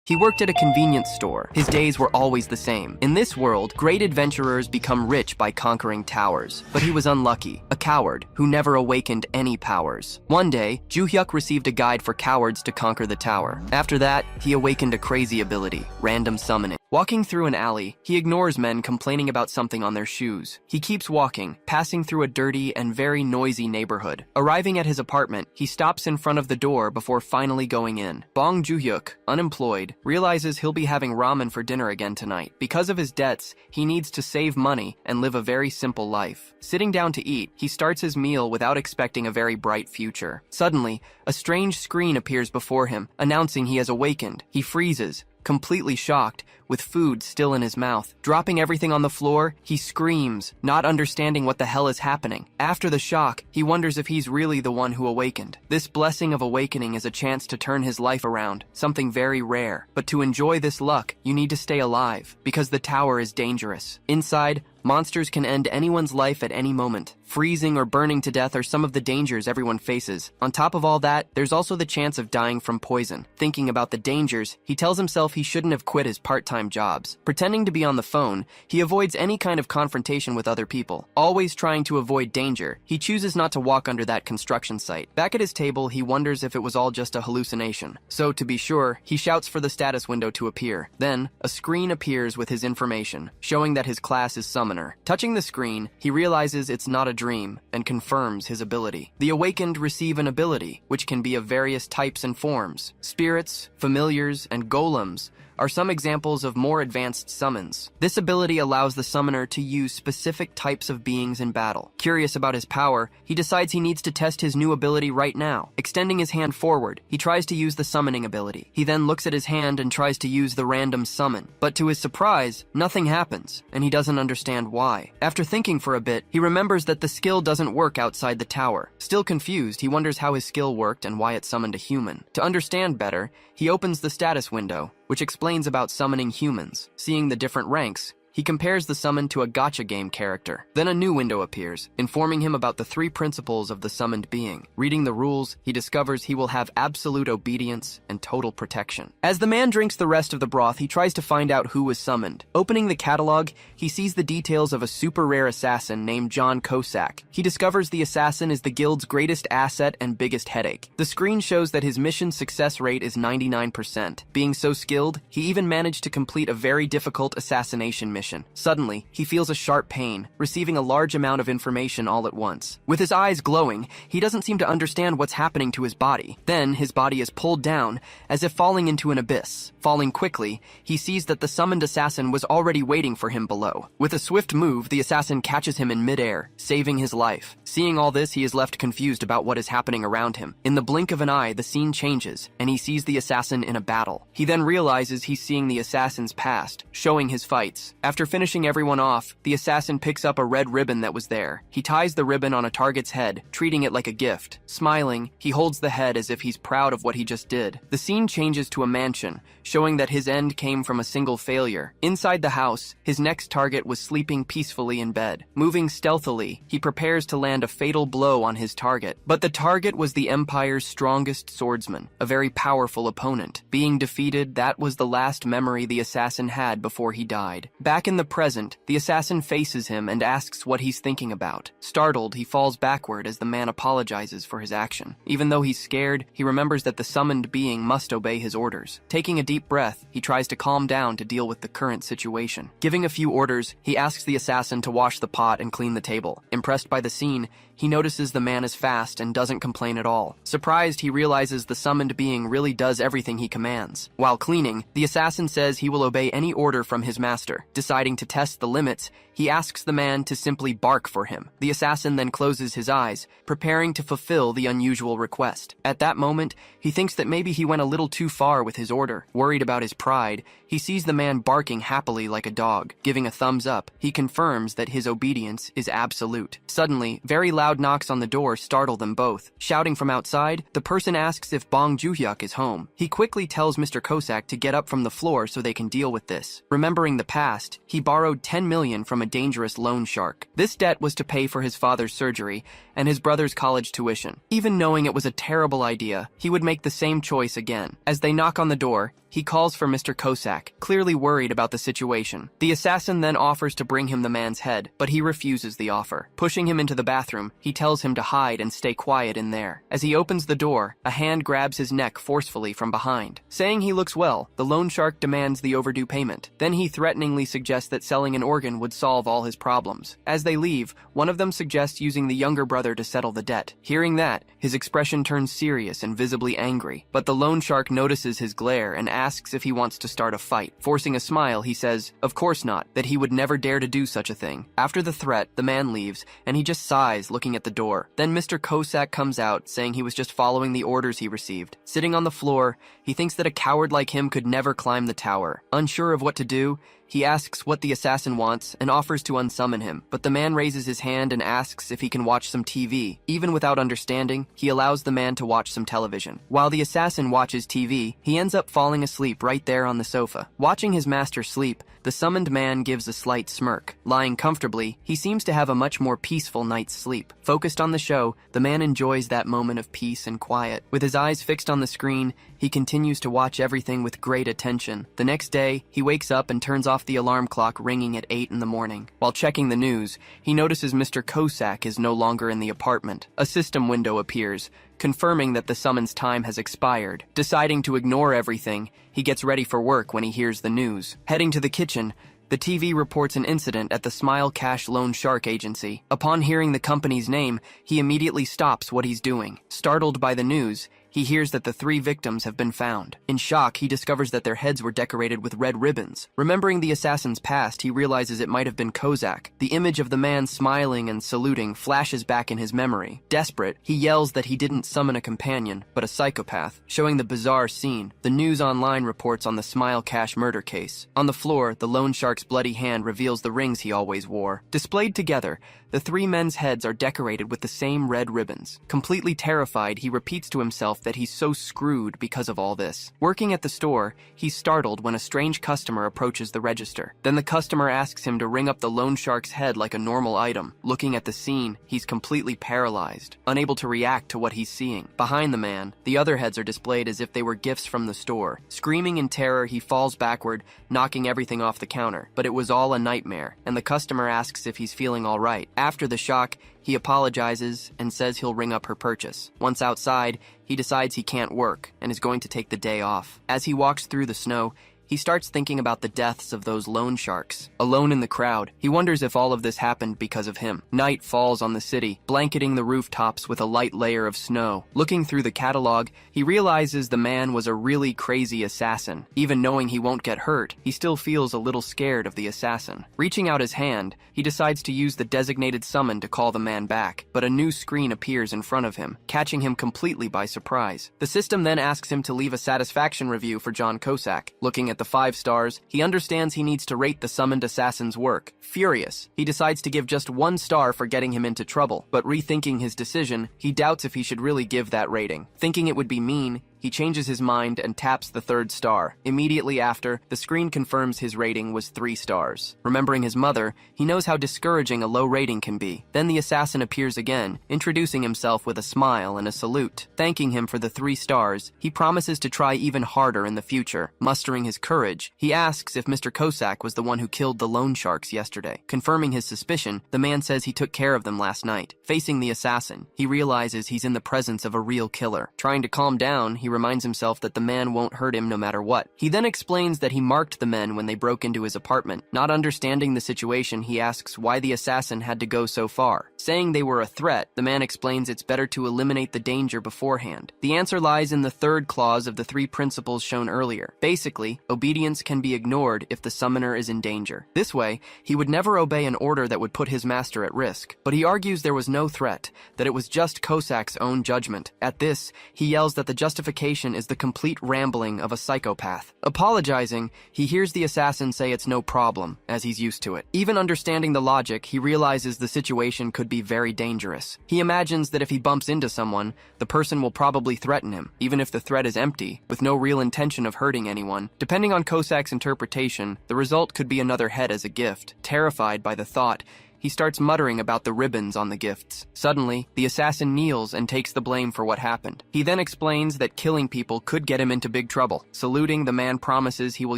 He worked at a convenience store. His days were always the same. In this world, great adventurers become rich by conquering towers. But he was unlucky, a coward who never awakened any powers. One day, Ju-hyuk received a guide for cowards to conquer the tower. After that, he awakened a crazy ability, random summoning. Walking through an alley, he ignores men complaining about something on their shoes. He keeps walking, passing through a dirty and very noisy neighborhood. Arriving at his apartment, he stops in front of the door before finally going in. Bong Ju-hyuk, unemployed, realizes he'll be having ramen for dinner again tonight. Because of his debts, he needs to save money and live a very simple life. Sitting down to eat, he starts his meal without expecting a very bright future. Suddenly, a strange screen appears before him, announcing he has awakened. He freezes, completely shocked, with food still in his mouth. Dropping everything on the floor, he screams, not understanding what the hell is happening. After the shock, he wonders if he's really the one who awakened. This blessing of awakening is a chance to turn his life around, something very rare. But to enjoy this luck, you need to stay alive, because the tower is dangerous. Inside, monsters can end anyone's life at any moment. Freezing or burning to death are some of the dangers everyone faces. On top of all that, there's also the chance of dying from poison. Thinking about the dangers, he tells himself he shouldn't have quit his part-time jobs. Pretending to be on the phone, he avoids any kind of confrontation with other people. Always trying to avoid danger, he chooses not to walk under that construction site. Back at his table, he wonders if it was all just a hallucination. So, to be sure, he shouts for the status window to appear. Then, a screen appears with his information, showing that his class is summoner. Touching the screen, he realizes it's not a dream and confirms his ability. The awakened receive an ability, which can be of various types and forms. Spirits, familiars, and golems are some examples of more advanced summons. This ability allows the summoner to use specific types of beings in battle. Curious about his power, he decides he needs to test his new ability right now. Extending his hand forward, he tries to use the summoning ability. He then looks at his hand and tries to use the random summon. But to his surprise, nothing happens, and he doesn't understand why. After thinking for a bit, he remembers that the skill doesn't work outside the tower. Still confused, he wonders how his skill worked and why it summoned a human. To understand better, he opens the status window, which explains about summoning humans. Seeing the different ranks, he compares the summon to a gacha game character. Then a new window appears, informing him about the 3 principles of the summoned being. Reading the rules, he discovers he will have absolute obedience and total protection. As the man drinks the rest of the broth, he tries to find out who was summoned. Opening the catalog, he sees the details of a super rare assassin named John Kosak. He discovers the assassin is the guild's greatest asset and biggest headache. The screen shows that his mission success rate is 99%. Being so skilled, he even managed to complete a very difficult assassination mission. Suddenly, he feels a sharp pain, receiving a large amount of information all at once. With his eyes glowing, he doesn't seem to understand what's happening to his body. Then, his body is pulled down, as if falling into an abyss. Falling quickly, he sees that the summoned assassin was already waiting for him below. With a swift move, the assassin catches him in midair, saving his life. Seeing all this, he is left confused about what is happening around him. In the blink of an eye, the scene changes, and he sees the assassin in a battle. He then realizes he's seeing the assassin's past, showing his fights. After finishing everyone off, the assassin picks up a red ribbon that was there. He ties the ribbon on a target's head, treating it like a gift. Smiling, he holds the head as if he's proud of what he just did. The scene changes to a mansion, showing that his end came from a single failure. Inside the house, his next target was sleeping peacefully in bed. Moving stealthily, he prepares to land a fatal blow on his target. But the target was the Empire's strongest swordsman, a very powerful opponent. Being defeated, that was the last memory the assassin had before he died. Back in the present, the assassin faces him and asks what he's thinking about. Startled, he falls backward as the man apologizes for his action. Even though he's scared, he remembers that the summoned being must obey his orders. Taking a deep breath, he tries to calm down to deal with the current situation. Giving a few orders, he asks the assassin to wash the pot and clean the table. Impressed by the scene, he notices the man is fast and doesn't complain at all. Surprised, he realizes the summoned being really does everything he commands. While cleaning, the assassin says he will obey any order from his master. Deciding to test the limits, he asks the man to simply bark for him. The assassin then closes his eyes, preparing to fulfill the unusual request. At that moment, he thinks that maybe he went a little too far with his order. Worried about his pride, he sees the man barking happily like a dog. Giving a thumbs up, he confirms that his obedience is absolute. Suddenly, very loud loud knocks on the door startle them both. Shouting from outside, the person asks if Bong Joo-hyuk is home. He quickly tells Mr. Kosak to get up from the floor so they can deal with this. Remembering the past, he borrowed 10 million from a dangerous loan shark. This debt was to pay for his father's surgery and his brother's college tuition. Even knowing it was a terrible idea, he would make the same choice again. As they knock on the door, he calls for Mr. Kosak, clearly worried about the situation. The assassin then offers to bring him the man's head, but he refuses the offer. Pushing him into the bathroom, he tells him to hide and stay quiet in there. As he opens the door, a hand grabs his neck forcefully from behind. Saying he looks well, the loan shark demands the overdue payment. Then he threateningly suggests that selling an organ would solve all his problems. As they leave, one of them suggests using the younger brother to settle the debt. Hearing that, his expression turns serious and visibly angry. But the loan shark notices his glare and asks if he wants to start a fight. Forcing a smile, he says, of course not, that he would never dare to do such a thing. After the threat, the man leaves, and he just sighs looking at the door. Then Mr. Kosak comes out, saying he was just following the orders he received. Sitting on the floor, he thinks that a coward like him could never climb the tower. Unsure of what to do, he asks what the assassin wants and offers to unsummon him, but the man raises his hand and asks if he can watch some TV. Even without understanding, he allows the man to watch some television. While the assassin watches TV, he ends up falling asleep right there on the sofa. Watching his master sleep, the summoned man gives a slight smirk. Lying comfortably, he seems to have a much more peaceful night's sleep. Focused on the show, the man enjoys that moment of peace and quiet. With his eyes fixed on the screen, he continues to watch everything with great attention. The next day, he wakes up and turns off the alarm clock ringing at 8 in the morning. While checking the news, he notices Mr. Kosak is no longer in the apartment. A system window appears, confirming that the summons time has expired. Deciding to ignore everything, he gets ready for work when he hears the news. Heading to the kitchen, the TV reports an incident at the Smile Cash Loan Shark Agency. Upon hearing the company's name, he immediately stops what he's doing. Startled by the news, he hears that the 3 victims have been found. In shock, he discovers that their heads were decorated with red ribbons. Remembering the assassin's past, he realizes it might have been Kozak. The image of the man smiling and saluting flashes back in his memory. Desperate, he yells that he didn't summon a companion, but a psychopath. Showing the bizarre scene, the news online reports on the Smile Cash murder case. On the floor, the loan shark's bloody hand reveals the rings he always wore. Displayed together, the 3 men's heads are decorated with the same red ribbons. Completely terrified, he repeats to himself that he's so screwed because of all this. Working at the store, he's startled when a strange customer approaches the register. Then the customer asks him to ring up the loan shark's head like a normal item. Looking at the scene, he's completely paralyzed, unable to react to what he's seeing. Behind the man, the other heads are displayed as if they were gifts from the store. Screaming in terror, he falls backward, knocking everything off the counter. But it was all a nightmare, and the customer asks if he's feeling all right. After the shock, he apologizes and says he'll ring up her purchase. Once outside, he decides he can't work and is going to take the day off. As he walks through the snow, he starts thinking about the deaths of those loan sharks. Alone in the crowd, he wonders if all of this happened because of him. Night falls on the city, blanketing the rooftops with a light layer of snow. Looking through the catalog, he realizes the man was a really crazy assassin. Even knowing he won't get hurt, he still feels a little scared of the assassin. Reaching out his hand, he decides to use the designated summon to call the man back, but a new screen appears in front of him, catching him completely by surprise. The system then asks him to leave a satisfaction review for John Kosak. Looking at the 5 stars, he understands he needs to rate the summoned assassin's work. Furious, he decides to give just 1 star for getting him into trouble, but rethinking his decision, he doubts if he should really give that rating. Thinking it would be mean, he changes his mind and taps the 3rd star. Immediately after, the screen confirms his rating was 3 stars. Remembering his mother, he knows how discouraging a low rating can be. Then the assassin appears again, introducing himself with a smile and a salute. Thanking him for the 3 stars, he promises to try even harder in the future. Mustering his courage, he asks if Mr. Kosak was the one who killed the loan sharks yesterday. Confirming his suspicion, the man says he took care of them last night. Facing the assassin, he realizes he's in the presence of a real killer. Trying to calm down, he reminds himself that the man won't hurt him no matter what. He then explains that he marked the men when they broke into his apartment. Not understanding the situation, he asks why the assassin had to go so far. Saying they were a threat, the man explains it's better to eliminate the danger beforehand. The answer lies in the 3rd clause of the 3 principles shown earlier. Basically, obedience can be ignored if the summoner is in danger. This way, he would never obey an order that would put his master at risk. But he argues there was no threat, that it was just Kosak's own judgment. At this, he yells that the justification justification is the complete rambling of a psychopath. Apologizing, he hears the assassin say it's no problem, as he's used to it. Even understanding the logic, he realizes the situation could be very dangerous. He imagines that if he bumps into someone, the person will probably threaten him, even if the threat is empty, with no real intention of hurting anyone. Depending on Kosak's interpretation, the result could be another head as a gift. Terrified by the thought, he starts muttering about the ribbons on the gifts. Suddenly, the assassin kneels and takes the blame for what happened. He then explains that killing people could get him into big trouble. Saluting, the man promises he will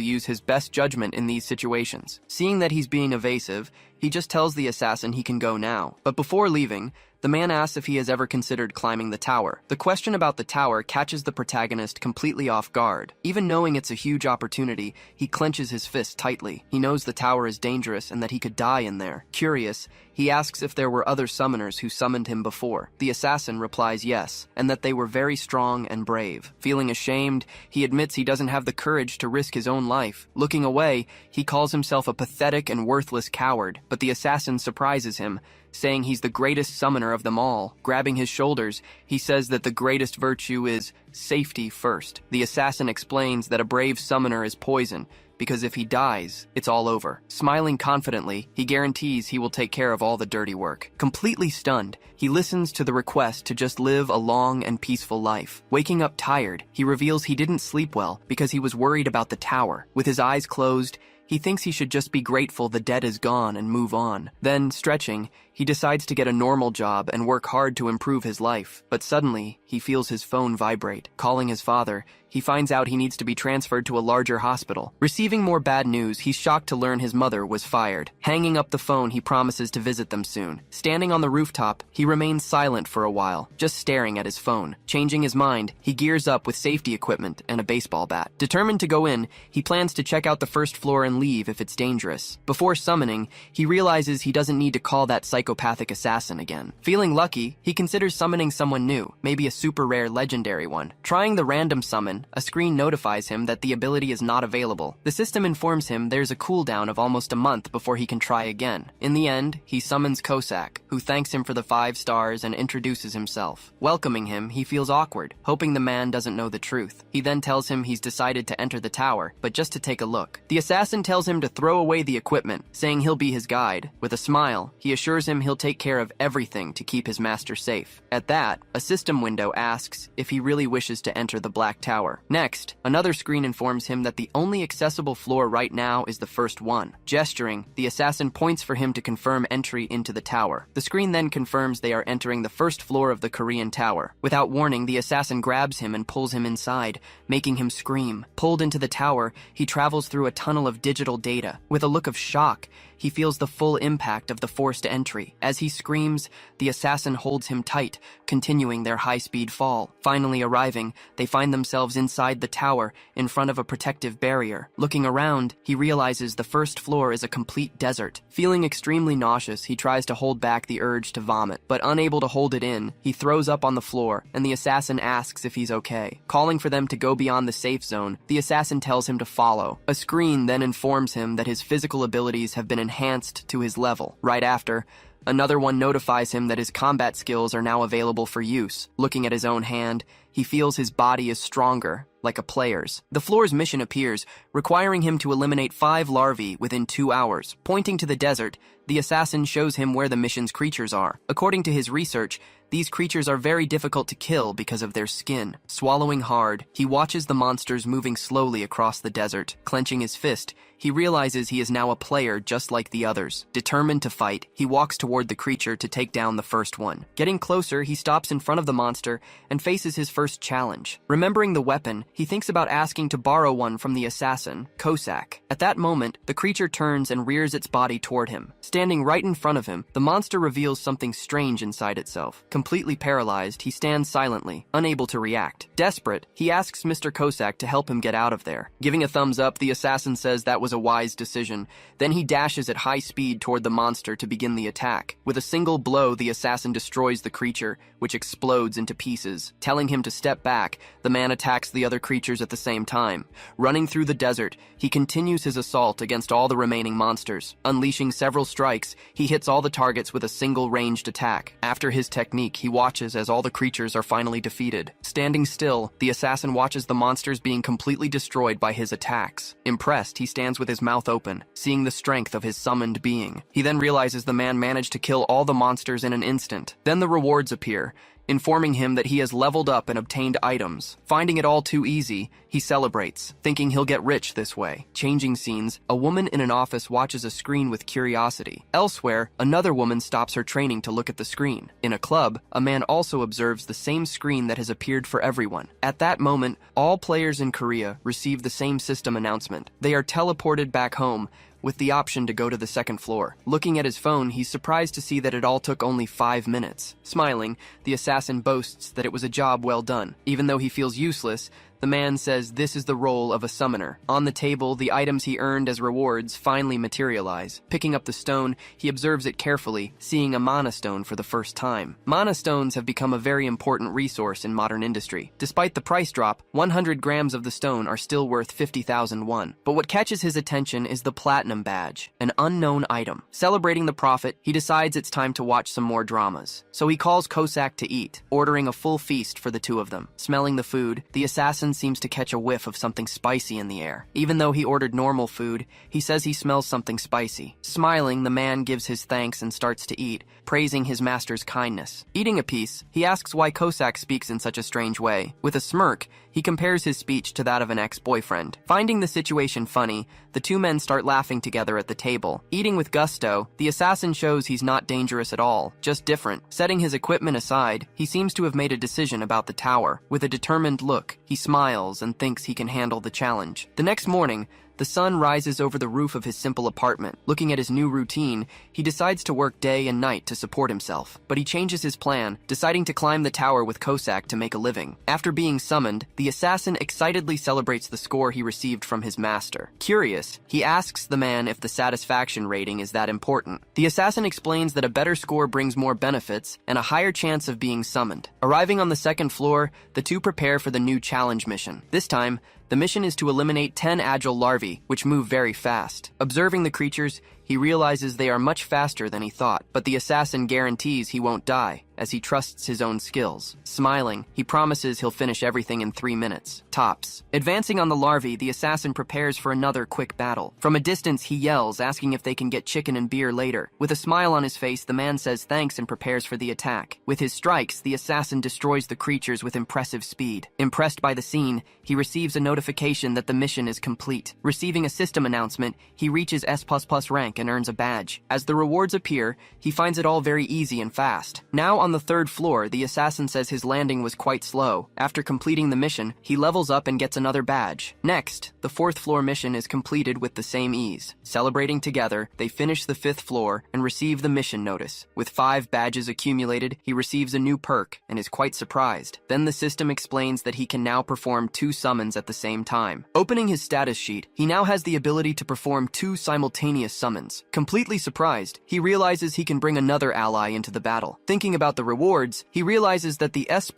use his best judgment in these situations. Seeing that he's being evasive, he just tells the assassin he can go now. But before leaving, the man asks if he has ever considered climbing the tower. The question about the tower catches the protagonist completely off guard. Even knowing it's a huge opportunity, he clenches his fist tightly. He knows the tower is dangerous and that he could die in there. Curious, he asks if there were other summoners who summoned him before. The assassin replies yes, and that they were very strong and brave. Feeling ashamed, he admits he doesn't have the courage to risk his own life. Looking away, he calls himself a pathetic and worthless coward, but the assassin surprises him, saying he's the greatest summoner of them all. Grabbing his shoulders, he says that the greatest virtue is safety first. The assassin explains that a brave summoner is poison, because if he dies, it's all over. Smiling confidently, he guarantees he will take care of all the dirty work. Completely stunned, he listens to the request to just live a long and peaceful life. Waking up tired, he reveals he didn't sleep well because he was worried about the tower. With his eyes closed, he thinks he should just be grateful the debt is gone and move on. Then, stretching, he decides to get a normal job and work hard to improve his life. But suddenly, he feels his phone vibrate. Calling his father, he finds out he needs to be transferred to a larger hospital. Receiving more bad news, he's shocked to learn his mother was fired. Hanging up the phone, he promises to visit them soon. Standing on the rooftop, he remains silent for a while, just staring at his phone. Changing his mind, he gears up with safety equipment and a baseball bat. Determined to go in, he plans to check out the first floor and leave if it's dangerous. Before summoning, he realizes he doesn't need to call that psychopathic assassin again. Feeling lucky, he considers summoning someone new, maybe a super rare legendary one. Trying the random summon, a screen notifies him that the ability is not available. The system informs him there's a cooldown of almost a month before he can try again. In the end, he summons Kosak, who thanks him for the 5 stars and introduces himself. Welcoming him, he feels awkward, hoping the man doesn't know the truth. He then tells him he's decided to enter the tower, but just to take a look. The assassin tells him to throw away the equipment, saying he'll be his guide. With a smile, he assures him he'll take care of everything to keep his master safe. At that, a system window asks if he really wishes to enter the Black Tower. Next, another screen informs him that the only accessible floor right now is the first one. Gesturing, the assassin points for him to confirm entry into the tower. The screen then confirms they are entering the first floor of the Korean tower. Without warning, the assassin grabs him and pulls him inside, making him scream. Pulled into the tower, he travels through a tunnel of digital data. With a look of shock, he feels the full impact of the forced entry. As he screams, the assassin holds him tight, continuing their high-speed fall. Finally arriving, they find themselves inside the tower, in front of a protective barrier. Looking around, he realizes the first floor is a complete desert. Feeling extremely nauseous, he tries to hold back the urge to vomit, but unable to hold it in, he throws up on the floor, and the assassin asks if he's okay. Calling for them to go beyond the safe zone, the assassin tells him to follow. A screen then informs him that his physical abilities have been enhanced to his level. Right after, another one notifies him that his combat skills are now available for use. Looking at his own hand, he feels his body is stronger, like a player's. The floor's mission appears, requiring him to eliminate 5 larvae within 2 hours. Pointing to the desert, the assassin shows him where the mission's creatures are. According to his research, these creatures are very difficult to kill because of their skin. Swallowing hard, he watches the monsters moving slowly across the desert. Clenching his fist, he realizes he is now a player just like the others. Determined to fight, he walks toward the creature to take down the first one. Getting closer, he stops in front of the monster and faces his first challenge. Remembering the weapon, he thinks about asking to borrow one from the assassin, Kosak. At that moment, the creature turns and rears its body toward him. Standing right in front of him, the monster reveals something strange inside itself. Completely paralyzed, he stands silently, unable to react. Desperate, he asks Mr. Kosak to help him get out of there. Giving a thumbs up, the assassin says that was a wise decision. Then he dashes at high speed toward the monster to begin the attack. With a single blow, the assassin destroys the creature, which explodes into pieces. Telling him to step back, the man attacks the other creatures at the same time. Running through the desert, he continues his assault against all the remaining monsters, unleashing several strikes, he hits all the targets with a single ranged attack. After his technique, he watches as all the creatures are finally defeated. Standing still, the assassin watches the monsters being completely destroyed by his attacks. Impressed, he stands with his mouth open, seeing the strength of his summoned being. He then realizes the man managed to kill all the monsters in an instant. Then the rewards appear, informing him that he has leveled up and obtained items. Finding it all too easy, he celebrates, thinking he'll get rich this way. Changing scenes, a woman in an office watches a screen with curiosity. Elsewhere, another woman stops her training to look at the screen. In a club, a man also observes the same screen that has appeared for everyone. At that moment, all players in Korea receive the same system announcement. They are teleported back home, with the option to go to the second floor. Looking at his phone, he's surprised to see that it all took only 5 minutes. Smiling, the assassin boasts that it was a job well done. Even though he feels useless, the man says this is the role of a summoner. On the table, the items he earned as rewards finally materialize. Picking up the stone, he observes it carefully, seeing a mana stone for the first time. Mana stones have become a very important resource in modern industry. Despite the price drop, 100 grams of the stone are still worth 50,000 won. But what catches his attention is the platinum badge, an unknown item. Celebrating the profit, he decides it's time to watch some more dramas. So he calls Kosak to eat, ordering a full feast for the two of them. Smelling the food, the assassin seems to catch a whiff of something spicy in the air. Even though he ordered normal food, he says he smells something spicy. Smiling, the man gives his thanks and starts to eat, praising his master's kindness. Eating a piece, he asks why Kosak speaks in such a strange way. With a smirk, he compares his speech to that of an ex-boyfriend. Finding the situation funny, the two men start laughing together at the table. Eating with gusto, the assassin shows he's not dangerous at all, just different. Setting his equipment aside, he seems to have made a decision about the tower. With a determined look, he smiles and thinks he can handle the challenge. The next morning, the sun rises over the roof of his simple apartment. Looking at his new routine, he decides to work day and night to support himself. But he changes his plan, deciding to climb the tower with Kosak to make a living. After being summoned, the assassin excitedly celebrates the score he received from his master. Curious, he asks the man if the satisfaction rating is that important. The assassin explains that a better score brings more benefits and a higher chance of being summoned. Arriving on the second floor, the two prepare for the new challenge mission. This time, the mission is to eliminate 10 agile larvae, which move very fast. Observing the creatures, he realizes they are much faster than he thought, but the assassin guarantees he won't die, as he trusts his own skills. Smiling, he promises he'll finish everything in 3 minutes, tops. Advancing on the larvae, the assassin prepares for another quick battle. From a distance, he yells, asking if they can get chicken and beer later. With a smile on his face, the man says thanks and prepares for the attack. With his strikes, the assassin destroys the creatures with impressive speed. Impressed by the scene, he receives a notification that the mission is complete. Receiving a system announcement, he reaches S++ rank and earns a badge. As the rewards appear, he finds it all very easy and fast. Now on the third floor, the assassin says his landing was quite slow. After completing the mission, he levels up and gets another badge. Next, the fourth floor mission is completed with the same ease. Celebrating together, they finish the fifth floor and receive the mission notice. With 5 badges accumulated, he receives a new perk and is quite surprised. Then the system explains that he can now perform 2 summons at the same time. Opening his status sheet, he now has the ability to perform 2 simultaneous summons. Completely surprised, he realizes he can bring another ally into the battle. Thinking about the rewards, he realizes that the S++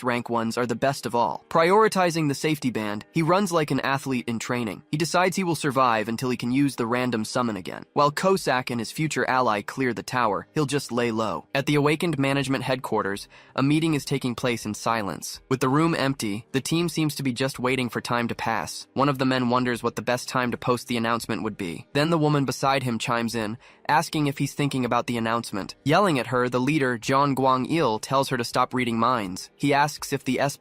rank ones are the best of all. Prioritizing the safety band, he runs like an athlete in training. He decides he will survive until he can use the random summon again. While Kosak and his future ally clear the tower, he'll just lay low. At the awakened management headquarters, a meeting is taking place in silence. With the room empty, the team seems to be just waiting for time to pass. One of the men wonders what the best time to post the announcement would be. Then the woman beside him chimes in, asking if he's thinking about the announcement. Yelling at her, the leader, John Guang-il, tells her to stop reading minds. He asks if the S++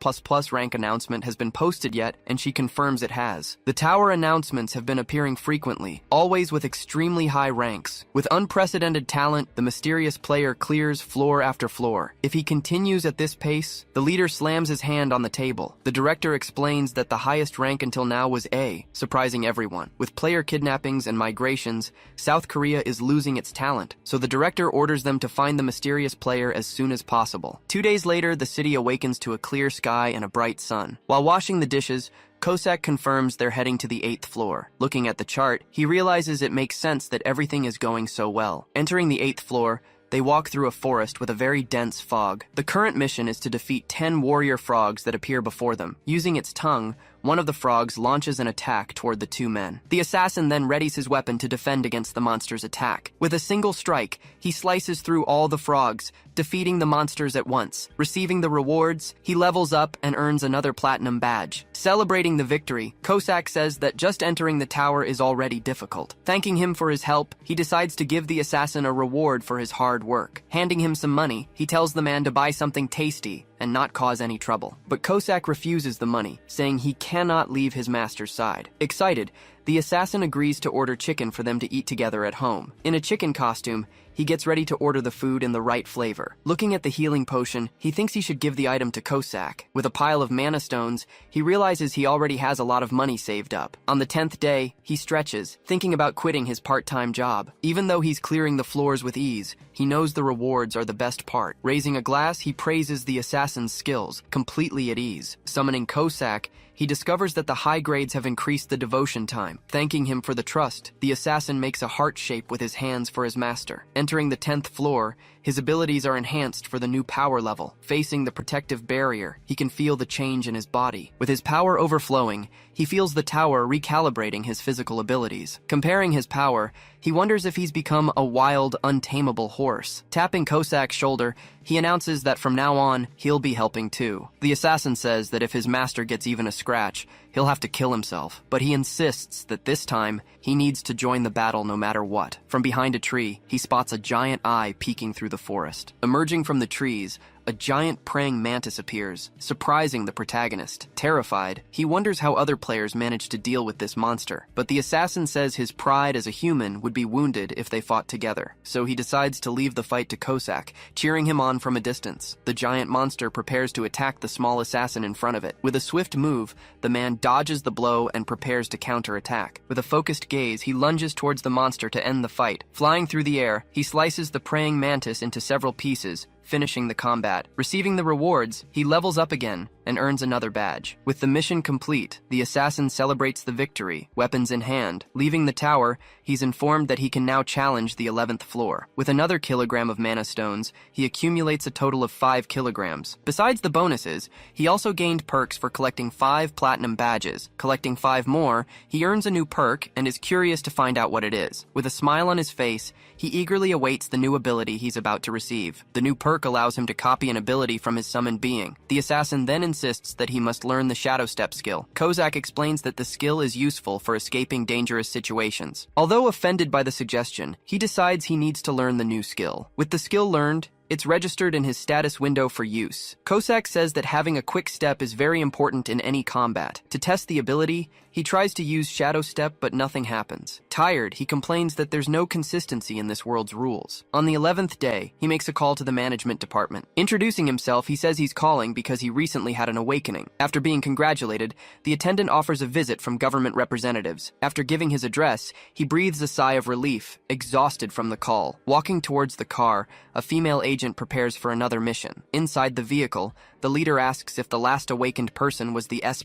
rank announcement has been posted yet, and she confirms it has. The tower announcements have been appearing frequently, always with extremely high ranks. With unprecedented talent, the mysterious player clears floor after floor. If he continues at this pace, the leader slams his hand on the table. The director explains that the highest rank until now was A, surprising everyone. With player kidnappings and migrations, South Korea is losing its talent, so the director orders them to find the mysterious player as soon as possible. 2 days later, the city awakens to a clear sky and a bright sun. While washing the dishes, Kosak confirms they're heading to the 8th floor. Looking at the chart, he realizes it makes sense that everything is going so well. Entering the 8th floor, they walk through a forest with a very dense fog. The current mission is to defeat 10 warrior frogs that appear before them. Using its tongue, one of the frogs launches an attack toward the two men. The assassin then readies his weapon to defend against the monster's attack. With a single strike, he slices through all the frogs, defeating the monsters at once. Receiving the rewards, he levels up and earns another platinum badge. Celebrating the victory, Cossack says that just entering the tower is already difficult. Thanking him for his help, he decides to give the assassin a reward for his hard work. Handing him some money, he tells the man to buy something tasty and not cause any trouble. But Cossack refuses the money, saying he cannot leave his master's side. Excited, the assassin agrees to order chicken for them to eat together at home. In a chicken costume, he gets ready to order the food in the right flavor. Looking at the healing potion, he thinks he should give the item to Cossack. With a pile of mana stones, he realizes he already has a lot of money saved up. On the 10th day, he stretches, thinking about quitting his part-time job. Even though he's clearing the floors with ease, he knows the rewards are the best part. Raising a glass, he praises the assassin's skills, completely at ease. Summoning Cossack, he discovers that the high grades have increased the devotion time. Thanking him for the trust, the assassin makes a heart shape with his hands for his master. Entering the 10th floor, his abilities are enhanced for the new power level. Facing the protective barrier, he can feel the change in his body. With his power overflowing, he feels the tower recalibrating his physical abilities. Comparing his power, he wonders if he's become a wild, untamable horse. Tapping Cossack's shoulder, he announces that from now on, he'll be helping too. The assassin says that if his master gets even a scratch, he'll have to kill himself, but he insists that this time, he needs to join the battle no matter what. From behind a tree, he spots a giant eye peeking through the forest. Emerging from the trees, a giant praying mantis appears, surprising the protagonist. Terrified, he wonders how other players managed to deal with this monster, but the assassin says his pride as a human would be wounded if they fought together, so he decides to leave the fight to Cossack, cheering him on from a distance. The giant monster prepares to attack the small assassin in front of it. With a swift move, the man dodges the blow and prepares to counterattack. With a focused gaze, he lunges towards the monster to end the fight. Flying through the air, he slices the praying mantis into several pieces, finishing the combat. Receiving the rewards, he levels up again and earns another badge. With the mission complete, the assassin celebrates the victory, weapons in hand. Leaving the tower, he's informed that he can now challenge the 11th floor. With another kilogram of mana stones, he accumulates a total of 5 kilograms. Besides the bonuses, he also gained perks for collecting 5 platinum badges. Collecting 5 more, he earns a new perk and is curious to find out what it is. With a smile on his face, he eagerly awaits the new ability he's about to receive. The new perk allows him to copy an ability from his summoned being. The assassin then insists that he must learn the Shadow Step skill. Cossack explains that the skill is useful for escaping dangerous situations. Although offended by the suggestion, he decides he needs to learn the new skill. With the skill learned, it's registered in his status window for use. Cossack says that having a quick step is very important in any combat. To test the ability, he tries to use Shadow Step, but nothing happens. Tired, he complains that there's no consistency in this world's rules. On the 11th day, he makes a call to the management department. Introducing himself, he says he's calling because he recently had an awakening. After being congratulated, the attendant offers a visit from government representatives. After giving his address, he breathes a sigh of relief, exhausted from the call. Walking towards the car, a female agent prepares for another mission. Inside the vehicle, the leader asks if the last awakened person was the S++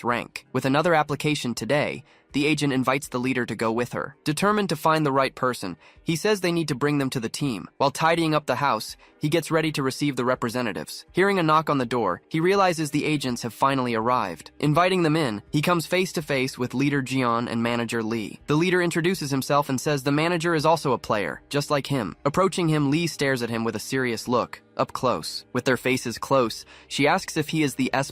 rank. With another application today, the agent invites the leader to go with her. Determined to find the right person, he says they need to bring them to the team. While tidying up the house, he gets ready to receive the representatives. Hearing a knock on the door, he realizes the agents have finally arrived. Inviting them in, he comes face to face with leader Jian and manager Lee. The leader introduces himself and says the manager is also a player, just like him. Approaching him, Lee stares at him with a serious look. Up close. With their faces close, she asks if he is the S++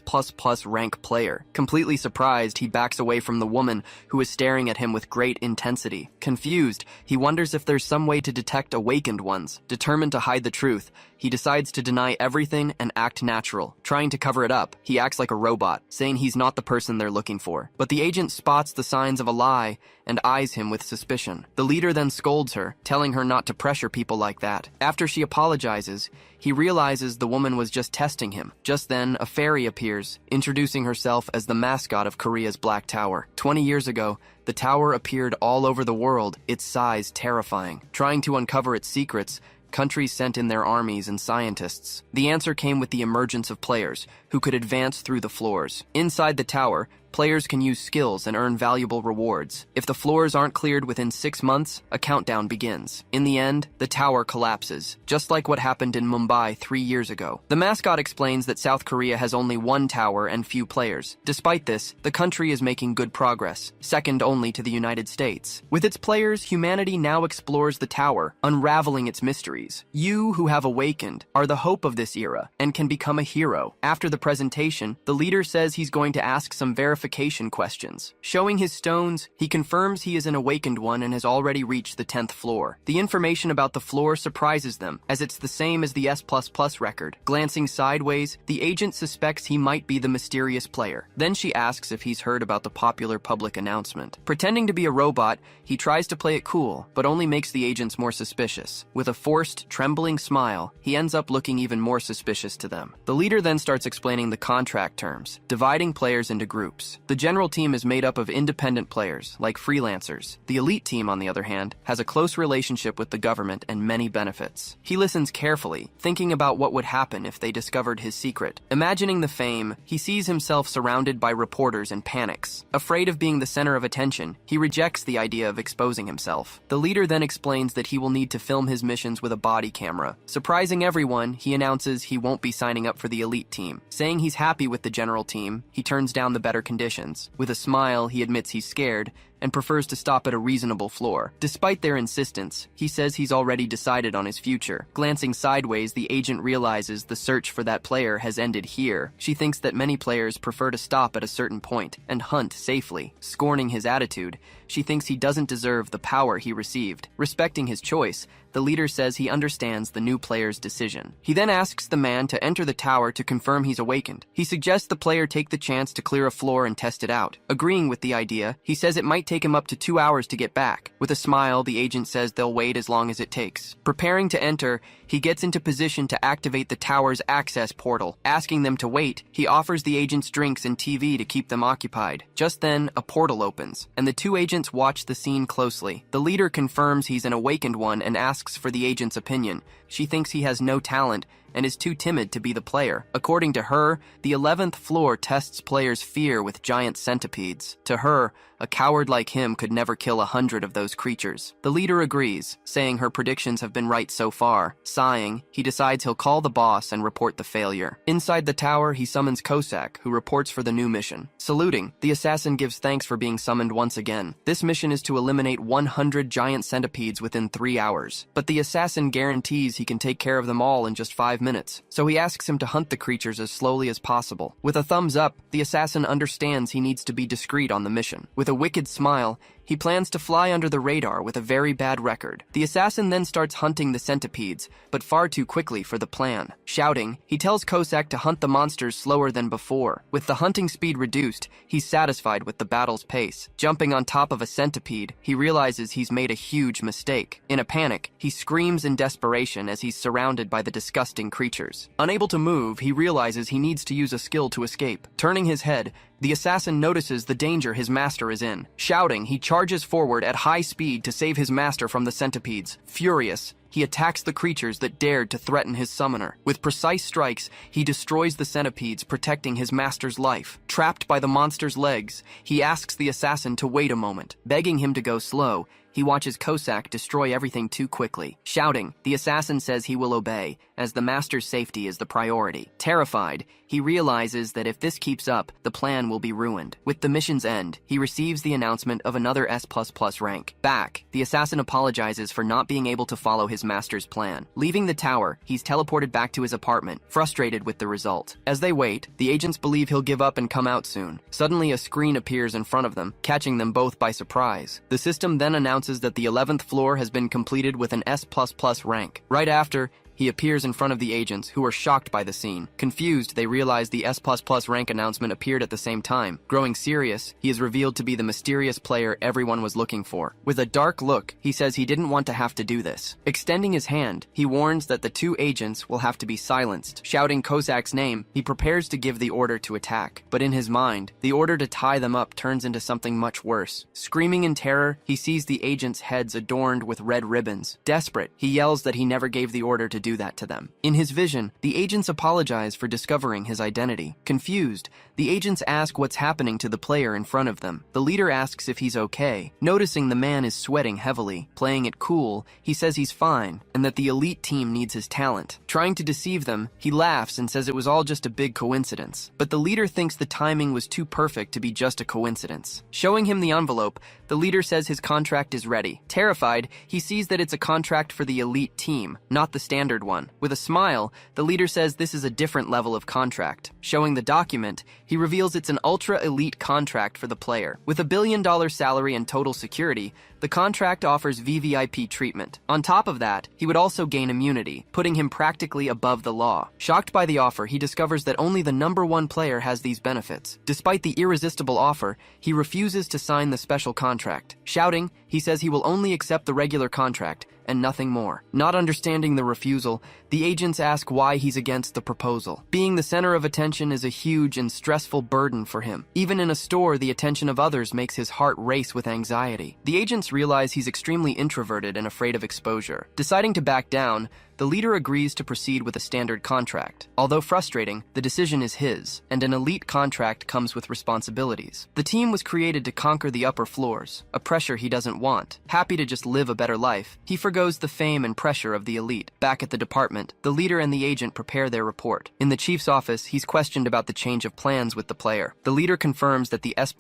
rank player. Completely surprised, he backs away from the woman who is staring at him with great intensity. Confused, he wonders if there's some way to detect awakened ones. Determined to hide the truth, he decides to deny everything and act natural. Trying to cover it up, he acts like a robot, saying he's not the person they're looking for. But the agent spots the signs of a lie and eyes him with suspicion. The leader then scolds her, telling her not to pressure people like that. After she apologizes, he realizes the woman was just testing him. Just then, a fairy appears, introducing herself as the mascot of Korea's Black Tower. 20 years ago, the tower appeared all over the world, its size terrifying. Trying to uncover its secrets, countries sent in their armies and scientists. The answer came with the emergence of players who could advance through the floors. Inside the tower, players can use skills and earn valuable rewards. If the floors aren't cleared within 6 months, a countdown begins. In the end, the tower collapses, just like what happened in Mumbai 3 years ago. The mascot explains that South Korea has only one tower and few players. Despite this, the country is making good progress, second only to the United States. With its players, humanity now explores the tower, unraveling its mysteries. You, who have awakened, are the hope of this era and can become a hero. After the presentation, the leader says he's going to ask some verification questions. Showing his stones, he confirms he is an awakened one and has already reached the 10th floor. The information about the floor surprises them, as it's the same as the S++ record. Glancing sideways, the agent suspects he might be the mysterious player. Then she asks if he's heard about the popular public announcement. Pretending to be a robot, he tries to play it cool, but only makes the agents more suspicious. With a forced, trembling smile, he ends up looking even more suspicious to them. The leader then starts explaining the contract terms, dividing players into groups. The general team is made up of independent players, like freelancers. The elite team, on the other hand, has a close relationship with the government and many benefits. He listens carefully, thinking about what would happen if they discovered his secret. Imagining the fame, he sees himself surrounded by reporters and panics. Afraid of being the center of attention, he rejects the idea of exposing himself. The leader then explains that he will need to film his missions with a body camera. Surprising everyone, he announces he won't be signing up for the elite team. Saying he's happy with the general team, he turns down the better conditions. With a smile, he admits he's scared and prefers to stop at a reasonable floor. Despite their insistence, he says he's already decided on his future. Glancing sideways, the agent realizes the search for that player has ended here. She thinks that many players prefer to stop at a certain point and hunt safely. Scorning his attitude, she thinks he doesn't deserve the power he received. Respecting his choice, the leader says he understands the new player's decision. He then asks the man to enter the tower to confirm he's awakened. He suggests the player take the chance to clear a floor and test it out. Agreeing with the idea, he says it might take him up to 2 hours to get back. With a smile, the agent says they'll wait as long as it takes. Preparing to enter, he gets into position to activate the tower's access portal. Asking them to wait, he offers the agents drinks and TV to keep them occupied. Just then, a portal opens, and the two agents watch the scene closely. The leader confirms he's an awakened one and asks for the agent's opinion. She thinks he has no talent and is too timid to be the player. According to her, the 11th floor tests players' fear with giant centipedes. To her, a coward like him could never kill 100 of those creatures. The leader agrees, saying her predictions have been right so far. Sighing, he decides he'll call the boss and report the failure. Inside the tower, he summons Cossack, who reports for the new mission. Saluting, the assassin gives thanks for being summoned once again. This mission is to eliminate 100 giant centipedes within 3 hours. But the assassin guarantees he can take care of them all in just 5 minutes, so he asks him to hunt the creatures as slowly as possible. With a thumbs up, the assassin understands he needs to be discreet on the mission. With a wicked smile, he plans to fly under the radar with a very bad record. The assassin then starts hunting the centipedes, but far too quickly for the plan. Shouting, he tells Cossack to hunt the monsters slower than before. With the hunting speed reduced, he's satisfied with the battle's pace. Jumping on top of a centipede, he realizes he's made a huge mistake. In a panic, he screams in desperation as he's surrounded by the disgusting creatures. Unable to move, he realizes he needs to use a skill to escape. Turning his head, the assassin notices the danger his master is in. Shouting, he charges forward at high speed to save his master from the centipedes. Furious, he attacks the creatures that dared to threaten his summoner. With precise strikes, he destroys the centipedes, protecting his master's life. Trapped by the monster's legs, he asks the assassin to wait a moment. Begging him to go slow, he watches Cossack destroy everything too quickly. Shouting, the assassin says he will obey, as the master's safety is the priority. Terrified, he realizes that if this keeps up, the plan will be ruined. With the mission's end, he receives the announcement of another S++ rank. Back, the assassin apologizes for not being able to follow his master's plan. Leaving the tower, he's teleported back to his apartment, frustrated with the result. As they wait, the agents believe he'll give up and come out soon. Suddenly, a screen appears in front of them, catching them both by surprise. The system then announces that the 11th floor has been completed with an S++ rank. Right after, he appears in front of the agents, who are shocked by the scene. Confused, they realize the S++ rank announcement appeared at the same time. Growing serious, he is revealed to be the mysterious player everyone was looking for. With a dark look, he says he didn't want to have to do this. Extending his hand, he warns that the two agents will have to be silenced. Shouting Cossack's name, he prepares to give the order to attack. But in his mind, the order to tie them up turns into something much worse. Screaming in terror, he sees the agents' heads adorned with red ribbons. Desperate, he yells that he never gave the order to do do that to them. In his vision, the agents apologize for discovering his identity. Confused, the agents ask what's happening to the player in front of them. The leader asks if he's okay. Noticing the man is sweating heavily, playing it cool, he says he's fine, and that the elite team needs his talent. Trying to deceive them, he laughs and says it was all just a big coincidence. But the leader thinks the timing was too perfect to be just a coincidence. Showing him the envelope, the leader says his contract is ready. Terrified, he sees that it's a contract for the elite team, not the standard one. With a smile, the leader says this is a different level of contract. Showing the document, he reveals it's an ultra-elite contract for the player. With $1 billion salary and total security, the contract offers VVIP treatment. On top of that, he would also gain immunity, putting him practically above the law. Shocked by the offer, he discovers that only the #1 player has these benefits. Despite the irresistible offer, he refuses to sign the special contract. Shouting, he says he will only accept the regular contract and nothing more. Not understanding the refusal, the agents ask why he's against the proposal. Being the center of attention is a huge and stressful burden for him. Even in a store, the attention of others makes his heart race with anxiety. The agents realize he's extremely introverted and afraid of exposure. Deciding to back down, the leader agrees to proceed with a standard contract. Although frustrating, the decision is his, and an elite contract comes with responsibilities. The team was created to conquer the upper floors, a pressure he doesn't want. Happy to just live a better life, he forgoes the fame and pressure of the elite. Back at the department, the leader and the agent prepare their report. In the chief's office, he's questioned about the change of plans with the player. The leader confirms that the S++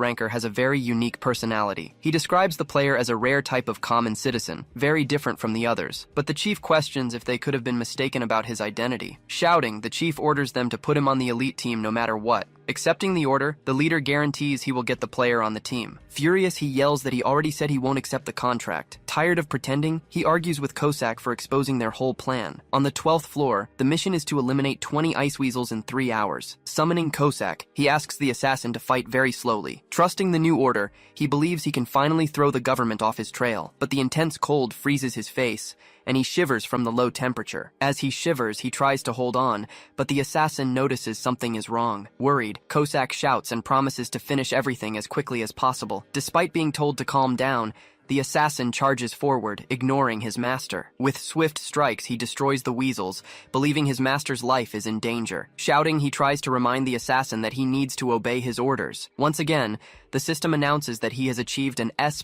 ranker has a very unique personality. He describes the player as a rare type of common citizen, very different from the others, but the chief questions if they could have been mistaken about his identity. Shouting, the chief orders them to put him on the elite team no matter what. Accepting the order, the leader guarantees he will get the player on the team. Furious, he yells that he already said he won't accept the contract. Tired of pretending, he argues with Cossack for exposing their whole plan. On the 12th floor, the mission is to eliminate 20 ice weasels in 3 hours. Summoning Cossack, he asks the assassin to fight very slowly. Trusting the new order, he believes he can finally throw the government off his trail. But the intense cold freezes his face, and he shivers from the low temperature. As he shivers, he tries to hold on, but the assassin notices something is wrong. Worried, Cossack shouts and promises to finish everything as quickly as possible. Despite being told to calm down, the assassin charges forward, ignoring his master. With swift strikes, he destroys the weasels, believing his master's life is in danger. Shouting, he tries to remind the assassin that he needs to obey his orders. Once again, the system announces that he has achieved an S++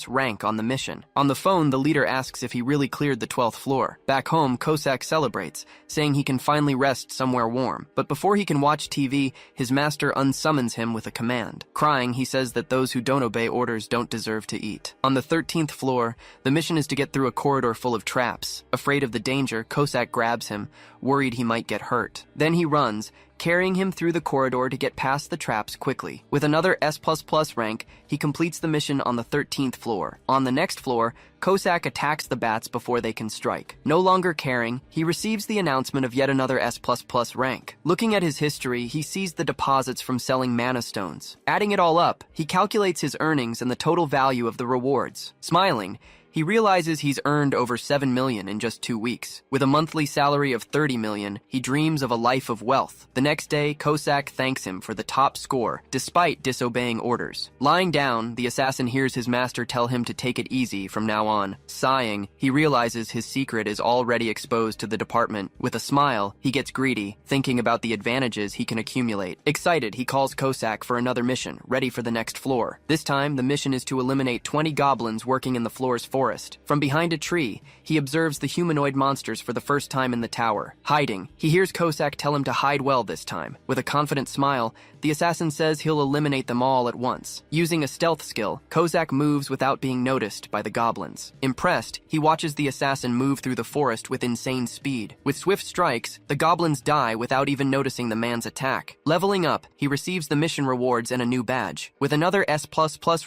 rank on the mission. On the phone, the leader asks if he really cleared the 12th floor. Back home, Cossack celebrates, saying he can finally rest somewhere warm. But before he can watch TV, his master unsummons him with a command. Crying, he says that those who don't obey orders don't deserve to eat. On the 13th floor, the mission is to get through a corridor full of traps. Afraid of the danger, Cossack grabs him, worried he might get hurt. Then he runs, carrying him through the corridor to get past the traps quickly. With another S++ rank, he completes the mission on the 13th floor. On the next floor, Cossack attacks the bats before they can strike. No longer caring, he receives the announcement of yet another S++ rank. Looking at his history, he sees the deposits from selling mana stones. Adding it all up, he calculates his earnings and the total value of the rewards. Smiling, he realizes he's earned over 7 million in just 2 weeks. With a monthly salary of 30 million, he dreams of a life of wealth. The next day, Cossack thanks him for the top score, despite disobeying orders. Lying down, the assassin hears his master tell him to take it easy from now on. Sighing, he realizes his secret is already exposed to the department. With a smile, he gets greedy, thinking about the advantages he can accumulate. Excited, he calls Cossack for another mission, ready for the next floor. This time, the mission is to eliminate 20 goblins working in the floor's forest. From behind a tree, he observes the humanoid monsters for the first time in the tower. Hiding, he hears Cossack tell him to hide well this time. With a confident smile, the assassin says he'll eliminate them all at once. Using a stealth skill, Cossack moves without being noticed by the goblins. Impressed, he watches the assassin move through the forest with insane speed. With swift strikes, the goblins die without even noticing the man's attack. Leveling up, he receives the mission rewards and a new badge. With another S++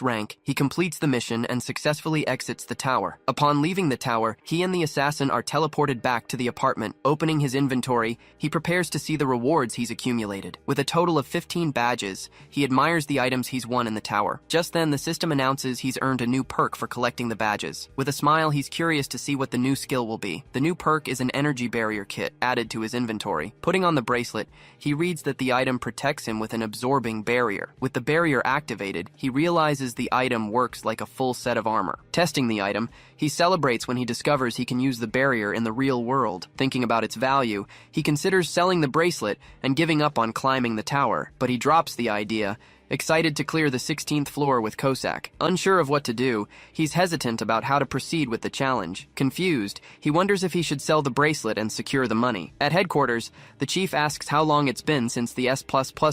rank, he completes the mission and successfully exits the tower. Upon leaving the tower, he and the assassin are teleported back to the apartment. Opening his inventory, he prepares to see the rewards he's accumulated. With a total of 15 16 badges, he admires the items he's won in the tower. Just then, the system announces he's earned a new perk for collecting the badges. With a smile, he's curious to see what the new skill will be. The new perk is an energy barrier kit added to his inventory. Putting on the bracelet, he reads that the item protects him with an absorbing barrier. With the barrier activated, he realizes the item works like a full set of armor. Testing the item, he celebrates when he discovers he can use the barrier in the real world. Thinking about its value, he considers selling the bracelet and giving up on climbing the tower, but he drops the idea, excited to clear the 16th floor with Cossack. Unsure of what to do, he's hesitant about how to proceed with the challenge. Confused, he wonders if he should sell the bracelet and secure the money. At headquarters, the chief asks how long it's been since the S++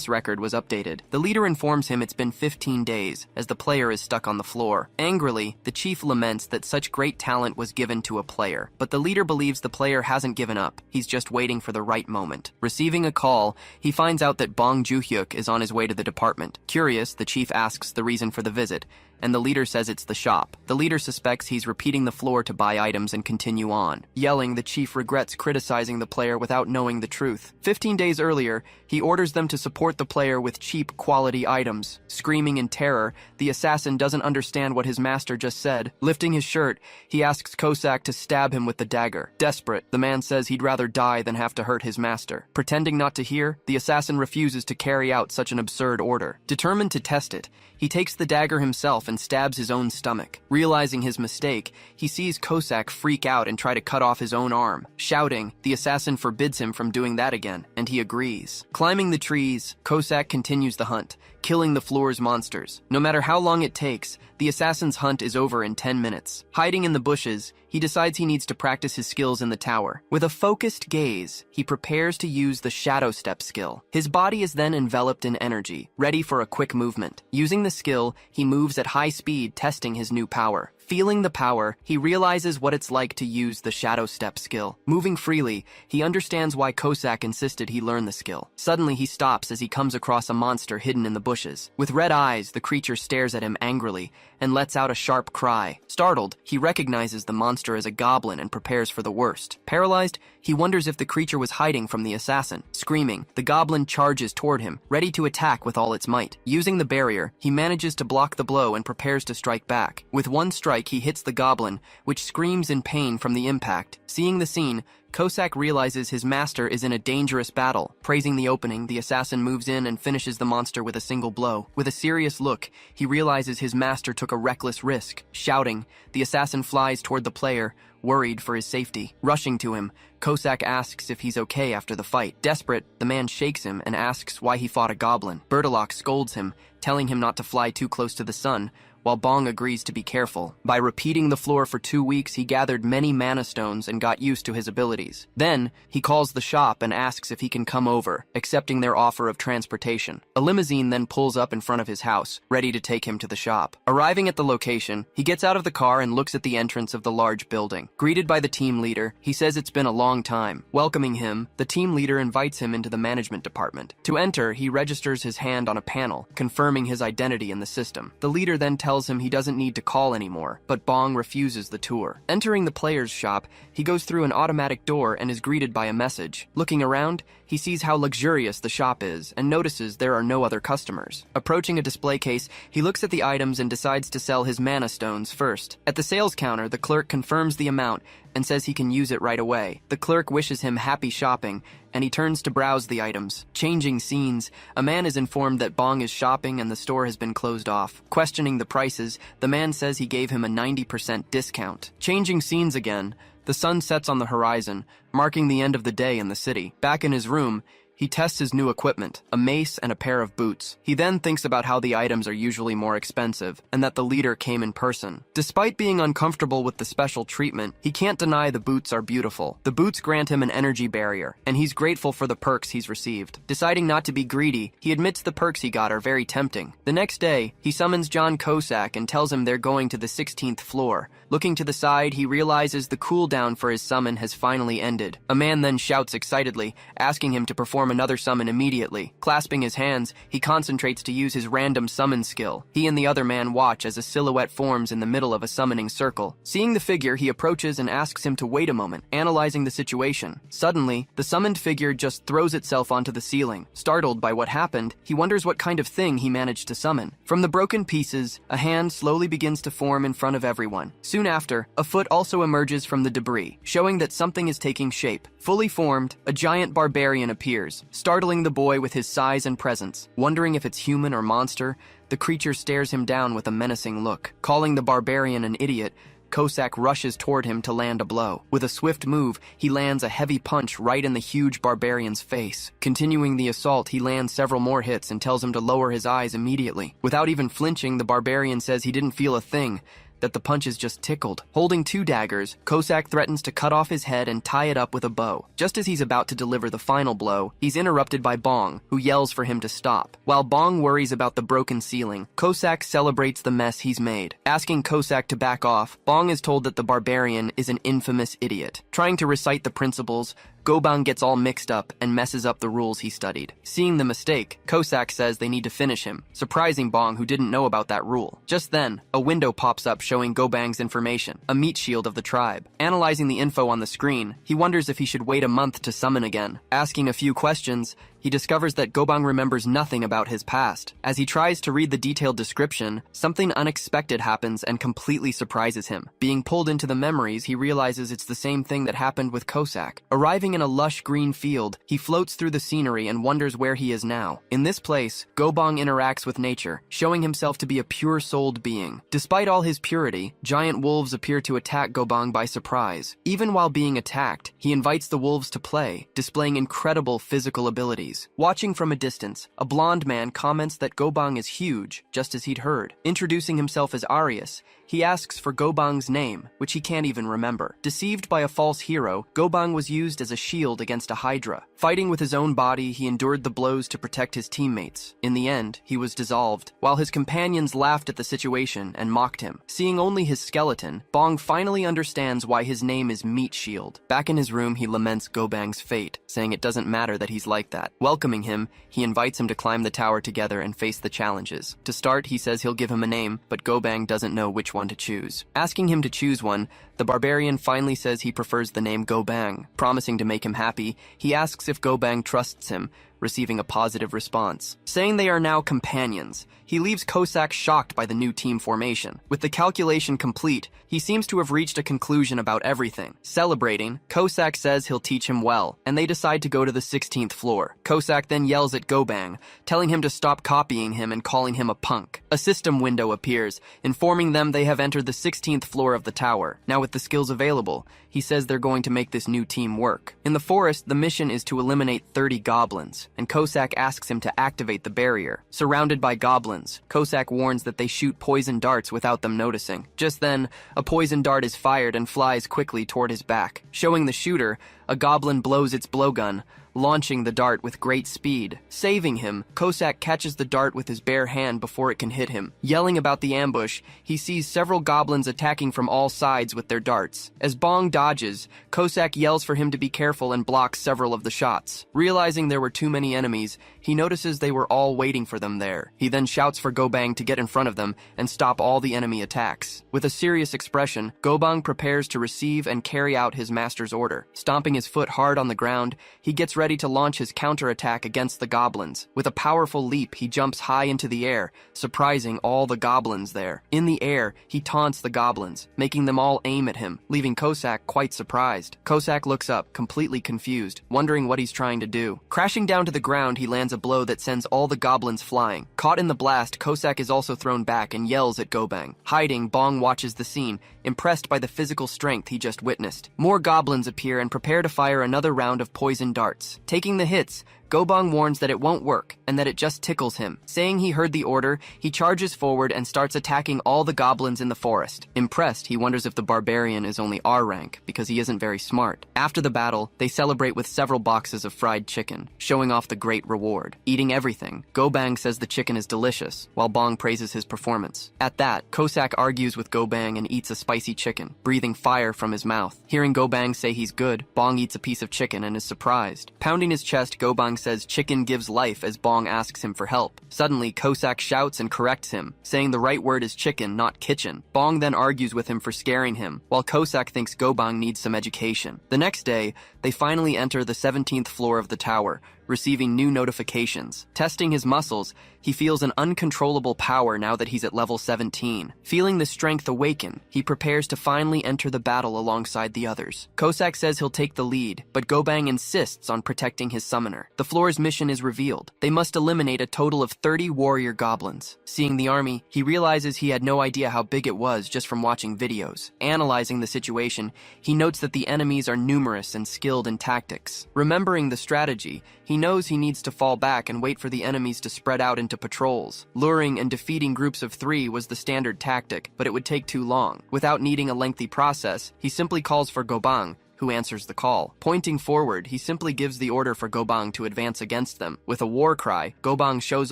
record was updated. The leader informs him it's been 15 days, as the player is stuck on the floor. Angrily, the chief laments that such great talent was given to a player, but the leader believes the player hasn't given up. He's just waiting for the right moment. Receiving a call, he finds out that Bong Joo-hyuk is on his way to the department. Curious, the chief asks the reason for the visit, and the leader says it's the shop. The leader suspects he's repeating the floor to buy items and continue on. Yelling, the chief regrets criticizing the player without knowing the truth. 15 days earlier, he orders them to support the player with cheap, quality items. Screaming in terror, the assassin doesn't understand what his master just said. Lifting his shirt, he asks Cossack to stab him with the dagger. Desperate, the man says he'd rather die than have to hurt his master. Pretending not to hear, the assassin refuses to carry out such an absurd order. Determined to test it, he takes the dagger himself and stabs his own stomach. Realizing his mistake, he sees Cossack freak out and try to cut off his own arm. Shouting, the assassin forbids him from doing that again, and he agrees. Climbing the trees, Cossack continues the hunt, killing the floor's monsters. No matter how long it takes, the assassin's hunt is over in 10 minutes. Hiding in the bushes, he decides he needs to practice his skills in the tower. With a focused gaze, he prepares to use the shadow step skill. His body is then enveloped in energy, ready for a quick movement. Using the skill, he moves at high speed, testing his new power. Feeling the power, he realizes what it's like to use the shadow step skill. Moving freely, he understands why Cossack insisted he learn the skill. Suddenly, he stops as he comes across a monster hidden in the bushes. With red eyes, the creature stares at him angrily and lets out a sharp cry. Startled, he recognizes the monster as a goblin and prepares for the worst. Paralyzed, he wonders if the creature was hiding from the assassin. Screaming, the goblin charges toward him, ready to attack with all its might. Using the barrier, he manages to block the blow and prepares to strike back. With one strike, he hits the goblin, which screams in pain from the impact. Seeing the scene, Cossack realizes his master is in a dangerous battle. Praising the opening, the assassin moves in and finishes the monster with a single blow. With a serious look, he realizes his master took a reckless risk. Shouting, the assassin flies toward the player, worried for his safety. Rushing to him, Cossack asks if he's okay after the fight. Desperate, the man shakes him and asks why he fought a goblin. Bertilak scolds him, telling him not to fly too close to the sun, while Bong agrees to be careful. By repeating the floor for 2 weeks, he gathered many mana stones and got used to his abilities. Then, he calls the shop and asks if he can come over, accepting their offer of transportation. A limousine then pulls up in front of his house, ready to take him to the shop. Arriving at the location, he gets out of the car and looks at the entrance of the large building. Greeted by the team leader, he says it's been a long time. Welcoming him, the team leader invites him into the management department. To enter, he registers his hand on a panel, confirming his identity in the system. The leader then tells him he doesn't need to call anymore, but Bong refuses the tour. Entering the player's shop, he goes through an automatic door and is greeted by a message. Looking around, he sees how luxurious the shop is and notices there are no other customers. Approaching a display case, he looks at the items and decides to sell his mana stones first. At the sales counter, the clerk confirms the amount and says he can use it right away. The clerk wishes him happy shopping, and he turns to browse the items. Changing scenes, a man is informed that Bong is shopping and the store has been closed off. Questioning the prices, the man says he gave him a 90% discount. Changing scenes again, the sun sets on the horizon, marking the end of the day in the city. Back in his room, he tests his new equipment, a mace and a pair of boots. He then thinks about how the items are usually more expensive, and that the leader came in person. Despite being uncomfortable with the special treatment, he can't deny the boots are beautiful. The boots grant him an energy barrier, and he's grateful for the perks he's received. Deciding not to be greedy, he admits the perks he got are very tempting. The next day, he summons John Cossack and tells him they're going to the 16th floor. Looking to the side, he realizes the cooldown for his summon has finally ended. A man then shouts excitedly, asking him to perform perform another summon immediately. Clasping his hands, he concentrates to use his random summon skill. He and the other man watch as a silhouette forms in the middle of a summoning circle. Seeing the figure, he approaches and asks him to wait a moment, analyzing the situation. Suddenly, the summoned figure just throws itself onto the ceiling. Startled by what happened, he wonders what kind of thing he managed to summon. From the broken pieces, a hand slowly begins to form in front of everyone. Soon after, a foot also emerges from the debris, showing that something is taking shape. Fully formed, a giant barbarian appears, startling the boy with his size and presence. Wondering if it's human or monster, the creature stares him down with a menacing look. Calling the barbarian an idiot, Cossack rushes toward him to land a blow. With a swift move, he lands a heavy punch right in the huge barbarian's face. Continuing the assault, he lands several more hits and tells him to lower his eyes immediately. Without even flinching, the barbarian says he didn't feel a thing, that the punches just tickled. Holding 2 daggers, Cossack threatens to cut off his head and tie it up with a bow. Just as he's about to deliver the final blow, he's interrupted by Bong, who yells for him to stop. While Bong worries about the broken ceiling, Cossack celebrates the mess he's made. Asking Cossack to back off, Bong is told that the barbarian is an infamous idiot. Trying to recite the principles, Gobang gets all mixed up and messes up the rules he studied. Seeing the mistake, Cossack says they need to finish him, surprising Bong, who didn't know about that rule. Just then, a window pops up showing Gobang's information, a meat shield of the tribe. Analyzing the info on the screen, he wonders if he should wait a month to summon again. Asking a few questions, he discovers that Gobang remembers nothing about his past. As he tries to read the detailed description, something unexpected happens and completely surprises him. Being pulled into the memories, he realizes it's the same thing that happened with Cossack. Arriving in a lush green field, he floats through the scenery and wonders where he is now. In this place, Gobang interacts with nature, showing himself to be a pure-souled being. Despite all his purity, giant wolves appear to attack Gobang by surprise. Even while being attacked, he invites the wolves to play, displaying incredible physical abilities. Watching from a distance, a blonde man comments that Gobang is huge, just as he'd heard. Introducing himself as Arius, he asks for Gobang's name, which he can't even remember. Deceived by a false hero, Gobang was used as a shield against a hydra. Fighting with his own body, he endured the blows to protect his teammates. In the end, he was dissolved. While his companions laughed at the situation and mocked him. Seeing only his skeleton, Bong finally understands why his name is Meat Shield. Back in his room, he laments Gobang's fate, saying it doesn't matter that he's like that. Welcoming him, he invites him to climb the tower together and face the challenges. To start, he says he'll give him a name, but Gobang doesn't know which one to choose. Asking him to choose one, the barbarian finally says he prefers the name Gobang. Promising to make him happy, he asks if Gobang trusts him, receiving a positive response. Saying they are now companions, he leaves Cossack shocked by the new team formation. With the calculation complete, he seems to have reached a conclusion about everything. Celebrating, Cossack says he'll teach him well, and they decide to go to the 16th floor. Cossack then yells at Gobang, telling him to stop copying him and calling him a punk. A system window appears, informing them they have entered the 16th floor of the tower. Now with the skills available, he says they're going to make this new team work. In the forest, the mission is to eliminate 30 goblins, and Cossack asks him to activate the barrier. Surrounded by goblins, Cossack warns that they shoot poison darts without them noticing. Just then, a poison dart is fired and flies quickly toward his back. Showing the shooter, a goblin blows its blowgun, launching the dart with great speed. Saving him, Cossack catches the dart with his bare hand before it can hit him. Yelling about the ambush, he sees several goblins attacking from all sides with their darts. As Bong dodges, Cossack yells for him to be careful and blocks several of the shots. Realizing there were too many enemies, he notices they were all waiting for them there. He then shouts for Gobang to get in front of them and stop all the enemy attacks. With a serious expression, Gobang prepares to receive and carry out his master's order. Stomping his foot hard on the ground, he gets ready to launch his counterattack against the goblins. With a powerful leap, he jumps high into the air, surprising all the goblins there. In the air, he taunts the goblins, making them all aim at him, leaving Cossack quite surprised. Cossack looks up, completely confused, wondering what he's trying to do. Crashing down to the ground, he lands a blow that sends all the goblins flying. Caught in the blast, Cossack is also thrown back and yells at Gobang. Hiding, Bong watches the scene, impressed by the physical strength he just witnessed. More goblins appear and prepare to fire another round of poison darts. Taking the hits, Gobang warns that it won't work and that it just tickles him. Saying he heard the order, he charges forward and starts attacking all the goblins in the forest. Impressed, he wonders if the barbarian is only R rank because he isn't very smart. After the battle, they celebrate with several boxes of fried chicken, showing off the great reward. Eating everything, Gobang says the chicken is delicious, while Bong praises his performance. At that, Cossack argues with Gobang and eats a spicy chicken, breathing fire from his mouth. Hearing Gobang say he's good, Bong eats a piece of chicken and is surprised. Pounding his chest, Gobang says chicken gives life as Bong asks him for help. Suddenly, Kosak shouts and corrects him, saying the right word is chicken, not kitchen. Bong then argues with him for scaring him, while Kosak thinks Gobang needs some education. The next day, they finally enter the 17th floor of the tower, receiving new notifications. Testing his muscles, he feels an uncontrollable power now that he's at level 17. Feeling the strength awaken, he prepares to finally enter the battle alongside the others. Kosak says he'll take the lead, but Gobang insists on protecting his summoner. The floor's mission is revealed. They must eliminate a total of 30 warrior goblins. Seeing the army, he realizes he had no idea how big it was just from watching videos. Analyzing the situation, he notes that the enemies are numerous and skilled in tactics. Remembering the strategy, he knows he needs to fall back and wait for the enemies to spread out into patrols. Luring and defeating groups of 3 was the standard tactic, but it would take too long. Without needing a lengthy process, he simply calls for Gobang, who answers the call. Pointing forward, he simply gives the order for Gobang to advance against them. With a war cry, Gobang shows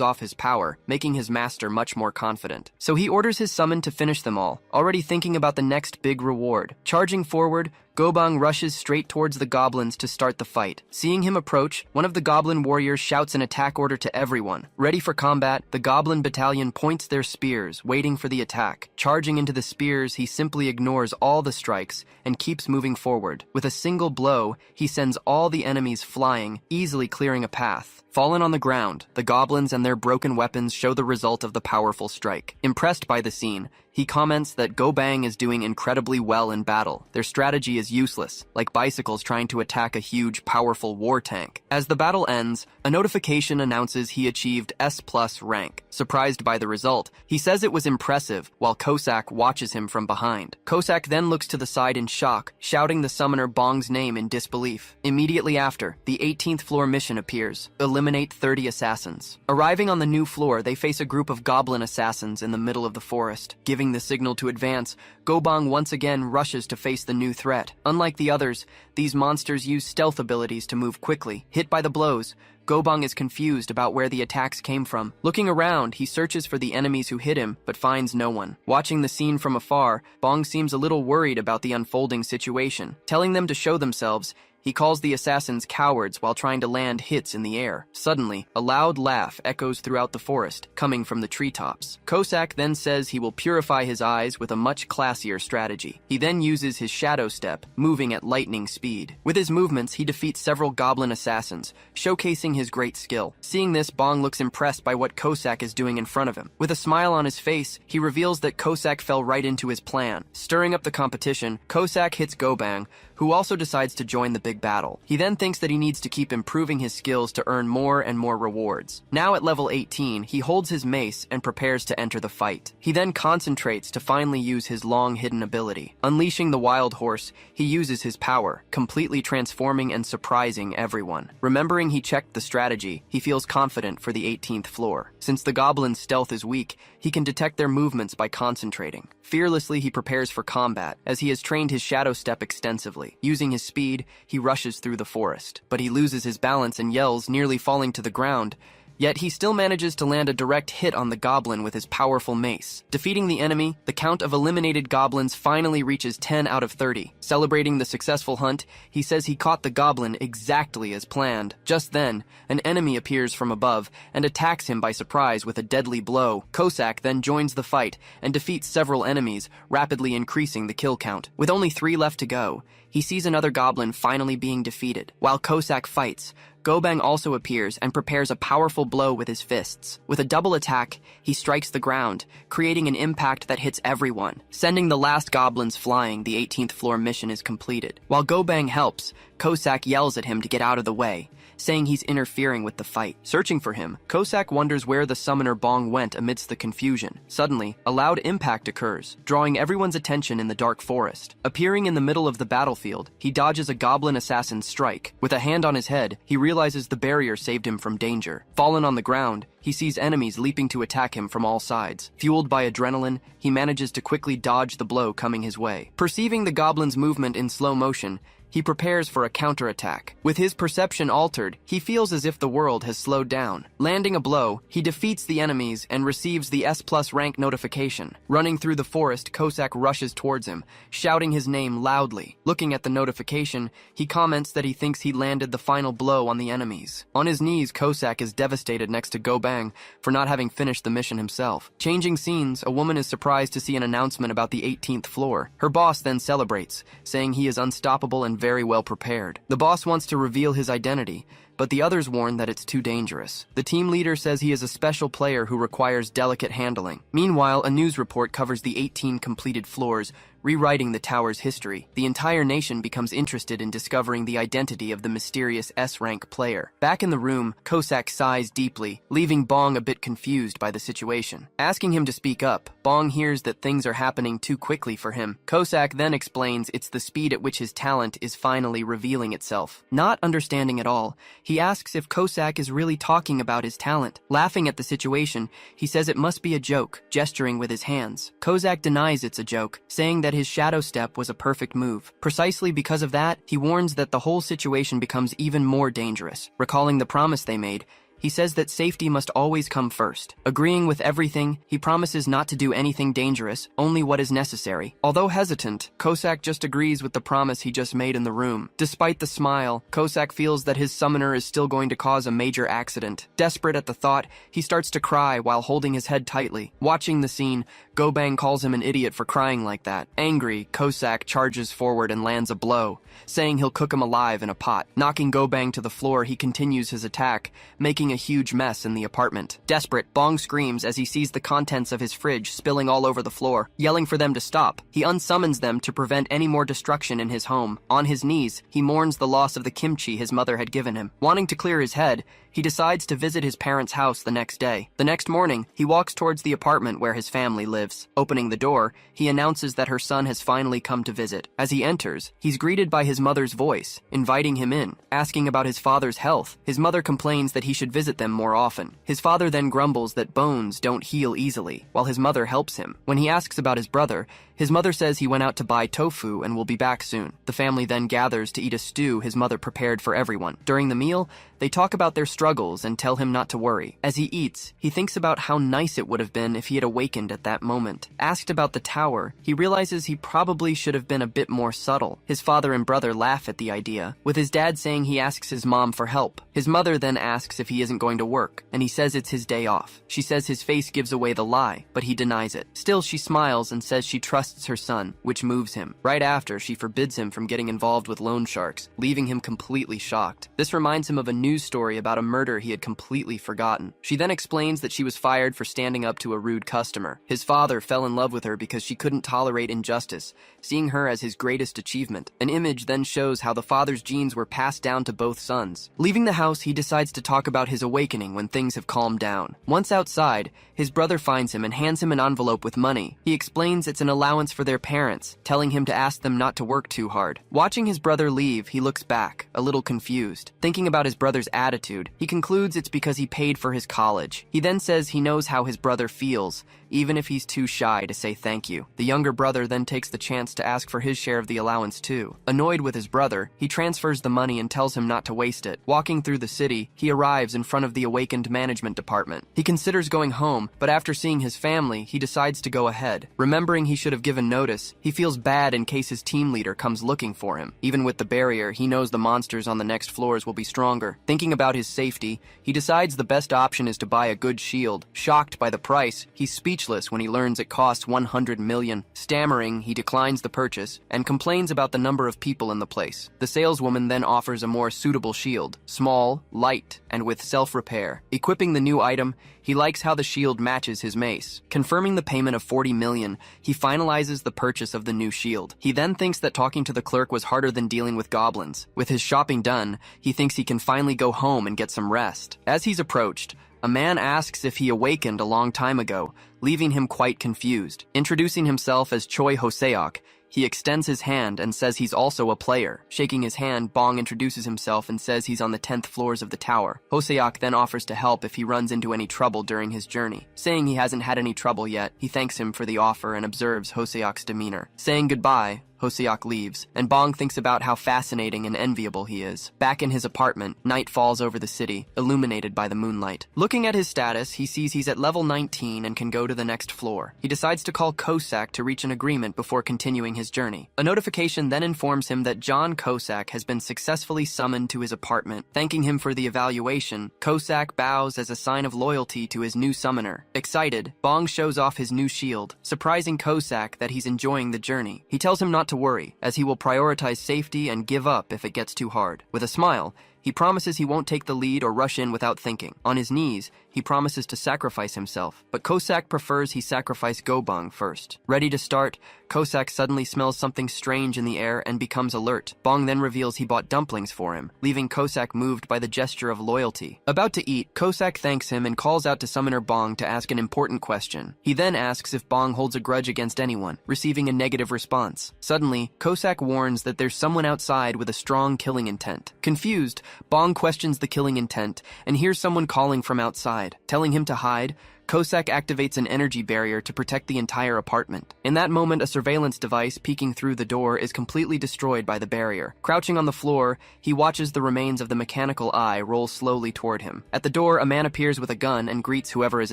off his power, making his master much more confident. So he orders his summon to finish them all, already thinking about the next big reward. Charging forward, Gobang rushes straight towards the goblins to start the fight. Seeing him approach, one of the goblin warriors shouts an attack order to everyone. Ready for combat, the goblin battalion points their spears, waiting for the attack. Charging into the spears, he simply ignores all the strikes and keeps moving forward. With a single blow, he sends all the enemies flying, easily clearing a path. Fallen on the ground, the goblins and their broken weapons show the result of the powerful strike. Impressed by the scene, he comments that Gobang is doing incredibly well in battle. Their strategy is useless, like bicycles trying to attack a huge, powerful war tank. As the battle ends, a notification announces he achieved S+ rank. Surprised by the result, he says it was impressive, while Kosak watches him from behind. Kosak then looks to the side in shock, shouting the summoner Bong's name in disbelief. Immediately after, the 18th floor mission appears. Eliminate 30 assassins. Arriving on the new floor, they face a group of goblin assassins in the middle of the forest. Giving the signal to advance, Gobang once again rushes to face the new threat. Unlike the others, these monsters use stealth abilities to move quickly. Hit by the blows, Gobang is confused about where the attacks came from. Looking around, he searches for the enemies who hit him, but finds no one. Watching the scene from afar, Bong seems a little worried about the unfolding situation. Telling them to show themselves, he calls the assassins cowards while trying to land hits in the air. Suddenly, a loud laugh echoes throughout the forest, coming from the treetops. Kosak then says he will purify his eyes with a much classier strategy. He then uses his shadow step, moving at lightning speed. With his movements, he defeats several goblin assassins, showcasing his great skill. Seeing this, Bong looks impressed by what Kosak is doing in front of him. With a smile on his face, he reveals that Kosak fell right into his plan. Stirring up the competition, Kosak hits Gobang, who also decides to join the big battle. He then thinks that he needs to keep improving his skills to earn more and more rewards. Now at level 18, he holds his mace and prepares to enter the fight. He then concentrates to finally use his long hidden ability. Unleashing the wild horse, he uses his power, completely transforming and surprising everyone. Remembering he checked the strategy, he feels confident for the 18th floor. Since the goblin's stealth is weak, he can detect their movements by concentrating. Fearlessly, he prepares for combat, as he has trained his shadow step extensively. Using his speed, he rushes through the forest. But he loses his balance and yells, nearly falling to the ground. Yet he still manages to land a direct hit on the goblin with his powerful mace. Defeating the enemy, the count of eliminated goblins finally reaches 10 out of 30. Celebrating the successful hunt, he says he caught the goblin exactly as planned. Just then, an enemy appears from above and attacks him by surprise with a deadly blow. Kosak then joins the fight and defeats several enemies, rapidly increasing the kill count. With only 3 left to go, he sees another goblin finally being defeated. While Kosak fights, Gobang also appears and prepares a powerful blow with his fists. With a double attack, he strikes the ground, creating an impact that hits everyone. Sending the last goblins flying, the 18th floor mission is completed. While Gobang helps, Kosak yells at him to get out of the way, saying he's interfering with the fight. Searching for him, Kosak wonders where the summoner Bong went amidst the confusion. Suddenly, a loud impact occurs, drawing everyone's attention in the dark forest. Appearing in the middle of the battlefield, he dodges a goblin assassin's strike. With a hand on his head, he realizes the barrier saved him from danger. Fallen on the ground, he sees enemies leaping to attack him from all sides. Fueled by adrenaline, he manages to quickly dodge the blow coming his way. Perceiving the goblin's movement in slow motion, He prepares for a counterattack. With his perception altered, he feels as if the world has slowed down. Landing a blow, he defeats the enemies and receives the S+ rank notification. Running through the forest, Cossack rushes towards him, shouting his name loudly. Looking at the notification, he comments that he thinks he landed the final blow on the enemies. On his knees, Cossack is devastated next to Gobang for not having finished the mission himself. Changing scenes, a woman is surprised to see an announcement about the 18th floor. Her boss then celebrates, saying he is unstoppable and very well prepared. The boss wants to reveal his identity, but the others warn that it's too dangerous. The team leader says he is a special player who requires delicate handling. Meanwhile, a news report covers the 18 completed floors, rewriting the tower's history. The entire nation becomes interested in discovering the identity of the mysterious S-rank player. Back in the room, Cossack sighs deeply, leaving Bong a bit confused by the situation. Asking him to speak up, Bong hears that things are happening too quickly for him. Cossack then explains it's the speed at which his talent is finally revealing itself. Not understanding at all, he asks if Cossack is really talking about his talent. Laughing at the situation, he says it must be a joke, gesturing with his hands. Cossack denies it's a joke, saying that his shadow step was a perfect move. Precisely because of that, he warns that the whole situation becomes even more dangerous. Recalling the promise they made, he says that safety must always come first. Agreeing with everything, he promises not to do anything dangerous, only what is necessary. Although hesitant, Cossack just agrees with the promise he just made in the room. Despite the smile, Cossack feels that his summoner is still going to cause a major accident. Desperate at the thought, he starts to cry while holding his head tightly. Watching the scene, Gobang calls him an idiot for crying like that. Angry, Cossack charges forward and lands a blow, saying he'll cook him alive in a pot. Knocking Gobang to the floor, he continues his attack, making a huge mess in the apartment. Desperate, Bong screams as he sees the contents of his fridge spilling all over the floor. Yelling for them to stop, he unsummons them to prevent any more destruction in his home. On his knees, he mourns the loss of the kimchi his mother had given him. Wanting to clear his head, he decides to visit his parents' house the next day. The next morning, he walks towards the apartment where his family lives. Opening the door, he announces that her son has finally come to visit. As he enters, he's greeted by his mother's voice, inviting him in. Asking about his father's health, his mother complains that he should visit them more often. His father then grumbles that bones don't heal easily, while his mother helps him. When he asks about his brother, his mother says he went out to buy tofu and will be back soon. The family then gathers to eat a stew his mother prepared for everyone. During the meal, they talk about their struggles and tell him not to worry. As he eats, he thinks about how nice it would have been if he had awakened at that moment. Asked about the tower, he realizes he probably should have been a bit more subtle. His father and brother laugh at the idea, with his dad saying he asks his mom for help. His mother then asks if he isn't going to work, and he says it's his day off. She says his face gives away the lie, but he denies it. Still, she smiles and says she trusts her son, which moves him. Right after, she forbids him from getting involved with loan sharks, leaving him completely shocked. This reminds him of a news story about a murder he had completely forgotten. She then explains that she was fired for standing up to a rude customer. His father fell in love with her because she couldn't tolerate injustice, seeing her as his greatest achievement. An image then shows how the father's genes were passed down to both sons. Leaving the house, he decides to talk about his awakening when things have calmed down. Once outside, his brother finds him and hands him an envelope with money. He explains it's an allowance for their parents, telling him to ask them not to work too hard. Watching his brother leave, he looks back, a little confused. Thinking about his brother's attitude, he concludes it's because he paid for his college. He then says he knows how his brother feels, even if he's too shy to say thank you. The younger brother then takes the chance to ask for his share of the allowance too. Annoyed with his brother, he transfers the money and tells him not to waste it. Walking through the city, he arrives in front of the awakened management department. He considers going home, but after seeing his family, he decides to go ahead. Remembering he should have given notice, he feels bad in case his team leader comes looking for him. Even with the barrier, he knows the monsters on the next floors will be stronger. Thinking about his safety, he decides the best option is to buy a good shield. Shocked by the price, he's speechless when he learns it costs 100 million. Stammering, he declines the purchase and complains about the number of people in the place. The saleswoman then offers a more suitable shield, small, light, and with self-repair. Equipping the new item, he likes how the shield matches his mace. Confirming the payment of 40 million, he finalizes the purchase of the new shield. He then thinks that talking to the clerk was harder than dealing with goblins. With his shopping done, he thinks he can finally go home and get some rest. As he's approached, a man asks if he awakened a long time ago, leaving him quite confused. Introducing himself as Choi Hoseok, he extends his hand and says he's also a player. Shaking his hand, Bong introduces himself and says he's on the 10th floors of the tower. Hoseok then offers to help if he runs into any trouble during his journey. Saying he hasn't had any trouble yet, he thanks him for the offer and observes Hoseok's demeanor. Saying goodbye, Hoseok leaves, and Bong thinks about how fascinating and enviable he is. Back in his apartment, night falls over the city, illuminated by the moonlight. Looking at his status, he sees he's at level 19 and can go to the next floor. He decides to call Kosak to reach an agreement before continuing his journey. A notification then informs him that John Kosak has been successfully summoned to his apartment. Thanking him for the evaluation, Kosak bows as a sign of loyalty to his new summoner. Excited, Bong shows off his new shield, surprising Kosak that he's enjoying the journey. He tells him not to worry, as he will prioritize safety and give up if it gets too hard. With a smile, he promises he won't take the lead or rush in without thinking. On his knees, he promises to sacrifice himself, but Kosak prefers he sacrifice Gobang first. Ready to start, Kosak suddenly smells something strange in the air and becomes alert. Bong then reveals he bought dumplings for him, leaving Kosak moved by the gesture of loyalty. About to eat, Kosak thanks him and calls out to Summoner Bong to ask an important question. He then asks if Bong holds a grudge against anyone, receiving a negative response. Suddenly, Kosak warns that there's someone outside with a strong killing intent. Confused, Bong questions the killing intent and hears someone calling from outside. Telling him to hide, Kosak activates an energy barrier to protect the entire apartment. In that moment, a surveillance device peeking through the door is completely destroyed by the barrier. Crouching on the floor, he watches the remains of the mechanical eye roll slowly toward him. At the door, a man appears with a gun and greets whoever is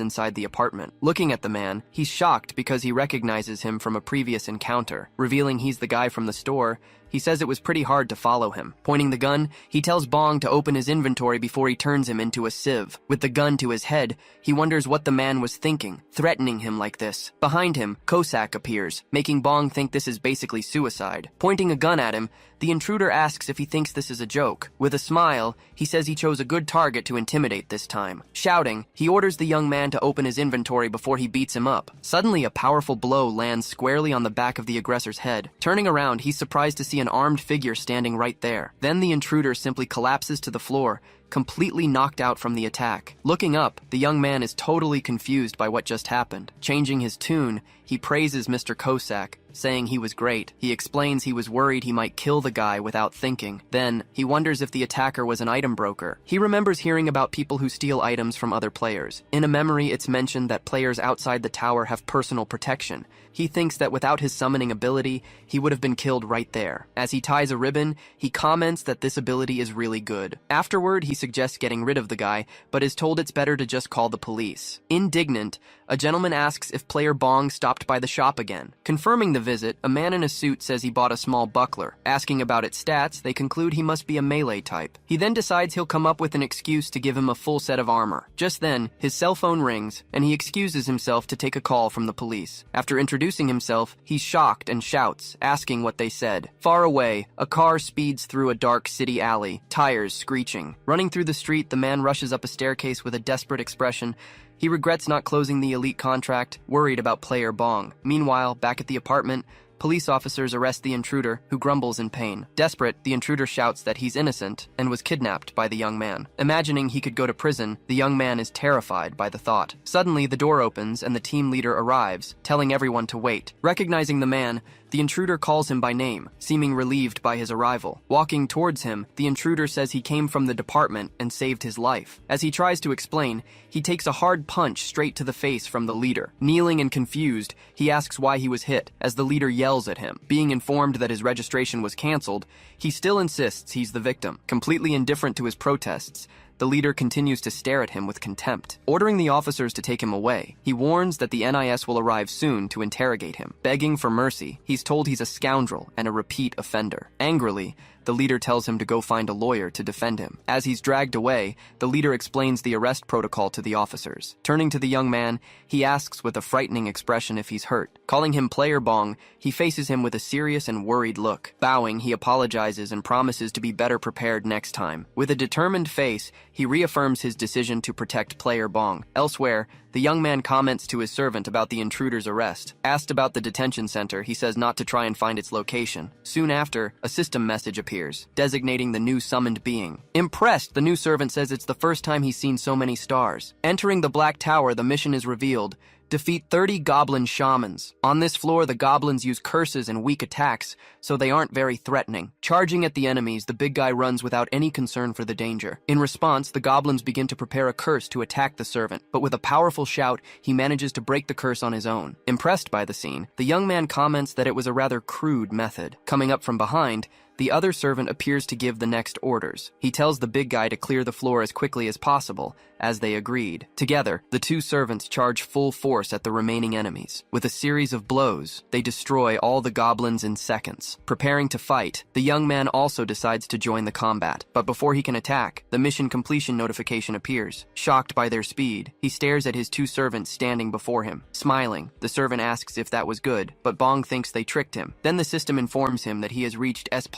inside the apartment. Looking at the man, he's shocked because he recognizes him from a previous encounter. Revealing he's the guy from the store, he says it was pretty hard to follow him. Pointing the gun, he tells Bong to open his inventory before he turns him into a sieve. With the gun to his head, he wonders what the man was thinking, threatening him like this. Behind him, Kosak appears, making Bong think this is basically suicide. Pointing a gun at him, the intruder asks if he thinks this is a joke. With a smile, he says he chose a good target to intimidate this time. Shouting, he orders the young man to open his inventory before he beats him up. Suddenly, a powerful blow lands squarely on the back of the aggressor's head. Turning around, he's surprised to see an armed figure standing right there. Then the intruder simply collapses to the floor, completely knocked out from the attack. Looking up, the young man is totally confused by what just happened. Changing his tune, he praises Mr. Kosak, saying he was great. He explains he was worried he might kill the guy without thinking. Then, he wonders if the attacker was an item broker. He remembers hearing about people who steal items from other players. In a memory, it's mentioned that players outside the tower have personal protection. He thinks that without his summoning ability, he would have been killed right there. As he ties a ribbon, he comments that this ability is really good. Afterward, he suggests getting rid of the guy, but is told it's better to just call the police. Indignant, a gentleman asks if player Bong stopped by the shop again. Confirming the visit, a man in a suit says he bought a small buckler. Asking about its stats, they conclude he must be a melee type. He then decides he'll come up with an excuse to give him a full set of armor. Just then, his cell phone rings, and he excuses himself to take a call from the police. After introducing himself, he's shocked and shouts, asking what they said. Far away, a car speeds through a dark city alley, tires screeching. Running through the street, the man rushes up a staircase with a desperate expression. He regrets not closing the elite contract, worried about player Bong. Meanwhile, back at the apartment, police officers arrest the intruder, who grumbles in pain. Desperate, the intruder shouts that he's innocent and was kidnapped by the young man. Imagining he could go to prison, the young man is terrified by the thought. Suddenly, the door opens and the team leader arrives, telling everyone to wait. Recognizing the man, the intruder calls him by name, seeming relieved by his arrival. Walking towards him, the intruder says he came from the department and saved his life. As he tries to explain, he takes a hard punch straight to the face from the leader. Kneeling and confused, he asks why he was hit, as the leader yells at him. Being informed that his registration was canceled, he still insists he's the victim. Completely indifferent to his protests, the leader continues to stare at him with contempt. Ordering the officers to take him away, he warns that the NIS will arrive soon to interrogate him. Begging for mercy, he's told he's a scoundrel and a repeat offender. Angrily, the leader tells him to go find a lawyer to defend him. As he's dragged away, the leader explains the arrest protocol to the officers. Turning to the young man, he asks with a frightening expression if he's hurt. Calling him Player Bong, he faces him with a serious and worried look. Bowing, he apologizes and promises to be better prepared next time. With a determined face, he reaffirms his decision to protect Player Bong. Elsewhere, the young man comments to his servant about the intruder's arrest. Asked about the detention center, he says not to try and find its location. Soon after, a system message appears, designating the new summoned being. Impressed, the new servant says it's the first time he's seen so many stars. Entering the Black Tower, the mission is revealed. defeat 30 goblin shamans. On this floor, the goblins use curses and weak attacks, so they aren't very threatening. Charging at the enemies, the big guy runs without any concern for the danger. In response, the goblins begin to prepare a curse to attack the servant, but with a powerful shout, he manages to break the curse on his own. Impressed by the scene, the young man comments that it was a rather crude method. Coming up from behind, the other servant appears to give the next orders. He tells the big guy to clear the floor as quickly as possible, as they agreed. Together, the two servants charge full force at the remaining enemies. With a series of blows, they destroy all the goblins in seconds. Preparing to fight, the young man also decides to join the combat. But before he can attack, the mission completion notification appears. Shocked by their speed, he stares at his two servants standing before him. Smiling, the servant asks if that was good, but Bong thinks they tricked him. Then the system informs him that he has reached S++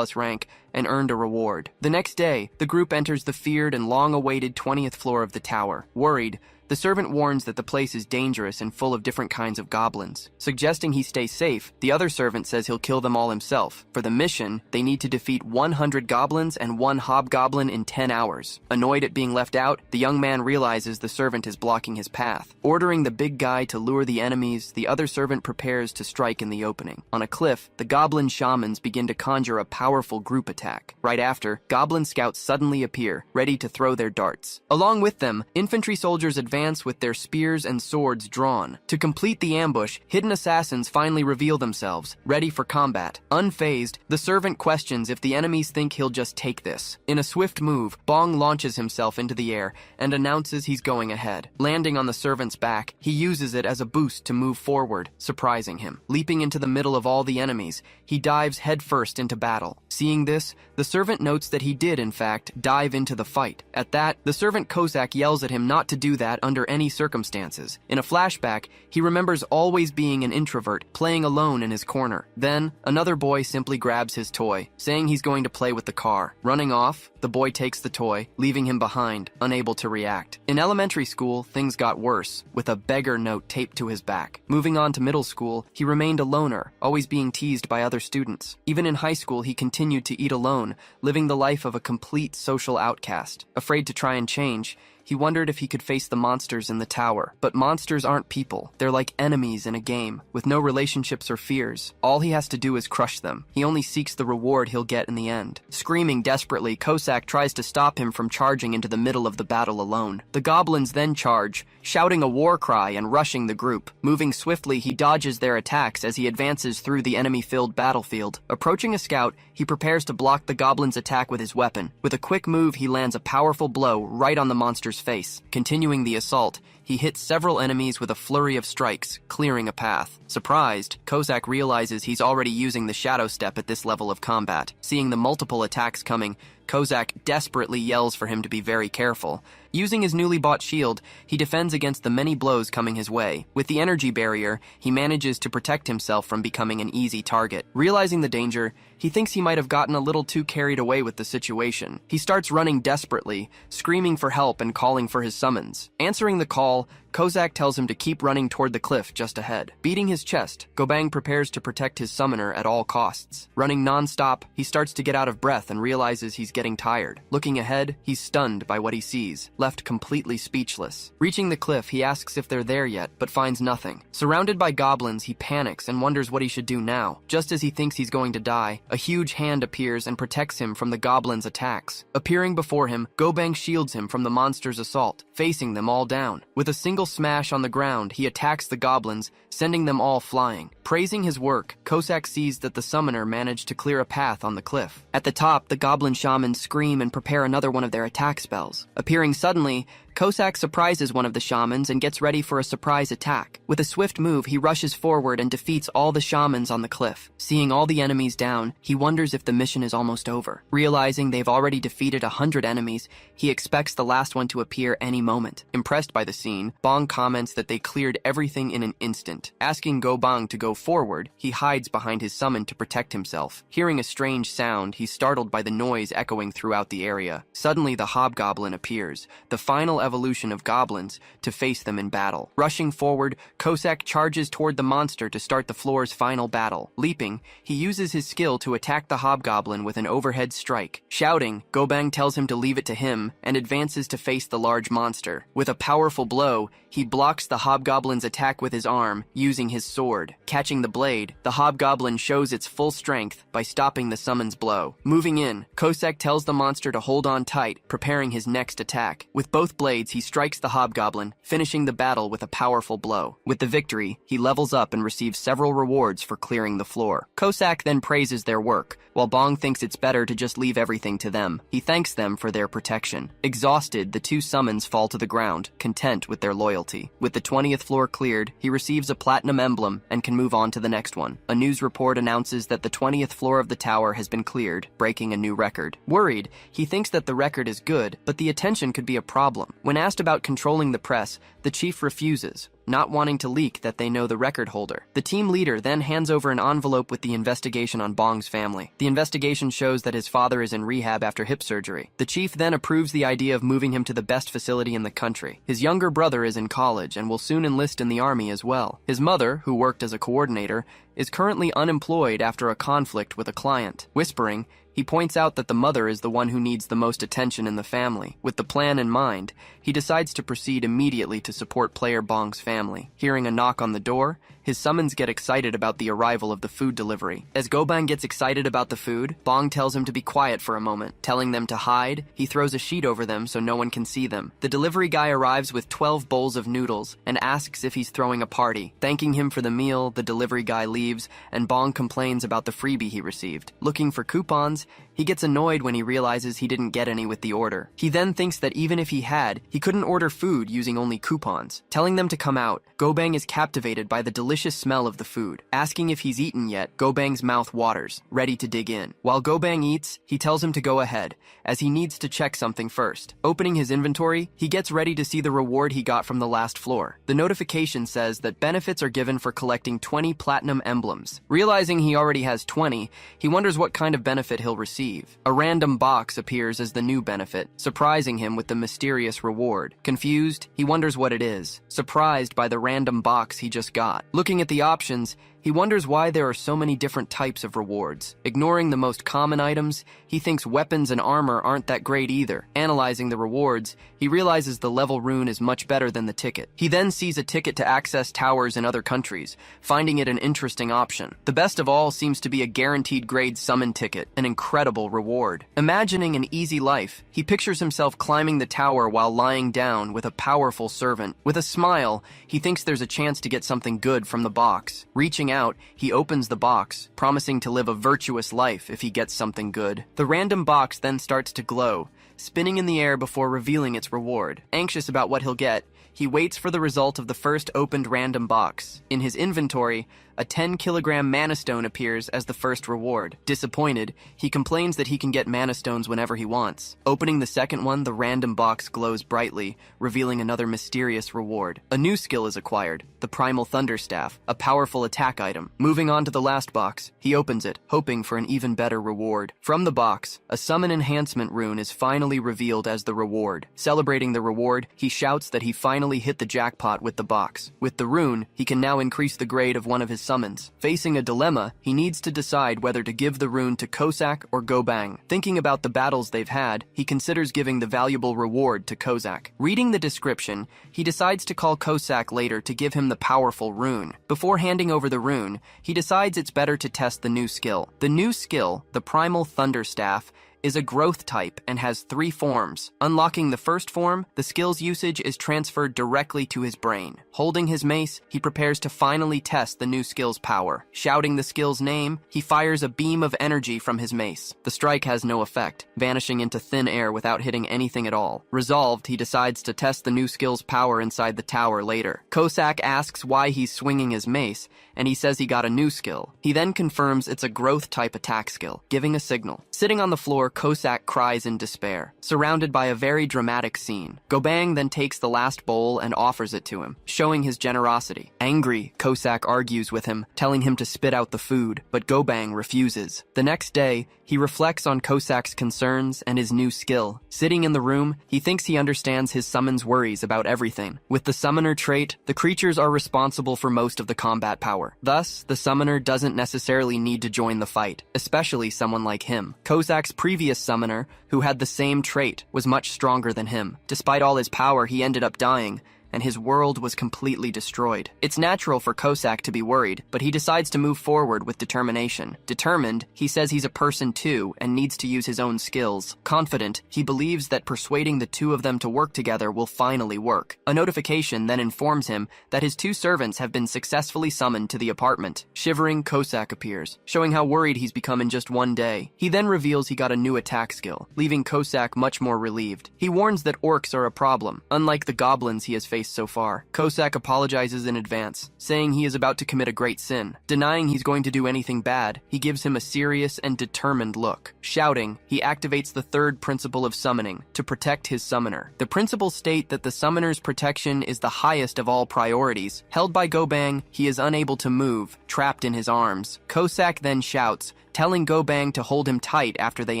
rank and earned a reward. The next day, the group enters the feared and long-awaited 20th floor of the tower. Worried, the servant warns that the place is dangerous and full of different kinds of goblins. Suggesting he stay safe, the other servant says he'll kill them all himself. For the mission, they need to defeat 100 goblins and 1 hobgoblin in 10 hours. Annoyed at being left out, the young man realizes the servant is blocking his path. Ordering the big guy to lure the enemies, the other servant prepares to strike in the opening. On a cliff, the goblin shamans begin to conjure a powerful group attack. Right after, goblin scouts suddenly appear, ready to throw their darts. Along with them, infantry soldiers advance with their spears and swords drawn. To complete the ambush, hidden assassins finally reveal themselves, ready for combat. Unfazed, the servant questions if the enemies think he'll just take this. In a swift move, Bong launches himself into the air and announces he's going ahead. Landing on the servant's back, he uses it as a boost to move forward, surprising him. Leaping into the middle of all the enemies, he dives headfirst into battle. Seeing this, the servant notes that he did, in fact, dive into the fight. At that, the servant Cossack yells at him not to do that under any circumstances. In a flashback, he remembers always being an introvert, playing alone in his corner. Then, another boy simply grabs his toy, saying he's going to play with the car. Running off, the boy takes the toy, leaving him behind, unable to react. In elementary school, things got worse, with a beggar note taped to his back. Moving on to middle school, he remained a loner, always being teased by other students. Even in high school, he continued to eat alone, living the life of a complete social outcast. Afraid to try and change, he wondered if he could face the monsters in the tower. But monsters aren't people. They're like enemies in a game, with no relationships or fears. All he has to do is crush them. He only seeks the reward he'll get in the end. Screaming desperately, Cossack tries to stop him from charging into the middle of the battle alone. The goblins then charge, shouting a war cry and rushing the group. Moving swiftly, he dodges their attacks as he advances through the enemy-filled battlefield. Approaching a scout, he prepares to block the goblin's attack with his weapon. With a quick move, he lands a powerful blow right on the monster's face. Continuing the assault, he hits several enemies with a flurry of strikes, clearing a path. Surprised, Cossack realizes he's already using the shadow step at this level of combat. Seeing the multiple attacks coming, Cossack desperately yells for him to be very careful. Using his newly bought shield, he defends against the many blows coming his way. With the energy barrier, he manages to protect himself from becoming an easy target. Realizing the danger, he thinks he might have gotten a little too carried away with the situation. He starts running desperately, screaming for help and calling for his summons. Answering the call, Cossack tells him to keep running toward the cliff just ahead. Beating his chest, Gobang prepares to protect his summoner at all costs. Running non-stop, he starts to get out of breath and realizes he's getting tired. Looking ahead, he's stunned by what he sees, left completely speechless. Reaching the cliff, he asks if they're there yet, but finds nothing. Surrounded by goblins, he panics and wonders what he should do now. Just as he thinks he's going to die, a huge hand appears and protects him from the goblins' attacks. Appearing before him, Gobang shields him from the monster's assault, facing them all down. With a single smash on the ground, he attacks the goblins, sending them all flying. Praising his work, Cossack sees that the summoner managed to clear a path on the cliff. At the top, the goblin shamans scream and prepare another one of their attack spells. Appearing suddenly, Cossack surprises one of the shamans and gets ready for a surprise attack. With a swift move, he rushes forward and defeats all the shamans on the cliff. Seeing all the enemies down, he wonders if the mission is almost over. Realizing they've already defeated 100 enemies, he expects the last one to appear any moment. Impressed by the scene, Bong comments that they cleared everything in an instant, asking Go Bang to go go forward, he hides behind his summon to protect himself. Hearing a strange sound, he's startled by the noise echoing throughout the area. Suddenly, the hobgoblin appears, the final evolution of goblins, to face them in battle. Rushing forward, Kosak charges toward the monster to start the floor's final battle. Leaping, he uses his skill to attack the hobgoblin with an overhead strike. Shouting, Gobang tells him to leave it to him and advances to face the large monster. With a powerful blow, he blocks the hobgoblin's attack with his arm, using his sword. Catching the blade, the hobgoblin shows its full strength by stopping the summon's blow. Moving in, Kosak tells the monster to hold on tight, preparing his next attack. With both blades, he strikes the hobgoblin, finishing the battle with a powerful blow. With the victory, he levels up and receives several rewards for clearing the floor. Kosak then praises their work, while Bong thinks it's better to just leave everything to them. He thanks them for their protection. Exhausted, the two summons fall to the ground, content with their loyalty. With the 20th floor cleared, he receives a platinum emblem and can move on to the next one. A news report announces that the 20th floor of the tower has been cleared, breaking a new record. Worried, he thinks that the record is good, but the attention could be a problem. When asked about controlling the press, the chief refuses, not wanting to leak that they know the record holder. The team leader then hands over an envelope with the investigation on Bong's family. The investigation shows that his father is in rehab after hip surgery. The chief then approves the idea of moving him to the best facility in the country. His younger brother is in college and will soon enlist in the army as well. His mother, who worked as a coordinator, is currently unemployed after a conflict with a client. Whispering, he points out that the mother is the one who needs the most attention in the family. With the plan in mind, he decides to proceed immediately to support player Bong's family. Hearing a knock on the door, his summons get excited about the arrival of the food delivery. As Gobang gets excited about the food, Bong tells him to be quiet for a moment. Telling them to hide, he throws a sheet over them so no one can see them. The delivery guy arrives with 12 bowls of noodles and asks if he's throwing a party. Thanking him for the meal, the delivery guy leaves, and Bong complains about the freebie he received. Looking for coupons, he gets annoyed when he realizes he didn't get any with the order. He then thinks that even if he had, he couldn't order food using only coupons. Telling them to come out, Gobang is captivated by the delicious smell of the food. Asking if he's eaten yet, Gobang's mouth waters, ready to dig in. While Gobang eats, he tells him to go ahead, as he needs to check something first. Opening his inventory, he gets ready to see the reward he got from the last floor. The notification says that benefits are given for collecting 20 platinum emblems. Realizing he already has 20, he wonders what kind of benefit he'll receive. A random box appears as the new benefit, surprising him with the mysterious reward. Confused, he wonders what it is, surprised by the random box he just got. Looking at the options, he wonders why there are so many different types of rewards. Ignoring the most common items, he thinks weapons and armor aren't that great either. Analyzing the rewards, he realizes the level rune is much better than the ticket. He then sees a ticket to access towers in other countries, finding it an interesting option. The best of all seems to be a guaranteed grade summon ticket, an incredible reward. Imagining an easy life, he pictures himself climbing the tower while lying down with a powerful servant. With a smile, he thinks there's a chance to get something good from the box. Reaching out, he opens the box, promising to live a virtuous life if he gets something good. The random box then starts to glow, spinning in the air before revealing its reward. Anxious about what he'll get, he waits for the result of the first opened random box. In his inventory, a 10-kilogram mana stone appears as the first reward. Disappointed, he complains that he can get mana stones whenever he wants. Opening the second one, the random box glows brightly, revealing another mysterious reward. A new skill is acquired, the Primal Thunder Staff, a powerful attack item. Moving on to the last box, he opens it, hoping for an even better reward. From the box, a summon enhancement rune is finally revealed as the reward. Celebrating the reward, he shouts that he finally hit the jackpot with the box. With the rune, he can now increase the grade of one of his summons. Facing a dilemma, he needs to decide whether to give the rune to Kosak or Gobang. Thinking about the battles they've had, he considers giving the valuable reward to Kosak. Reading the description, he decides to call Kosak later to give him the powerful rune. Before handing over the rune, he decides it's better to test the new skill. The new skill, the Primal Thunder Staff, is a growth type and has 3 forms. Unlocking the first form, the skill's usage is transferred directly to his brain. Holding his mace, he prepares to finally test the new skill's power. Shouting the skill's name, he fires a beam of energy from his mace. The strike has no effect, vanishing into thin air without hitting anything at all. Resolved, he decides to test the new skill's power inside the tower later. Kosak asks why he's swinging his mace, and he says he got a new skill. He then confirms it's a growth-type attack skill, giving a signal. Sitting on the floor, Kosak cries in despair, surrounded by a very dramatic scene. Gobang then takes the last bowl and offers it to him, showing his generosity. Angry, Kosak argues with him, telling him to spit out the food, but Gobang refuses. The next day, he reflects on Kosak's concerns and his new skill. Sitting in the room, he thinks he understands his summon's worries about everything. With the summoner trait, the creatures are responsible for most of the combat power. Thus, the summoner doesn't necessarily need to join the fight, especially someone like him. Kosak's previous summoner, who had the same trait, was much stronger than him. Despite all his power, he ended up dying, and his world was completely destroyed. It's natural for Kosak to be worried, but he decides to move forward with determination. Determined, he says he's a person too and needs to use his own skills. Confident, he believes that persuading the two of them to work together will finally work. A notification then informs him that his two servants have been successfully summoned to the apartment. Shivering, Kosak appears, showing how worried he's become in just one day. He then reveals he got a new attack skill, leaving Kosak much more relieved. He warns that orcs are a problem, unlike the goblins he has faced so far. Kosak apologizes in advance, saying he is about to commit a great sin. Denying he's going to do anything bad, he gives him a serious and determined look. Shouting, he activates the third principle of summoning, to protect his summoner. The principles state that the summoner's protection is the highest of all priorities. Held by Gobang, he is unable to move, trapped in his arms. Kosak then shouts, telling Gobang to hold him tight after they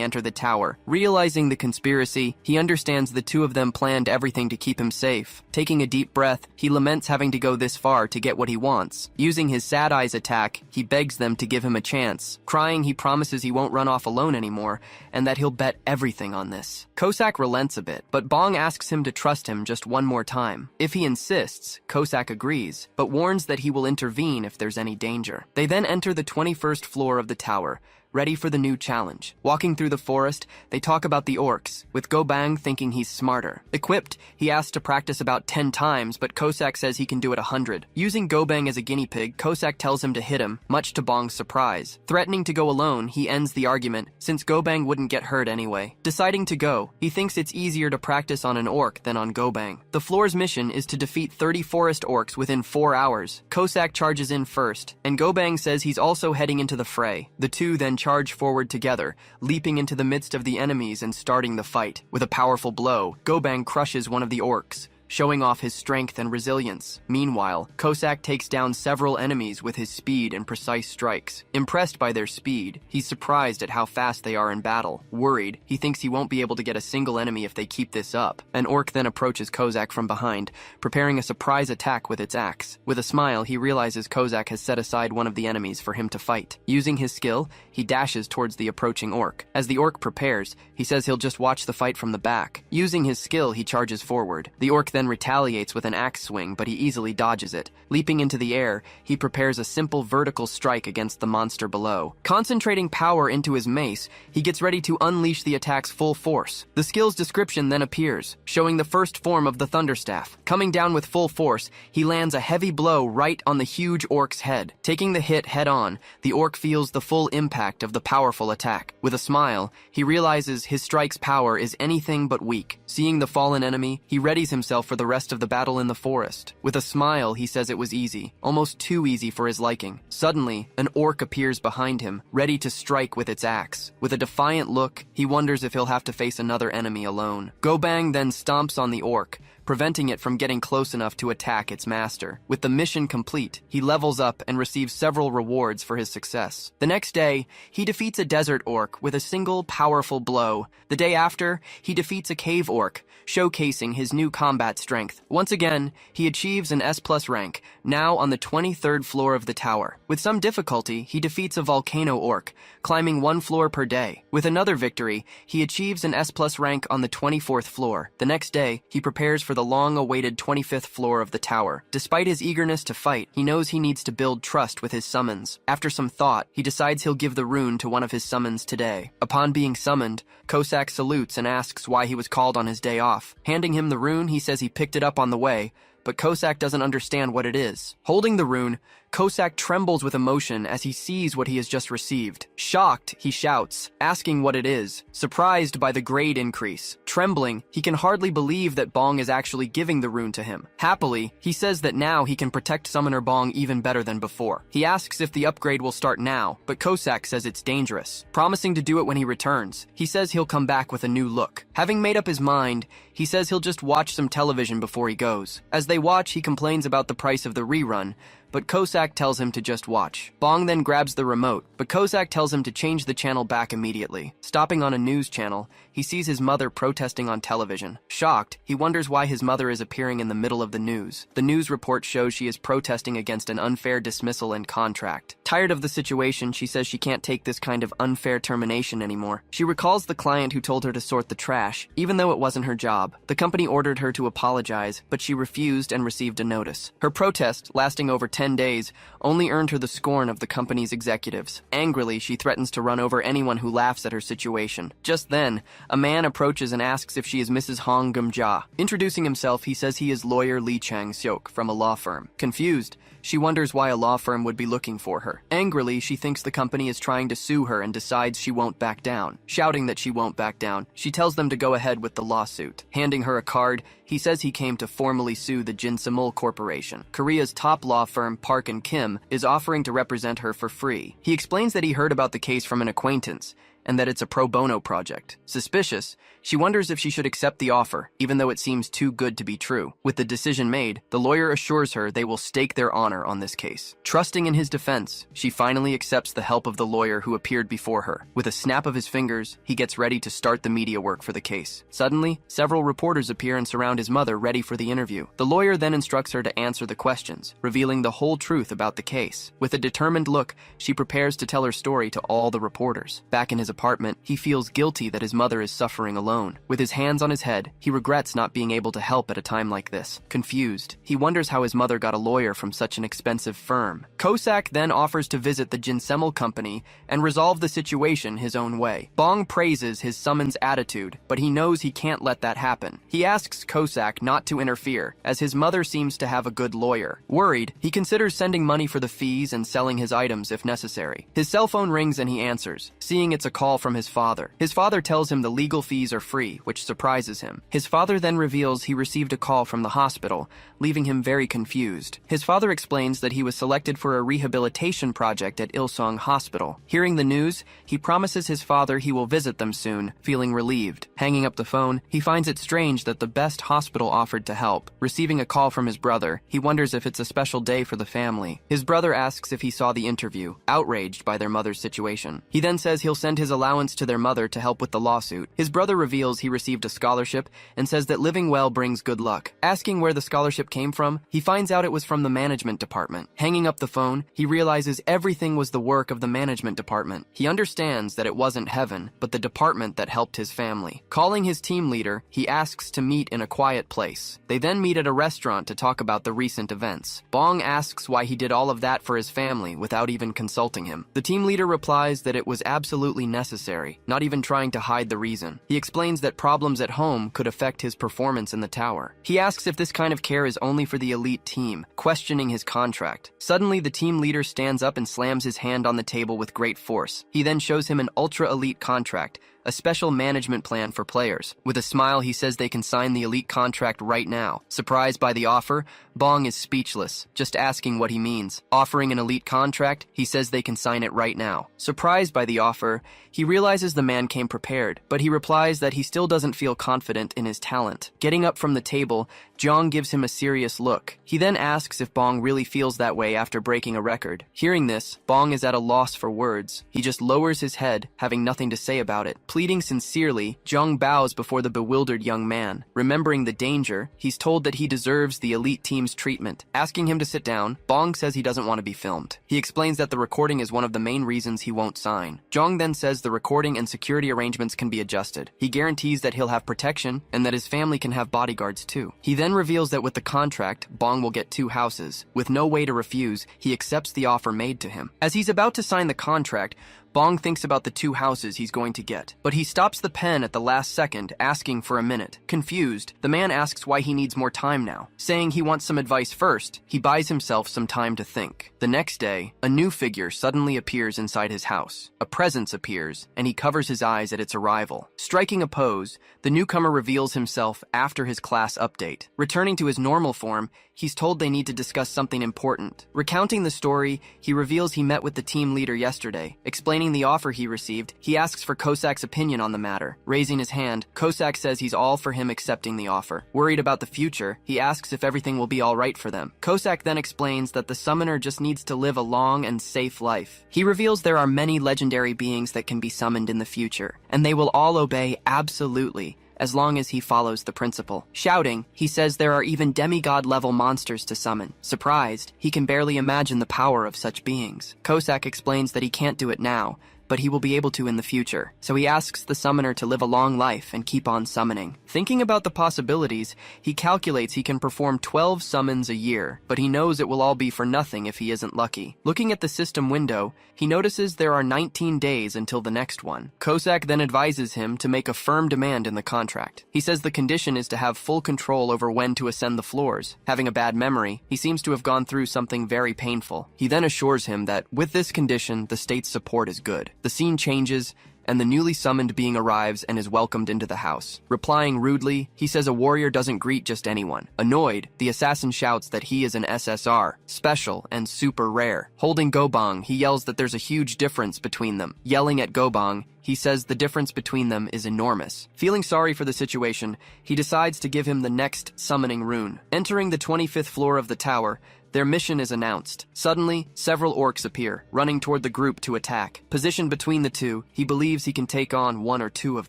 enter the tower. Realizing the conspiracy, he understands the two of them planned everything to keep him safe. Taking a deep breath, he laments having to go this far to get what he wants. Using his Sad Eyes attack, he begs them to give him a chance. Crying, he promises he won't run off alone anymore, and that he'll bet everything on this. Kosak relents a bit, but Bong asks him to trust him just one more time. If he insists, Kosak agrees, but warns that he will intervene if there's any danger. They then enter the 21st floor of the tower, ready for the new challenge. Walking through the forest, they talk about the orcs, with Gobang thinking he's smarter. Equipped, he asks to practice about 10 times, but Kosak says he can do it 100. Using Gobang as a guinea pig, Kosak tells him to hit him, much to Bong's surprise. Threatening to go alone, he ends the argument, since Gobang wouldn't get hurt anyway. Deciding to go, he thinks it's easier to practice on an orc than on Gobang. The floor's mission is to defeat 30 forest orcs within 4 hours. Kosak charges in first, and Gobang says he's also heading into the fray. The two then charge forward together, leaping into the midst of the enemies and starting the fight. With a powerful blow, Gobang crushes one of the orcs, showing off his strength and resilience. Meanwhile, Kosak takes down several enemies with his speed and precise strikes. Impressed by their speed, he's surprised at how fast they are in battle. Worried, he thinks he won't be able to get a single enemy if they keep this up. An orc then approaches Kosak from behind, preparing a surprise attack with its axe. With a smile, he realizes Kosak has set aside one of the enemies for him to fight. Using his skill, he dashes towards the approaching orc. As the orc prepares, he says he'll just watch the fight from the back. Using his skill, he charges forward. The orc then retaliates with an axe swing, but he easily dodges it. Leaping into the air, he prepares a simple vertical strike against the monster below. Concentrating power into his mace, he gets ready to unleash the attack's full force. The skill's description then appears, showing the first form of the Thunderstaff. Coming down with full force, he lands a heavy blow right on the huge orc's head. Taking the hit head on, the orc feels the full impact of the powerful attack. With a smile, he realizes his strike's power is anything but weak. Seeing the fallen enemy, he readies himself for the rest of the battle in the forest. With a smile, he says it was easy, almost too easy for his liking. Suddenly, an orc appears behind him, ready to strike with its axe. With a defiant look, he wonders if he'll have to face another enemy alone. Gobang then stomps on the orc, preventing it from getting close enough to attack its master. With the mission complete, he levels up and receives several rewards for his success. The next day, he defeats a desert orc with a single powerful blow. The day after, he defeats a cave orc, showcasing his new combat strength. Once again, he achieves an S+ rank, now on the 23rd floor of the tower. With some difficulty, he defeats a volcano orc, climbing 1 floor per day. With another victory, he achieves an S+ rank on the 24th floor. The next day, he prepares for the long-awaited 25th floor of the tower. Despite his eagerness to fight, he knows he needs to build trust with his summons. After some thought, he decides he'll give the rune to one of his summons today. Upon being summoned, Kosak salutes and asks why he was called on his day off. Handing him the rune, he says he picked it up on the way, but Kosak doesn't understand what it is. Holding the rune, Kosak trembles with emotion as he sees what he has just received. Shocked, he shouts, asking what it is, surprised by the grade increase. Trembling, he can hardly believe that Bong is actually giving the rune to him. Happily, he says that now he can protect Summoner Bong even better than before. He asks if the upgrade will start now, but Kosak says it's dangerous, promising to do it when he returns. He says he'll come back with a new look. Having made up his mind, he says he'll just watch some television before he goes. As they watch, he complains about the price of the rerun, but Kosak tells him to just watch. Bong then grabs the remote, but Kosak tells him to change the channel back immediately. Stopping on a news channel, he sees his mother protesting on television. Shocked, he wonders why his mother is appearing in the middle of the news. The news report shows she is protesting against an unfair dismissal and contract. Tired of the situation, she says she can't take this kind of unfair termination anymore. She recalls the client who told her to sort the trash, even though it wasn't her job. The company ordered her to apologize, but she refused and received a notice. Her protest, lasting over 10 days, only earned her the scorn of the company's executives. Angrily, she threatens to run over anyone who laughs at her situation. Just then, a man approaches and asks if she is Mrs. Hong Gum-ja. Introducing himself, he says he is lawyer Lee Chang-seok from a law firm. Confused, she wonders why a law firm would be looking for her. Angrily, she thinks the company is trying to sue her and decides she won't back down. Shouting that she won't back down, she tells them to go ahead with the lawsuit. Handing her a card, he says he came to formally sue the Jinsamul Corporation. Korea's top law firm, Park and Kim, is offering to represent her for free. He explains that he heard about the case from an acquaintance, and that it's a pro bono project. Suspicious, she wonders if she should accept the offer, even though it seems too good to be true. With the decision made, the lawyer assures her they will stake their honor on this case. Trusting in his defense, she finally accepts the help of the lawyer who appeared before her. With a snap of his fingers, he gets ready to start the media work for the case. Suddenly, several reporters appear and surround his mother, ready for the interview. The lawyer then instructs her to answer the questions, revealing the whole truth about the case. With a determined look, she prepares to tell her story to all the reporters. Back in his apartment, he feels guilty that his mother is suffering alone. With his hands on his head, he regrets not being able to help at a time like this. Confused, he wonders how his mother got a lawyer from such an expensive firm. Kosak then offers to visit the Jinsemel company and resolve the situation his own way. Bong praises his summons attitude, but he knows he can't let that happen. He asks Kosak not to interfere, as his mother seems to have a good lawyer. Worried, he considers sending money for the fees and selling his items if necessary. His cell phone rings and he answers, seeing it's a call from his father. His father tells him the legal fees are free, which surprises him. His father then reveals he received a call from the hospital, leaving him very confused. His father explains that he was selected for a rehabilitation project at Ilsong Hospital. Hearing the news, he promises his father he will visit them soon, feeling relieved. Hanging up the phone, he finds it strange that the best hospital offered to help. Receiving a call from his brother, he wonders if it's a special day for the family. His brother asks if he saw the interview, outraged by their mother's situation. He then says he'll send his allowance to their mother to help with the lawsuit. His brother reveals he received a scholarship and says that living well brings good luck. Asking where the scholarship came from, he finds out it was from the management department. Hanging up the phone, he realizes everything was the work of the management department. He understands that it wasn't heaven, but the department that helped his family. Calling his team leader, he asks to meet in a quiet place. They then meet at a restaurant to talk about the recent events. Bong asks why he did all of that for his family without even consulting him. The team leader replies that it was absolutely necessary, not even trying to hide the reason. He explains that problems at home could affect his performance in the tower. He asks if this kind of care is only for the elite team, questioning his contract. Suddenly, the team leader stands up and slams his hand on the table with great force. He then shows him an ultra-elite contract, a special management plan for players. With a smile, he says they can sign the elite contract right now. Surprised by the offer, Bong is speechless, just asking what he means. Offering an elite contract, he says they can sign it right now. Surprised by the offer, he realizes the man came prepared, but he replies that he still doesn't feel confident in his talent. Getting up from the table, Jong gives him a serious look. He then asks if Bong really feels that way after breaking a record. Hearing this, Bong is at a loss for words. He just lowers his head, having nothing to say about it. Pleading sincerely, Jong bows before the bewildered young man. Remembering the danger, he's told that he deserves the elite team's treatment. Asking him to sit down, Bong says he doesn't want to be filmed. He explains that the recording is one of the main reasons he won't sign. Jong then says the recording and security arrangements can be adjusted. He guarantees that he'll have protection and that his family can have bodyguards too. He then reveals that with the contract, Bong will get 2 houses. With no way to refuse, he accepts the offer made to him. As he's about to sign the contract, Bong thinks about the 2 houses he's going to get, but he stops the pen at the last second, asking for a minute. Confused, the man asks why he needs more time now. Saying he wants some advice first, he buys himself some time to think. The next day, a new figure suddenly appears inside his house. A presence appears, and he covers his eyes at its arrival. Striking a pose, the newcomer reveals himself after his class update. Returning to his normal form, he's told they need to discuss something important. Recounting the story, he reveals he met with the team leader yesterday. Explaining the offer he received, he asks for Kosak's opinion on the matter. Raising his hand, Kosak says he's all for him accepting the offer. Worried about the future, he asks if everything will be all right for them. Kosak then explains that the summoner just needs to live a long and safe life. He reveals there are many legendary beings that can be summoned in the future, and they will all obey absolutely, as long as he follows the principle. Shouting, he says there are even demigod-level monsters to summon. Surprised, he can barely imagine the power of such beings. Kosak explains that he can't do it now, but he will be able to in the future, so he asks the summoner to live a long life and keep on summoning. Thinking about the possibilities, he calculates he can perform 12 summons a year, but he knows it will all be for nothing if he isn't lucky. Looking at the system window, he notices there are 19 days until the next one. Kosak then advises him to make a firm demand in the contract. He says the condition is to have full control over when to ascend the floors. Having a bad memory, he seems to have gone through something very painful. He then assures him that with this condition, the state's support is good. The scene changes, and the newly summoned being arrives and is welcomed into the house. Replying rudely, he says a warrior doesn't greet just anyone. Annoyed, the assassin shouts that he is an SSR, special and super rare. Holding Gobang, he yells that there's a huge difference between them. Yelling at Gobang, he says the difference between them is enormous. Feeling sorry for the situation, he decides to give him the next summoning rune. Entering the 25th floor of the tower, their mission is announced. Suddenly, several orcs appear, running toward the group to attack. Positioned between the two, he believes he can take on 1 or 2 of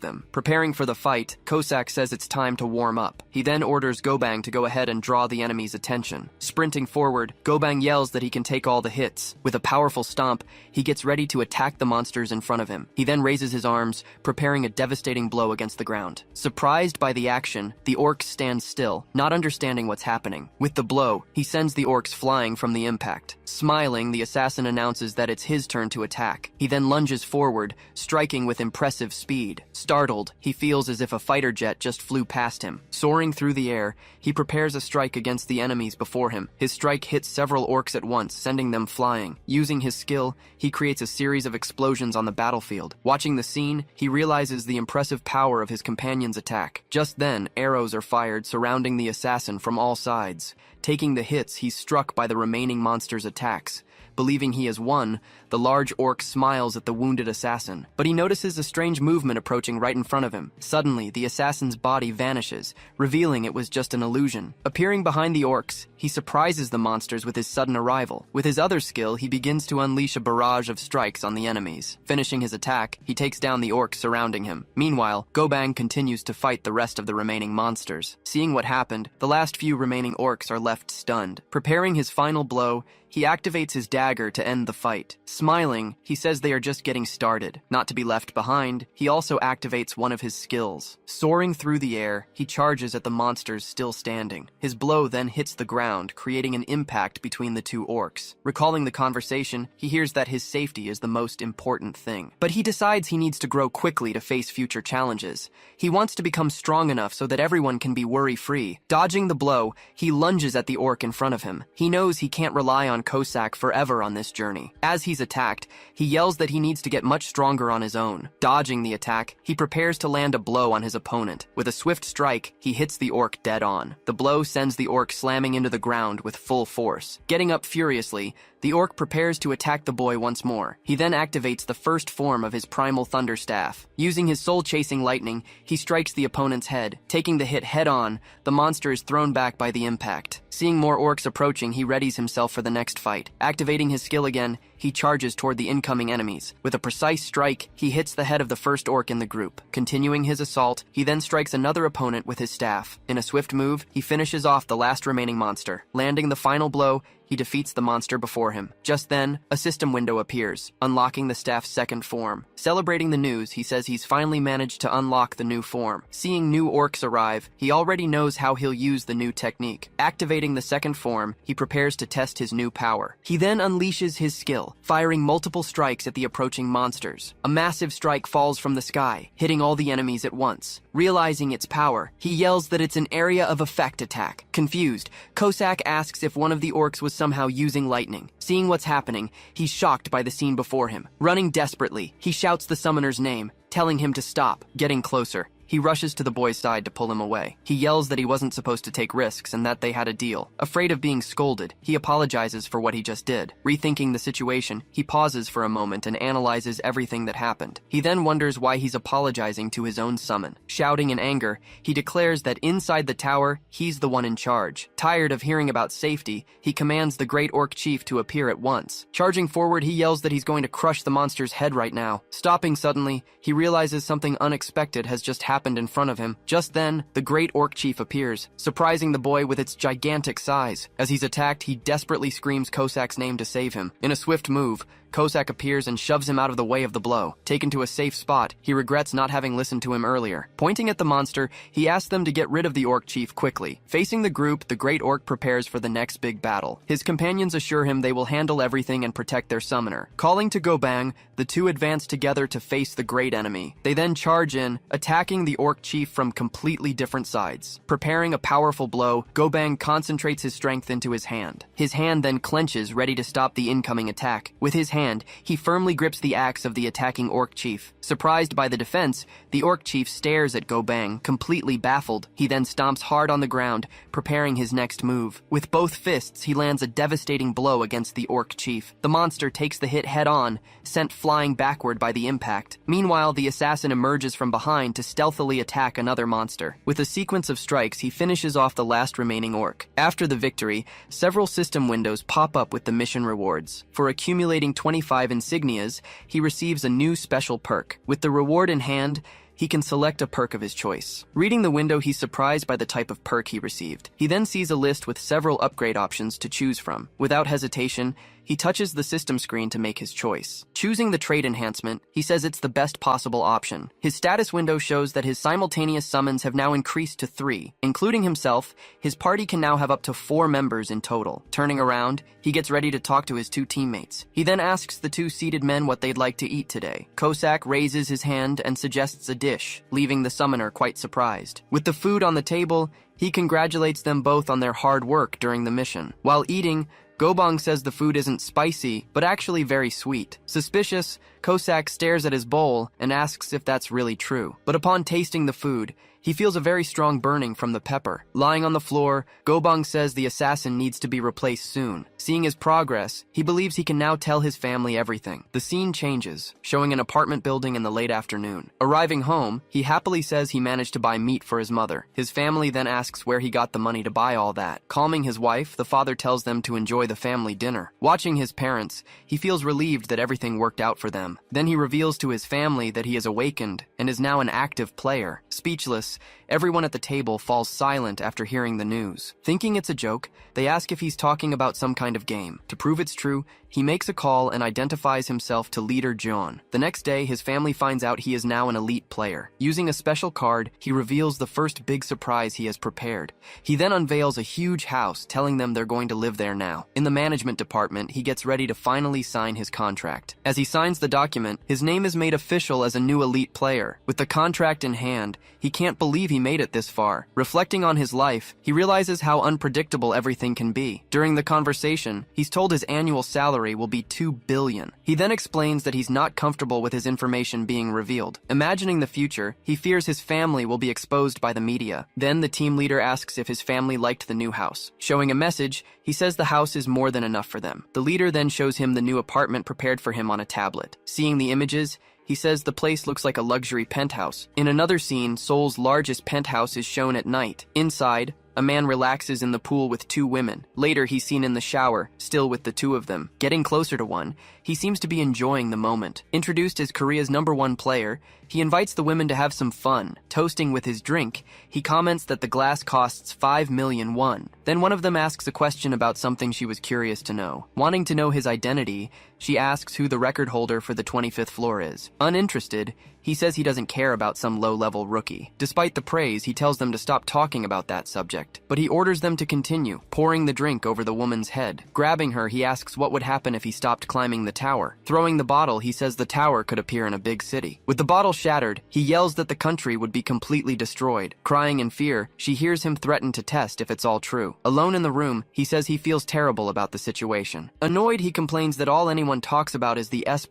them. Preparing for the fight, Kosak says it's time to warm up. He then orders Gobang to go ahead and draw the enemy's attention. Sprinting forward, Gobang yells that he can take all the hits. With a powerful stomp, he gets ready to attack the monsters in front of him. He then raises his arms, preparing a devastating blow against the ground. Surprised by the action, the orc stands still, not understanding what's happening. With the blow, he sends the orcs flying from the impact. Smiling, the assassin announces that it's his turn to attack. He then lunges forward, striking with impressive speed. Startled, he feels as if a fighter jet just flew past him. Soaring through the air, he prepares a strike against the enemies before him. His strike hits several orcs at once, sending them flying. Using his skill, he creates a series of explosions on the battlefield. Watching the scene, he realizes the impressive power of his companion's attack. Just then, arrows are fired surrounding the assassin from all sides. Taking the hits, he's struck by the remaining monster's attacks. Believing he has won, the large orc smiles at the wounded assassin, but he notices a strange movement approaching right in front of him. Suddenly, the assassin's body vanishes, revealing it was just an illusion. Appearing behind the orcs, he surprises the monsters with his sudden arrival. With his other skill, he begins to unleash a barrage of strikes on the enemies. Finishing his attack, he takes down the orcs surrounding him. Meanwhile, Gobang continues to fight the rest of the remaining monsters. Seeing what happened, the last few remaining orcs are left stunned. Preparing his final blow, he activates his dagger to end the fight. Smiling, he says they are just getting started. Not to be left behind, he also activates one of his skills. Soaring through the air, he charges at the monsters still standing. His blow then hits the ground, creating an impact between the 2 orcs. Recalling the conversation, he hears that his safety is the most important thing. But he decides he needs to grow quickly to face future challenges. He wants to become strong enough so that everyone can be worry-free. Dodging the blow, he lunges at the orc in front of him. He knows he can't rely on Kosak forever on this journey. As he's attacked, he yells that he needs to get much stronger on his own. Dodging the attack, he prepares to land a blow on his opponent. With a swift strike, he hits the orc dead on. The blow sends the orc slamming into the ground with full force. Getting up furiously, the orc prepares to attack the boy once more. He then activates the first form of his primal thunder staff. Using his soul-chasing lightning, he strikes the opponent's head. Taking the hit head-on, the monster is thrown back by the impact. Seeing more orcs approaching, he readies himself for the next fight. Activating his skill again, he charges toward the incoming enemies. With a precise strike, he hits the head of the first orc in the group. Continuing his assault, he then strikes another opponent with his staff. In a swift move, he finishes off the last remaining monster. Landing the final blow, he defeats the monster before him. Just then, a system window appears, unlocking the staff's second form. Celebrating the news, he says he's finally managed to unlock the new form. Seeing new orcs arrive, he already knows how he'll use the new technique. Activating the second form, he prepares to test his new power. He then unleashes his skill. kill, firing multiple strikes at the approaching monsters. A massive strike falls from the sky, hitting all the enemies at once. Realizing its power, he yells that it's an area of effect attack. Confused, Cossack asks if one of the orcs was somehow using lightning. Seeing what's happening, he's shocked by the scene before him. Running desperately, he shouts the summoner's name, telling him to stop. Getting closer, he rushes to the boy's side to pull him away. He yells that he wasn't supposed to take risks and that they had a deal. Afraid of being scolded, he apologizes for what he just did. Rethinking the situation, he pauses for a moment and analyzes everything that happened. He then wonders why he's apologizing to his own summon. Shouting in anger, he declares that inside the tower, he's the one in charge. Tired of hearing about safety, he commands the Great Orc Chief to appear at once. Charging forward, he yells that he's going to crush the monster's head right now. Stopping suddenly, he realizes something unexpected has just happened in front of him. Just then, the Great Orc Chief appears, surprising the boy with its gigantic size. As he's attacked, he desperately screams Cossack's name to save him. In a swift move, Cossack appears and shoves him out of the way of the blow. Taken to a safe spot, he regrets not having listened to him earlier. Pointing at the monster, he asks them to get rid of the Orc Chief quickly. Facing the group, the Great Orc prepares for the next big battle. His companions assure him they will handle everything and protect their summoner. Calling to Gobang, the two advance together to face the great enemy. They then charge in, attacking the Orc Chief from completely different sides. Preparing a powerful blow, Gobang concentrates his strength into his hand. His hand then clenches, ready to stop the incoming attack. With his hand, he firmly grips the axe of the attacking Orc Chief. Surprised by the defense, the Orc Chief stares at Gobang, completely baffled. He then stomps hard on the ground, preparing his next move. With both fists, he lands a devastating blow against the Orc Chief. The monster takes the hit head-on, sent flying backward by the impact. Meanwhile, the assassin emerges from behind to stealthily attack another monster. With a sequence of strikes, he finishes off the last remaining orc. After the victory, several system windows pop up with the mission rewards. For accumulating 25 insignias, he receives a new special perk. With the reward in hand, he can select a perk of his choice. Reading the window, he's surprised by the type of perk he received. He then sees a list with several upgrade options to choose from. Without hesitation, he touches the system screen to make his choice. Choosing the trait enhancement, he says it's the best possible option. His status window shows that his simultaneous summons have now increased to 3. Including himself, his party can now have up to 4 members in total. Turning around, he gets ready to talk to his 2 teammates. He then asks the 2 seated men what they'd like to eat today. Cossack raises his hand and suggests a dish, leaving the summoner quite surprised. With the food on the table, he congratulates them both on their hard work during the mission. While eating, Gobang says the food isn't spicy, but actually very sweet. Suspicious, Cossack stares at his bowl and asks if that's really true. But upon tasting the food, he feels a very strong burning from the pepper. Lying on the floor, Gobang says the assassin needs to be replaced soon. Seeing his progress, he believes he can now tell his family everything. The scene changes, showing an apartment building in the late afternoon. Arriving home, he happily says he managed to buy meat for his mother. His family then asks where he got the money to buy all that. Calming his wife, the father tells them to enjoy the family dinner. Watching his parents, he feels relieved that everything worked out for them. Then he reveals to his family that he has awakened and is now an active player. Speechless, everyone at the table falls silent after hearing the news. Thinking it's a joke, they ask if he's talking about some kind of game. To prove it's true, he makes a call and identifies himself to leader John. The next day, his family finds out he is now an elite player. Using a special card, he reveals the first big surprise he has prepared. He then unveils a huge house, telling them they're going to live there now. In the management department, he gets ready to finally sign his contract. As he signs the document, his name is made official as a new elite player. With the contract in hand, he can't believe he made it this far. Reflecting on his life, he realizes how unpredictable everything can be. During the conversation, he's told his annual salary will be 2 billion. He then explains that he's not comfortable with his information being revealed. Imagining the future, he fears his family will be exposed by the media. Then the team leader asks if his family liked the new house. Showing a message, he says the house is more than enough for them. The leader then shows him the new apartment prepared for him on a tablet. Seeing the images, he says the place looks like a luxury penthouse. In another scene, Seoul's largest penthouse is shown at night. Inside, a man relaxes in the pool with 2 women. Later, he's seen in the shower, still with the 2 of them. Getting closer to one, he seems to be enjoying the moment. Introduced as Korea's #1 player, he invites the women to have some fun. Toasting with his drink, he comments that the glass costs 5 million won. Then one of them asks a question about something she was curious to know. Wanting to know his identity, she asks who the record holder for the 25th floor is. Uninterested, he says he doesn't care about some low-level rookie. Despite the praise, he tells them to stop talking about that subject, but he orders them to continue, pouring the drink over the woman's head. Grabbing her, he asks what would happen if he stopped climbing the tower. Throwing the bottle, he says the tower could appear in a big city. With the bottle shattered, he yells that the country would be completely destroyed. Crying in fear, she hears him threaten to test if it's all true. Alone in the room, he says he feels terrible about the situation. Annoyed, he complains that all anyone talks about is the S++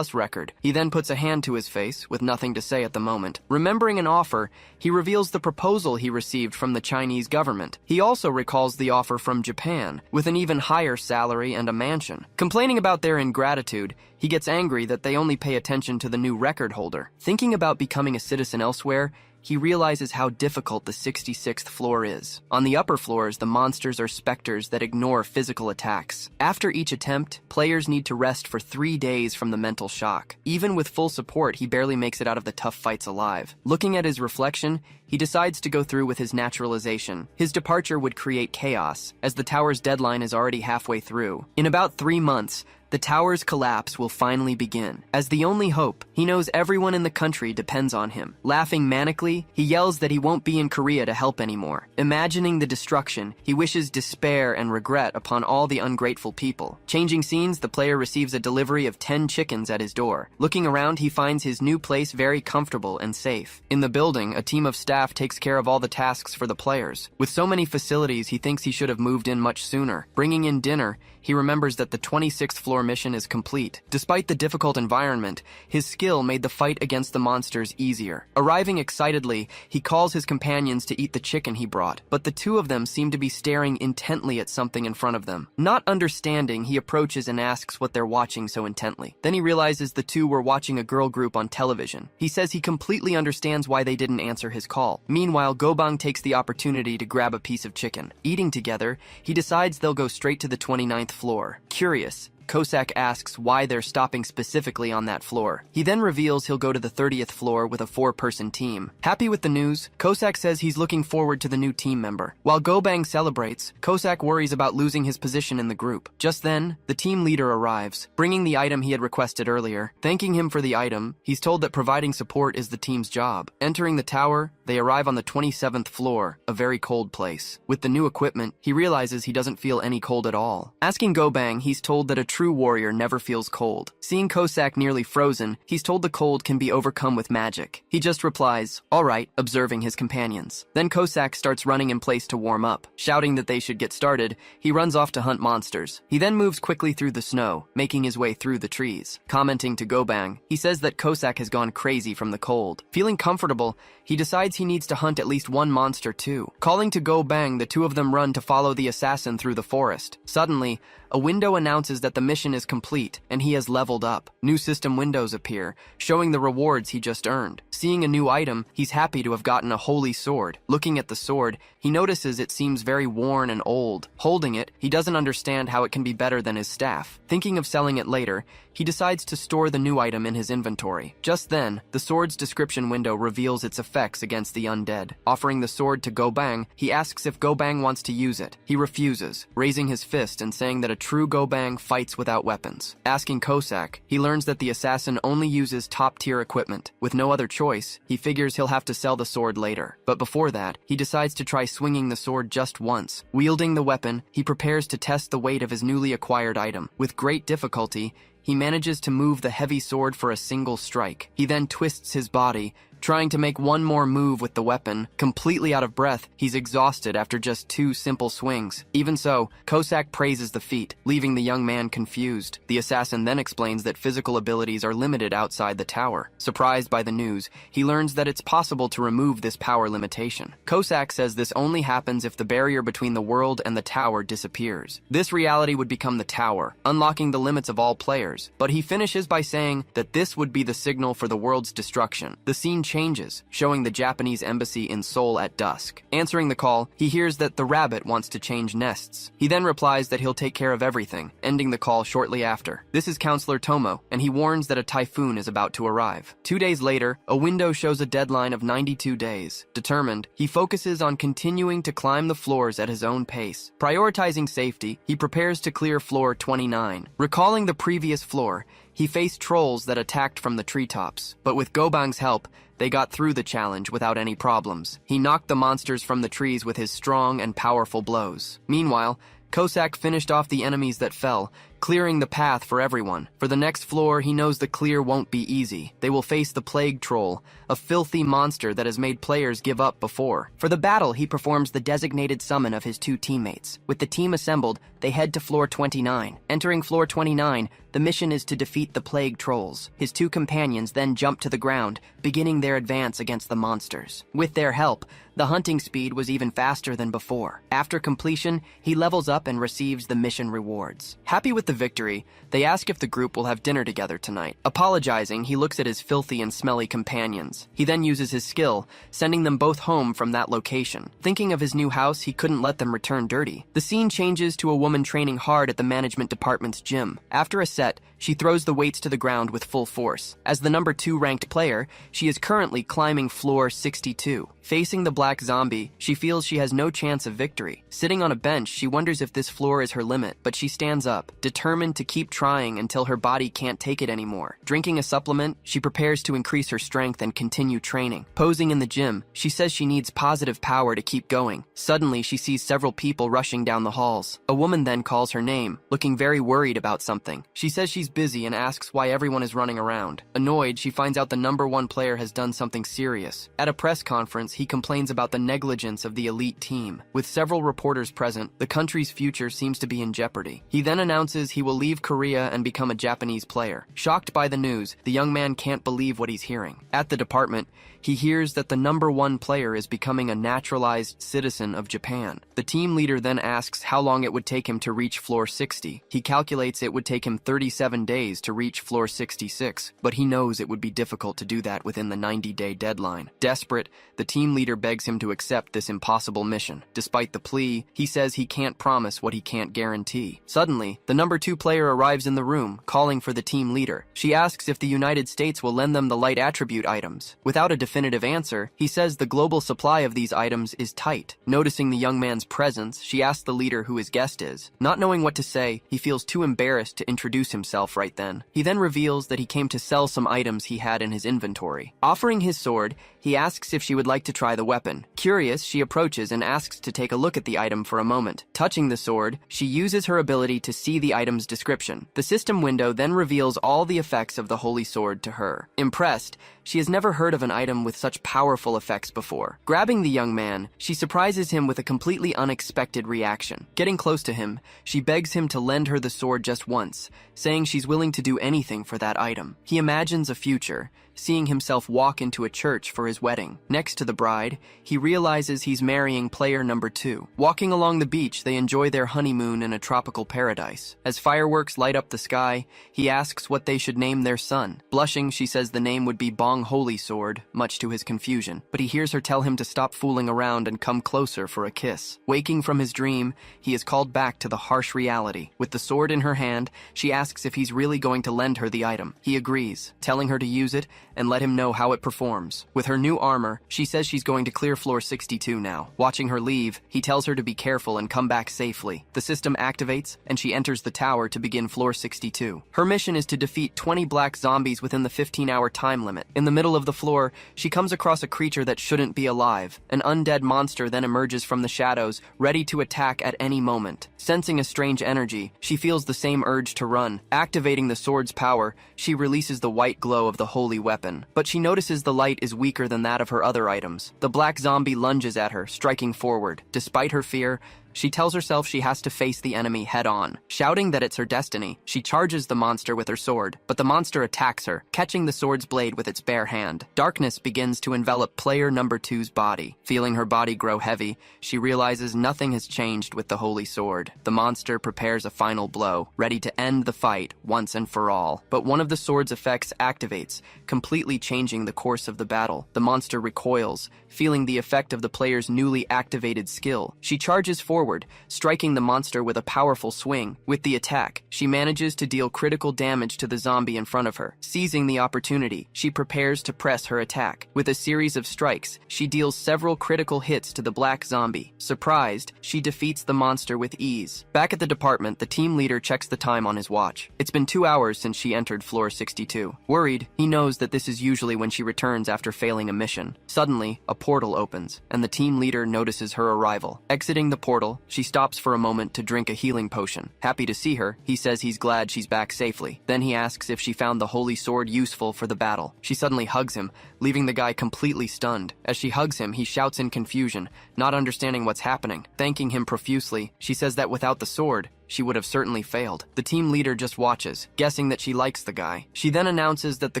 record. He then puts a hand to his face, with nothing to say at the moment. Remembering an offer, he reveals the proposal he received from the Chinese government. He also recalls the offer from Japan, with an even higher salary and a mansion. Complaining about their ingratitude, he gets angry that they only pay attention to the new record holder. Thinking about becoming a citizen elsewhere, he realizes how difficult the 66th floor is. On the upper floors, the monsters are specters that ignore physical attacks. After each attempt, players need to rest for 3 days from the mental shock. Even with full support, he barely makes it out of the tough fights alive. Looking at his reflection, he decides to go through with his naturalization. His departure would create chaos, as the tower's deadline is already halfway through. In about 3 months, the tower's collapse will finally begin. As the only hope, he knows everyone in the country depends on him. Laughing manically, he yells that he won't be in Korea to help anymore. Imagining the destruction, he wishes despair and regret upon all the ungrateful people. Changing scenes, the player receives a delivery of 10 chickens at his door. Looking around, he finds his new place very comfortable and safe. In the building, a team of staff takes care of all the tasks for the players. With so many facilities, he thinks he should have moved in much sooner. Bringing in dinner, he remembers that the 26th floor mission is complete. Despite the difficult environment, his skill made the fight against the monsters easier. Arriving excitedly, he calls his companions to eat the chicken he brought, but the two of them seem to be staring intently at something in front of them. Not understanding, he approaches and asks what they're watching so intently. Then he realizes the two were watching a girl group on television. He says he completely understands why they didn't answer his call. Meanwhile, Gobang takes the opportunity to grab a piece of chicken. Eating together, he decides they'll go straight to the 29th floor. Curious, Kosak asks why they're stopping specifically on that floor. He then reveals he'll go to the 30th floor with a 4-person team. Happy with the news, Kosak says he's looking forward to the new team member. While Gobang celebrates, Kosak worries about losing his position in the group. Just then, the team leader arrives, bringing the item he had requested earlier. Thanking him for the item, he's told that providing support is the team's job. Entering the tower, they arrive on the 27th floor, a very cold place. With the new equipment, he realizes he doesn't feel any cold at all. Asking Gobang, he's told that a true warrior never feels cold. Seeing Kosak nearly frozen, he's told the cold can be overcome with magic. He just replies, "All right," observing his companions. Then Kosak starts running in place to warm up. Shouting that they should get started, he runs off to hunt monsters. He then moves quickly through the snow, making his way through the trees. Commenting to Gobang, he says that Kosak has gone crazy from the cold. Feeling comfortable, he decides he needs to hunt at least one monster too. Calling to Gobang, the two of them run to follow the assassin through the forest. Suddenly, a window announces that the mission is complete, and he has leveled up. New system windows appear, showing the rewards he just earned. Seeing a new item, he's happy to have gotten a holy sword. Looking at the sword, he notices it seems very worn and old. Holding it, he doesn't understand how it can be better than his staff. Thinking of selling it later, he decides to store the new item in his inventory. Just then, the sword's description window reveals its effects against the undead. Offering the sword to Gobang, he asks if Gobang wants to use it. He refuses, raising his fist and saying that a true Gobang fights without weapons. Asking Kosak, he learns that the assassin only uses top-tier equipment. With no other choice, he figures he'll have to sell the sword later. But before that, he decides to try swinging the sword just once. Wielding the weapon, he prepares to test the weight of his newly acquired item. With great difficulty, he manages to move the heavy sword for a single strike. He then twists his body, trying to make one more move with the weapon. Completely out of breath, he's exhausted after just 2 simple swings. Even so, Kosak praises the feat, leaving the young man confused. The assassin then explains that physical abilities are limited outside the tower. Surprised by the news, he learns that it's possible to remove this power limitation. Kosak says this only happens if the barrier between the world and the tower disappears. This reality would become the tower, unlocking the limits of all players. But he finishes by saying that this would be the signal for the world's destruction. The scene changes, showing the Japanese embassy in Seoul at dusk. Answering the call, he hears that the rabbit wants to change nests. He then replies that he'll take care of everything, ending the call shortly after. This is Counselor Tomo, and he warns that a typhoon is about to arrive. 2 days later, a window shows a deadline of 92 days. Determined, he focuses on continuing to climb the floors at his own pace. Prioritizing safety, he prepares to clear floor 29. Recalling the previous floor, he faced trolls that attacked from the treetops. But with Gobang's help, they got through the challenge without any problems. He knocked the monsters from the trees with his strong and powerful blows. Meanwhile, Kosak finished off the enemies that fell, clearing the path for everyone. For the next floor, he knows the clear won't be easy. They will face the Plague Troll, a filthy monster that has made players give up before. For the battle, he performs the designated summon of his two teammates. With the team assembled, they head to floor 29. Entering floor 29, the mission is to defeat the Plague Trolls. His two companions then jump to the ground, beginning their advance against the monsters. With their help, the hunting speed was even faster than before. After completion, he levels up and receives the mission rewards. Happy with the victory, they ask if the group will have dinner together tonight. Apologizing, he looks at his filthy and smelly companions. He then uses his skill, sending them both home from that location. Thinking of his new house, he couldn't let them return dirty. The scene changes to a woman training hard at the management department's gym. After a set, she throws the weights to the ground with full force. As the number 2 ranked player, she is currently climbing floor 62. Facing the black zombie, she feels she has no chance of victory. Sitting on a bench, she wonders if this floor is her limit, but she stands up, determined to keep trying until her body can't take it anymore. Drinking a supplement, she prepares to increase her strength and continue training. Posing in the gym, she says she needs positive power to keep going. Suddenly, she sees several people rushing down the halls. A woman then calls her name, looking very worried about something. She says she's busy and asks why everyone is running around. Annoyed, she finds out the number 1 player has done something serious. At a press conference, he complains about the negligence of the elite team. With several reporters present, the country's future seems to be in jeopardy. He then announces he will leave Korea and become a Japanese player. Shocked by the news, the young man can't believe what he's hearing. At the department, he hears that the number 1 player is becoming a naturalized citizen of Japan. The team leader then asks how long it would take him to reach floor 60. He calculates it would take him 37 days to reach floor 66, but he knows it would be difficult to do that within the 90-day deadline. Desperate, the team leader begs him to accept this impossible mission. Despite the plea, he says he can't promise what he can't guarantee. Suddenly, the number 2 player arrives in the room, calling for the team leader. She asks if the United States will lend them the light attribute items. Without a definitive answer, he says the global supply of these items is tight. Noticing the young man's presence, she asks the leader who his guest is. Not knowing what to say, he feels too embarrassed to introduce himself right then. He then reveals that he came to sell some items he had in his inventory. Offering his sword, he asks if she would like to try the weapon. Curious, she approaches and asks to take a look at the item for a moment. Touching the sword, she uses her ability to see the item's description. The system window then reveals all the effects of the holy sword to her. Impressed, she has never heard of an item with such powerful effects before. Grabbing the young man, she surprises him with a completely unexpected reaction. Getting close to him, she begs him to lend her the sword just once, saying she's willing to do anything for that item. He imagines a future, seeing himself walk into a church for his wedding. Next to the bride, he realizes he's marrying player number 2. Walking along the beach, they enjoy their honeymoon in a tropical paradise. As fireworks light up the sky, he asks what they should name their son. Blushing, she says the name would be Bong Holy Sword, much to his confusion. But he hears her tell him to stop fooling around and come closer for a kiss. Waking from his dream, he is called back to the harsh reality. With the sword in her hand, she asks if he's really going to lend her the item. He agrees, telling her to use it and let him know how it performs. With her new armor, she says she's going to clear floor 62 now. Watching her leave, he tells her to be careful and come back safely. The system activates, and she enters the tower to begin floor 62. Her mission is to defeat 20 black zombies within the 15-hour time limit. In the middle of the floor, she comes across a creature that shouldn't be alive. An undead monster then emerges from the shadows, ready to attack at any moment. Sensing a strange energy, she feels the same urge to run. Activating the sword's power, she releases the white glow of the holy weapon. But she notices the light is weaker than that of her other items. The black zombie lunges at her, striking forward. Despite her fear, she tells herself she has to face the enemy head-on. Shouting that it's her destiny, she charges the monster with her sword, but the monster attacks her, catching the sword's blade with its bare hand. Darkness begins to envelop player number 2's body. Feeling her body grow heavy, she realizes nothing has changed with the holy sword. The monster prepares a final blow, ready to end the fight once and for all. But one of the sword's effects activates, completely changing the course of the battle. The monster recoils, feeling the effect of the player's newly activated skill. She charges forward forward, striking the monster with a powerful swing. With the attack, she manages to deal critical damage to the zombie in front of her. Seizing the opportunity, she prepares to press her attack. With a series of strikes, she deals several critical hits to the black zombie. Surprised, she defeats the monster with ease. Back at the department, the team leader checks the time on his watch. It's been 2 hours since she entered floor 62. Worried, he knows that this is usually when she returns after failing a mission. Suddenly, a portal opens, and the team leader notices her arrival. Exiting the portal, she stops for a moment to drink a healing potion. Happy to see her, he says he's glad she's back safely. Then he asks if she found the holy sword useful for the battle. She suddenly hugs him, leaving the guy completely stunned. As she hugs him, he shouts in confusion, not understanding what's happening. Thanking him profusely, she says that without the sword, she would have certainly failed. The team leader just watches, guessing that she likes the guy. She then announces that the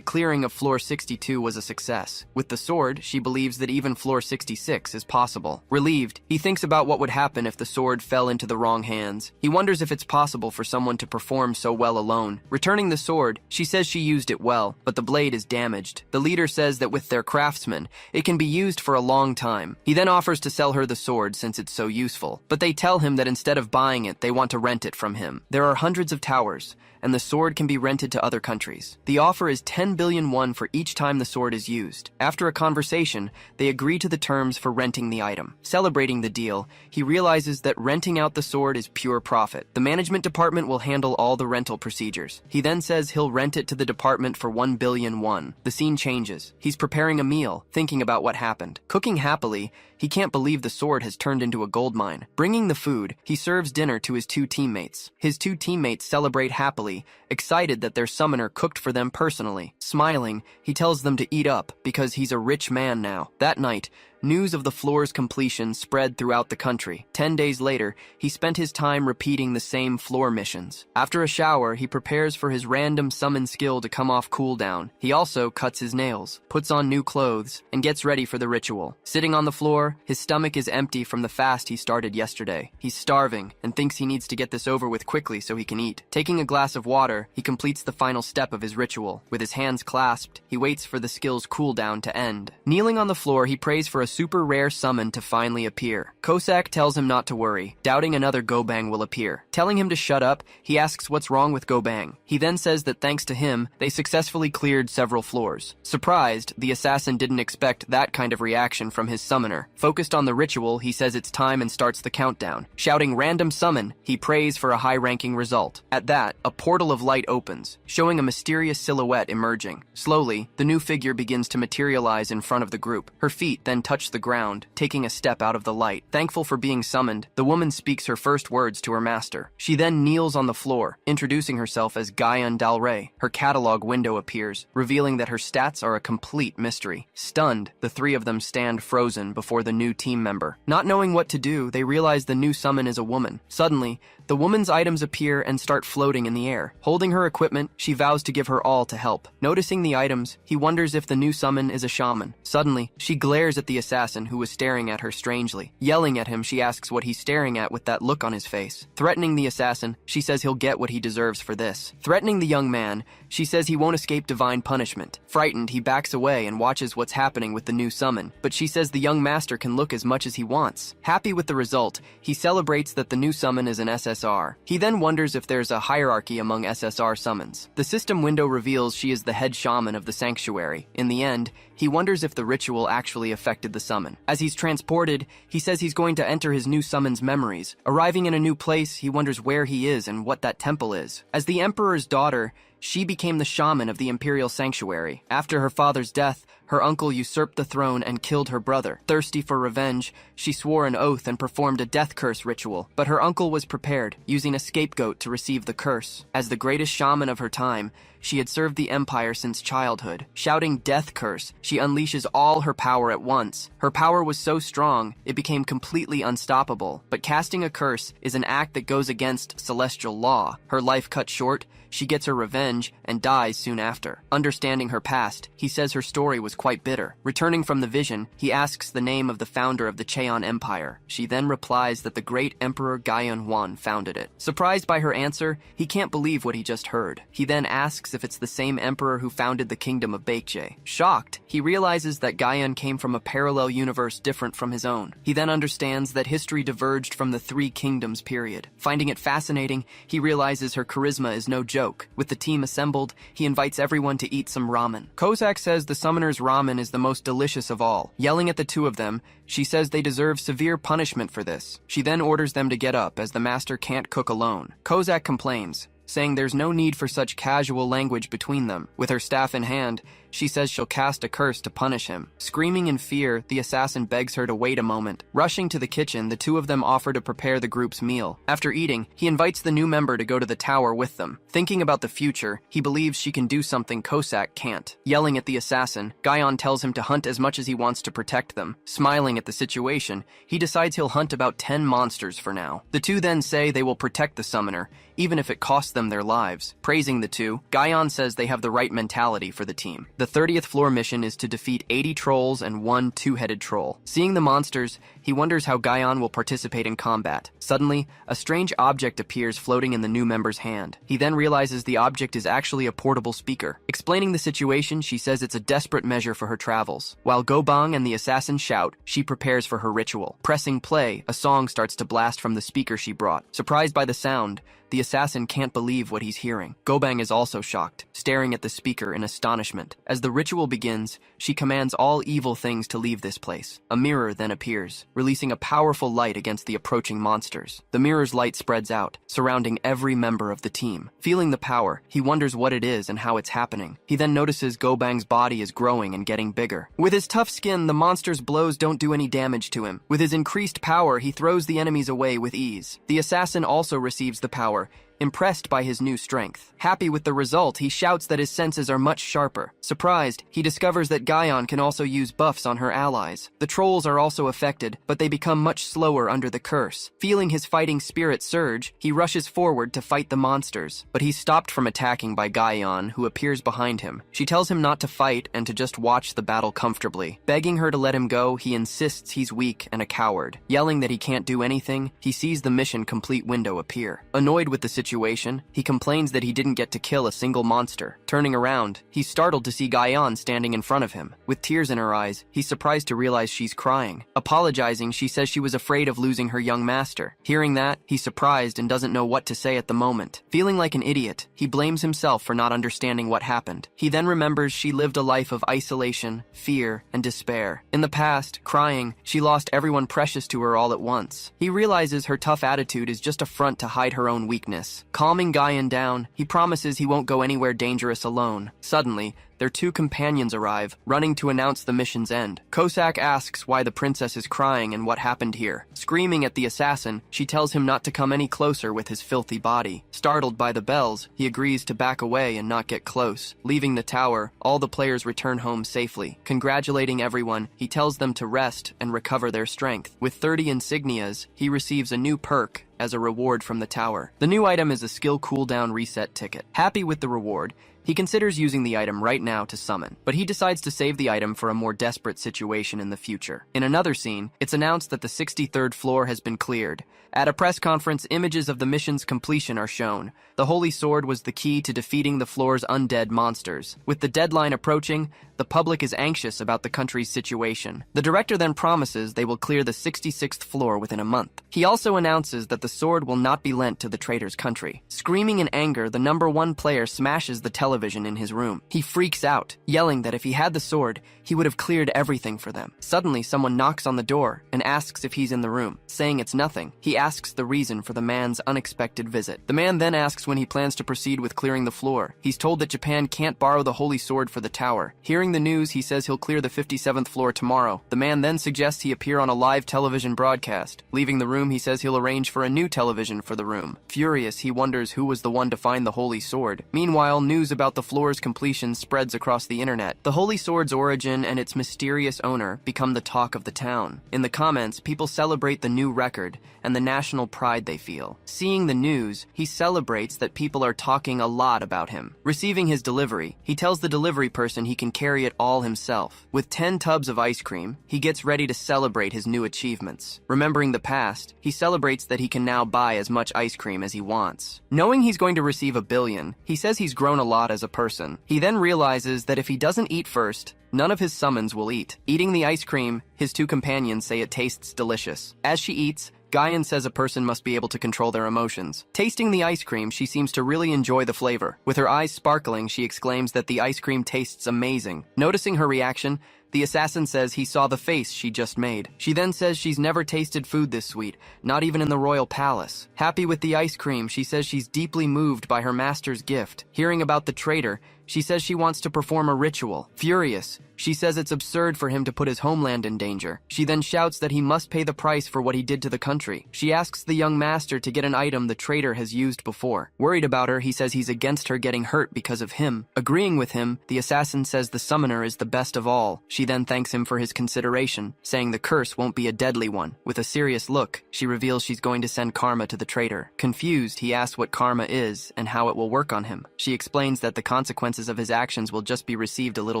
clearing of floor 62 was a success. With the sword, she believes that even floor 66 is possible. Relieved, he thinks about what would happen if the sword fell into the wrong hands. He wonders if it's possible for someone to perform so well alone. Returning the sword, she says she used it well, but the blade is damaged. The leader says that with their craftsman, it can be used for a long time. He then offers to sell her the sword since it's so useful, but they tell him that instead of buying it, they want to rent it from him. There are hundreds of towers, and the sword can be rented to other countries. The offer is 10 billion won for each time the sword is used. After a conversation, they agree to the terms for renting the item. Celebrating the deal, he realizes that renting out the sword is pure profit. The management department will handle all the rental procedures. He then says he'll rent it to the department for 1 billion won. The scene changes. He's preparing a meal, thinking about what happened. Cooking happily, he can't believe the sword has turned into a gold mine. Bringing the food, he serves dinner to his 2 teammates. His 2 teammates celebrate happily, excited that their summoner cooked for them personally. Smiling, he tells them to eat up because he's a rich man now. That night, news of the floor's completion spread throughout the country. 10 days later, he spent his time repeating the same floor missions. After a shower, he prepares for his random summon skill to come off cooldown. He also cuts his nails, puts on new clothes, and gets ready for the ritual. Sitting on the floor, his stomach is empty from the fast he started yesterday. He's starving and thinks he needs to get this over with quickly so he can eat. Taking a glass of water, he completes the final step of his ritual. With his hands clasped, he waits for the skill's cooldown to end. Kneeling on the floor, he prays for a super rare summon to finally appear. Kosak tells him not to worry, doubting another Gobang will appear. Telling him to shut up, he asks what's wrong with Gobang. He then says that thanks to him, they successfully cleared several floors. Surprised, the assassin didn't expect that kind of reaction from his summoner. Focused on the ritual, he says it's time and starts the countdown. Shouting random summon, he prays for a high-ranking result. At that, a portal of light opens, showing a mysterious silhouette emerging. Slowly, the new figure begins to materialize in front of the group. Her feet then touch the ground, taking a step out of the light. Thankful for being summoned, the woman speaks her first words to her master. She then kneels on the floor, introducing herself as Gaian Dalray. Her catalog window appears, revealing that her stats are a complete mystery. Stunned, the 3 of them stand frozen before the new team member. Not knowing what to do, they realize the new summon is a woman. Suddenly, the woman's items appear and start floating in the air. Holding her equipment, she vows to give her all to help. Noticing the items, he wonders if the new summon is a shaman. Suddenly, she glares at the assassin who was staring at her strangely. Yelling at him, she asks what he's staring at with that look on his face. Threatening the assassin, she says he'll get what he deserves for this. Threatening the young man, she says he won't escape divine punishment. Frightened, he backs away and watches what's happening with the new summon, but she says the young master can look as much as he wants. Happy with the result, he celebrates that the new summon is an SSR. He then wonders if there's a hierarchy among SSR summons. The system window reveals she is the head shaman of the sanctuary. In the end, he wonders if the ritual actually affected the summon. As he's transported, he says he's going to enter his new summon's memories. Arriving in a new place, he wonders where he is and what that temple is. As the emperor's daughter, she became the shaman of the imperial sanctuary. After her father's death, her uncle usurped the throne and killed her brother. Thirsty for revenge, she swore an oath and performed a death curse ritual. But her uncle was prepared, using a scapegoat to receive the curse. As the greatest shaman of her time, she had served the empire since childhood. Shouting death curse, she unleashes all her power at once. Her power was so strong, it became completely unstoppable. But casting a curse is an act that goes against celestial law. Her life cut short, she gets her revenge and dies soon after. Understanding her past, he says her story was quite bitter. Returning from the vision, he asks the name of the founder of the Cheon Empire. She then replies that the great Emperor Gaion Huan founded it. Surprised by her answer, he can't believe what he just heard. He then asks if it's the same emperor who founded the kingdom of Baekje. Shocked, he realizes that Gaion came from a parallel universe different from his own. He then understands that history diverged from the Three Kingdoms period. Finding it fascinating, he realizes her charisma is no joke. With the team assembled, he invites everyone to eat some ramen. Kozak says the summoner's ramen is the most delicious of all. Yelling at the two of them, she says they deserve severe punishment for this. She then orders them to get up as the master can't cook alone. Kozak complains, saying there's no need for such casual language between them. With her staff in hand, she says she'll cast a curse to punish him. Screaming in fear, the assassin begs her to wait a moment. Rushing to the kitchen, the two of them offer to prepare the group's meal. After eating, he invites the new member to go to the tower with them. Thinking about the future, he believes she can do something Kosak can't. Yelling at the assassin, Gaion tells him to hunt as much as he wants to protect them. Smiling at the situation, he decides he'll hunt about 10 monsters for now. The two then say they will protect the summoner, even if it costs them their lives. Praising the two, Gaion says they have the right mentality for the team. The 30th floor mission is to defeat 80 trolls and 1 two-headed troll. Seeing the monsters, he wonders how Gaion will participate in combat. Suddenly, a strange object appears floating in the new member's hand. He then realizes the object is actually a portable speaker. Explaining the situation, she says it's a desperate measure for her travels. While Gobang and the assassin shout, she prepares for her ritual. Pressing play, a song starts to blast from the speaker she brought. Surprised by the sound, the assassin can't believe what he's hearing. Gobang is also shocked, staring at the speaker in astonishment. As the ritual begins, she commands all evil things to leave this place. A mirror then appears, releasing a powerful light against the approaching monsters. The mirror's light spreads out, surrounding every member of the team. Feeling the power, he wonders what it is and how it's happening. He then notices Gobang's body is growing and getting bigger. With his tough skin, the monster's blows don't do any damage to him. With his increased power, he throws the enemies away with ease. The assassin also receives the power, impressed by his new strength. Happy with the result, he shouts that his senses are much sharper. Surprised, he discovers that Gaion can also use buffs on her allies. The trolls are also affected, but they become much slower under the curse. Feeling his fighting spirit surge, he rushes forward to fight the monsters. But he's stopped from attacking by Gaion, who appears behind him. She tells him not to fight and to just watch the battle comfortably. Begging her to let him go, he insists he's weak and a coward. Yelling that he can't do anything, he sees the mission complete window appear. Annoyed with the situation, he complains that he didn't get to kill a single monster. Turning around, he's startled to see Gaion standing in front of him. With tears in her eyes, he's surprised to realize she's crying. Apologizing, she says she was afraid of losing her young master. Hearing that, he's surprised and doesn't know what to say at the moment. Feeling like an idiot, he blames himself for not understanding what happened. He then remembers she lived a life of isolation, fear, and despair. In the past, crying, she lost everyone precious to her all at once. He realizes her tough attitude is just a front to hide her own weakness. Calming Gaion down, he promises he won't go anywhere dangerous alone. Suddenly, their two companions arrive, running to announce the mission's end. Kosak asks why the princess is crying and what happened here. Screaming at the assassin, she tells him not to come any closer with his filthy body. Startled by the bells, he agrees to back away and not get close. Leaving the tower, all the players return home safely. Congratulating everyone, he tells them to rest and recover their strength. With 30 insignias, he receives a new perk as a reward from the tower. The new item is a skill cooldown reset ticket. Happy with the reward, he considers using the item right now to summon, but he decides to save the item for a more desperate situation in the future. In another scene, it's announced that the 63rd floor has been cleared. At a press conference, images of the mission's completion are shown. The Holy Sword was the key to defeating the floor's undead monsters. With the deadline approaching, the public is anxious about the country's situation. The director then promises they will clear the 66th floor within a month. He also announces that the sword will not be lent to the traitor's country. Screaming in anger, the #1 player smashes the television in his room. He freaks out, yelling that if he had the sword, he would have cleared everything for them. Suddenly, someone knocks on the door and asks if he's in the room. Saying it's nothing, he asks the reason for the man's unexpected visit. The man then asks when he plans to proceed with clearing the floor. He's told that Japan can't borrow the Holy Sword for the tower. Hearing the news, he says he'll clear the 57th floor tomorrow. The man then suggests he appear on a live television broadcast. Leaving the room, he says he'll arrange for a new television for the room. Furious, he wonders who was the one to find the Holy Sword. Meanwhile, news about about the floor's completion spreads across the internet. The holy sword's origin and its mysterious owner become the talk of the town. In the comments, people celebrate the new record and the national pride they feel. Seeing the news, he celebrates that people are talking a lot about him. Receiving his delivery, he tells the delivery person he can carry it all himself. With 10 tubs of ice cream, he gets ready to celebrate his new achievements. Remembering the past, he celebrates that he can now buy as much ice cream as he wants. Knowing he's going to receive $1 billion, he says he's grown a lot as a person. He then realizes that if he doesn't eat first, none of his summons will eat. Eating the ice cream, his two companions say it tastes delicious. As she eats, Guyan says a person must be able to control their emotions. Tasting the ice cream, she seems to really enjoy the flavor. With her eyes sparkling, she exclaims that the ice cream tastes amazing. Noticing her reaction, the assassin says he saw the face she just made. She then says she's never tasted food this sweet, not even in the royal palace. Happy with the ice cream, she says she's deeply moved by her master's gift. Hearing about the traitor, she says she wants to perform a ritual. Furious, she says it's absurd for him to put his homeland in danger. She then shouts that he must pay the price for what he did to the country. She asks the young master to get an item the traitor has used before. Worried about her, he says he's against her getting hurt because of him. Agreeing with him, the assassin says the summoner is the best of all. She then thanks him for his consideration, saying the curse won't be a deadly one. With a serious look, she reveals she's going to send karma to the traitor. Confused, he asks what karma is and how it will work on him. She explains that the consequences of his actions will just be received a little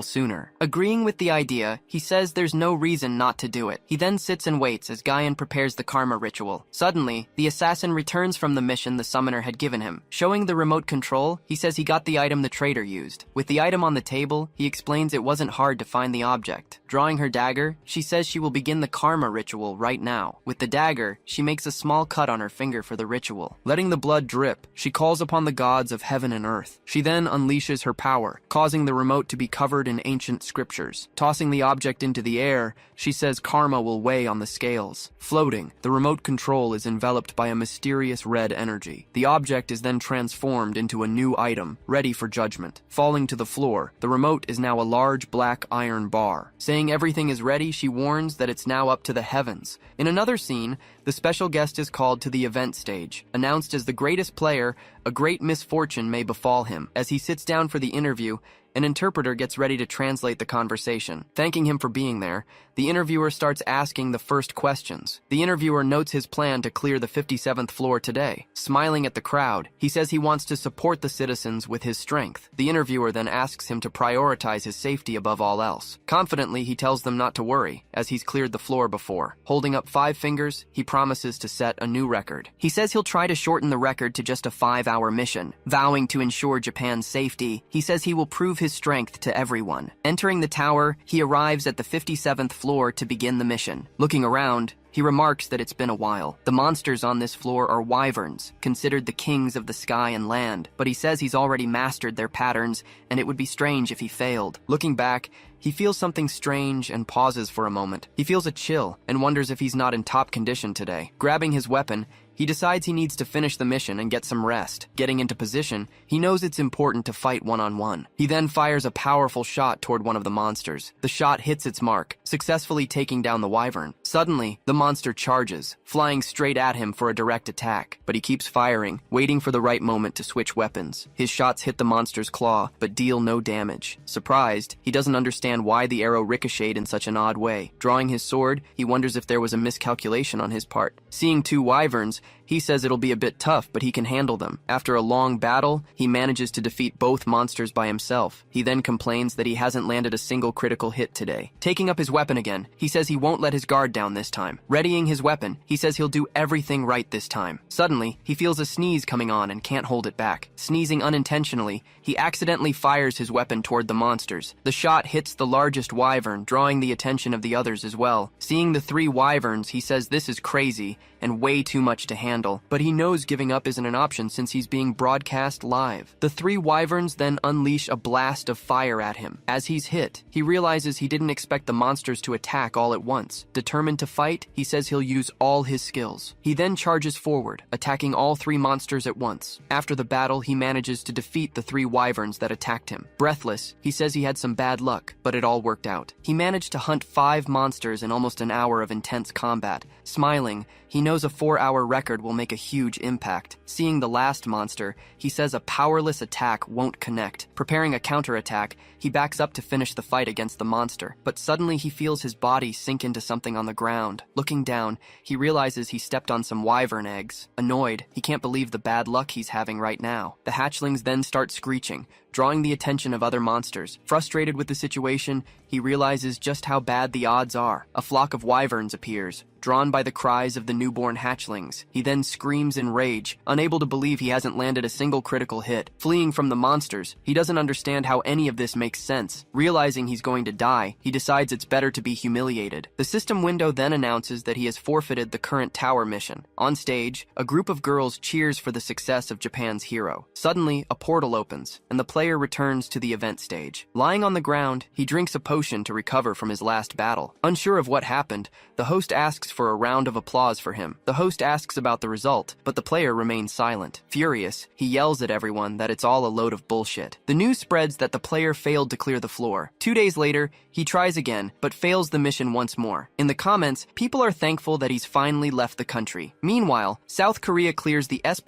sooner. Agreeing with the idea, he says there's no reason not to do it. He then sits and waits as Guyan prepares the karma ritual. Suddenly, the assassin returns from the mission the summoner had given him. Showing the remote control, he says he got the item the traitor used. With the item on the table, he explains it wasn't hard to find the object. Drawing her dagger, she says she will begin the karma ritual right now. With the dagger, she makes a small cut on her finger for the ritual. Letting the blood drip, she calls upon the gods of heaven and earth. She then unleashes her power, causing the remote to be covered in ancient scriptures. Tossing the object into the air, she says karma will weigh on the scales. Floating, the remote control is enveloped by a mysterious red energy. The object is then transformed into a new item, ready for judgment. Falling to the floor, the remote is now a large black iron bar. Saying everything is ready, she warns that it's now up to the heavens. In another scene, the special guest is called to the event stage. Announced as the greatest player, a great misfortune may befall him. As he sits down for the interview, an interpreter gets ready to translate the conversation. Thanking him for being there, the interviewer starts asking the first questions. The interviewer notes his plan to clear the 57th floor today. Smiling at the crowd, he says he wants to support the citizens with his strength. The interviewer then asks him to prioritize his safety above all else. Confidently, he tells them not to worry, as he's cleared the floor before. Holding up 5 fingers, he promises to set a new record. He says he'll try to shorten the record to just a 5-hour mission. Vowing to ensure Japan's safety, he says he will prove his strength to everyone. Entering the tower, he arrives at the 57th floor to begin the mission. Looking around, he remarks that it's been a while. The monsters on this floor are wyverns, considered the kings of the sky and land, but he says he's already mastered their patterns, and it would be strange if he failed. Looking back, he feels something strange and pauses for a moment. He feels a chill and wonders if he's not in top condition today. Grabbing his weapon, he decides he needs to finish the mission and get some rest. Getting into position, he knows it's important to fight one-on-one. He then fires a powerful shot toward one of the monsters. The shot hits its mark, successfully taking down the wyvern. Suddenly, the monster charges, flying straight at him for a direct attack, but he keeps firing, waiting for the right moment to switch weapons. His shots hit the monster's claw, but deal no damage. Surprised, he doesn't understand why the arrow ricocheted in such an odd way. Drawing his sword, he wonders if there was a miscalculation on his part. Seeing 2 wyverns, he says it'll be a bit tough, but he can handle them. After a long battle, he manages to defeat both monsters by himself. He then complains that he hasn't landed a single critical hit today. Taking up his weapon again, he says he won't let his guard down this time. Readying his weapon, he says he'll do everything right this time. Suddenly, he feels a sneeze coming on and can't hold it back. Sneezing unintentionally, he accidentally fires his weapon toward the monsters. The shot hits the largest wyvern, drawing the attention of the others as well. Seeing the 3 wyverns, he says this is crazy and way too much to handle, but he knows giving up isn't an option since he's being broadcast live. The 3 wyverns then unleash a blast of fire at him. As he's hit, he realizes he didn't expect the monsters to attack all at once. Determined to fight, he says he'll use all his skills. He then charges forward, attacking all 3 monsters at once. After the battle, he manages to defeat the 3 wyverns that attacked him. Breathless, he says he had some bad luck, but it all worked out. He managed to hunt 5 monsters in almost an hour of intense combat. Smiling, he knows a 4-hour record will will make a huge impact. Seeing the last monster, he says a powerless attack won't connect. Preparing a counterattack, he backs up to finish the fight against the monster, but suddenly he feels his body sink into something on the ground. Looking down, he realizes he stepped on some wyvern eggs. Annoyed, he can't believe the bad luck he's having right now. The hatchlings then start screeching, drawing the attention of other monsters. Frustrated with the situation, he realizes just how bad the odds are. A flock of wyverns appears, drawn by the cries of the newborn hatchlings. He then screams in rage, unable to believe he hasn't landed a single critical hit. Fleeing from the monsters, he doesn't understand how any of this makes sense. Realizing he's going to die, he decides it's better to be humiliated. The system window then announces that he has forfeited the current tower mission. On stage, a group of girls cheers for the success of Japan's hero. Suddenly, a portal opens, and the player returns to the event stage. Lying on the ground, he drinks a potion to recover from his last battle. Unsure of what happened, the host asks for a round of applause for him. The host asks about the result, but the player remains silent. Furious, he yells at everyone that it's all a load of bullshit. The news spreads that the player failed to clear the floor. 2 days later, he tries again, but fails the mission once more. In the comments, people are thankful that he's finally left the country. Meanwhile, South Korea clears the S++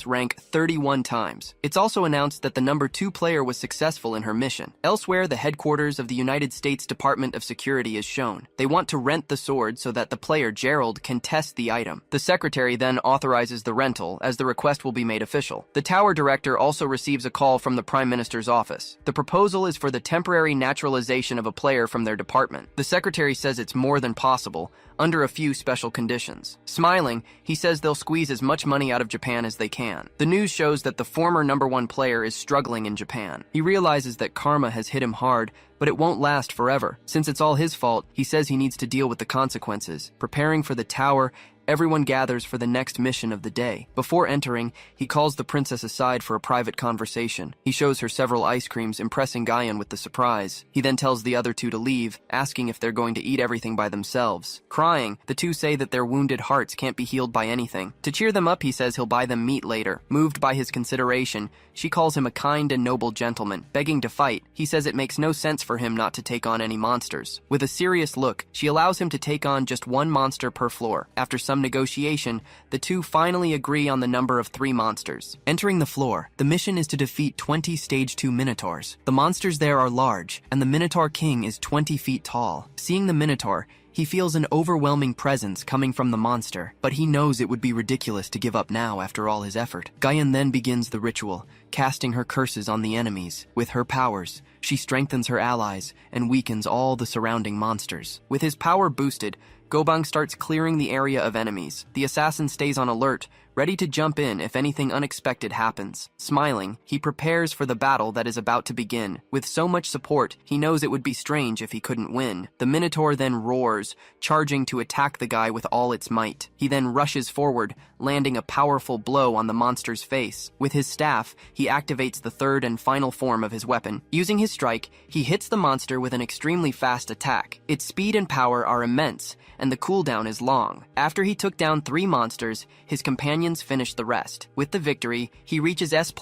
rank 31 times. It's also announced that the number 2 player was successful in her mission. Elsewhere, the headquarters of the United States Department of Security is shown. They want to rent the sword so that the player Gerald can test the item. The secretary then authorizes the rental, as the request will be made official. The tower director also receives a call from the Prime Minister's office. The proposal is for the temporary naturalization of a player from their department. The secretary says it's more than possible, under a few special conditions. Smiling, he says they'll squeeze as much money out of Japan as they can. The news shows that the former number 1 player is struggling in Japan. He realizes that karma has hit him hard, but it won't last forever. Since it's all his fault, he says he needs to deal with the consequences. Preparing for the tower, everyone gathers for the next mission of the day. Before entering, he calls the princess aside for a private conversation. He shows her several ice creams, impressing Guyan with the surprise. He then tells the other 2 to leave, asking if they're going to eat everything by themselves. Crying, the 2 say that their wounded hearts can't be healed by anything. To cheer them up, he says he'll buy them meat later. Moved by his consideration, she calls him a kind and noble gentleman. Begging to fight, he says it makes no sense for him not to take on any monsters. With a serious look, she allows him to take on just 1 monster per floor. After some negotiation, the 2 finally agree on the number of 3 monsters. Entering the floor, the mission is to defeat 20 Stage 2 Minotaurs. The monsters there are large, and the Minotaur King is 20 feet tall. Seeing the Minotaur, he feels an overwhelming presence coming from the monster, but he knows it would be ridiculous to give up now after all his effort. Guyan then begins the ritual, casting her curses on the enemies. With her powers, she strengthens her allies and weakens all the surrounding monsters. With his power boosted, Gobang starts clearing the area of enemies. The assassin stays on alert, ready to jump in if anything unexpected happens. Smiling, he prepares for the battle that is about to begin. With so much support, he knows it would be strange if he couldn't win. The Minotaur then roars, charging to attack the guy with all its might. He then rushes forward, landing a powerful blow on the monster's face. With his staff, he activates the 3rd and final form of his weapon. Using his strike, he hits the monster with an extremely fast attack. Its speed and power are immense, and the cooldown is long. After he took down 3 monsters, his companions finished the rest. With the victory, he reaches S++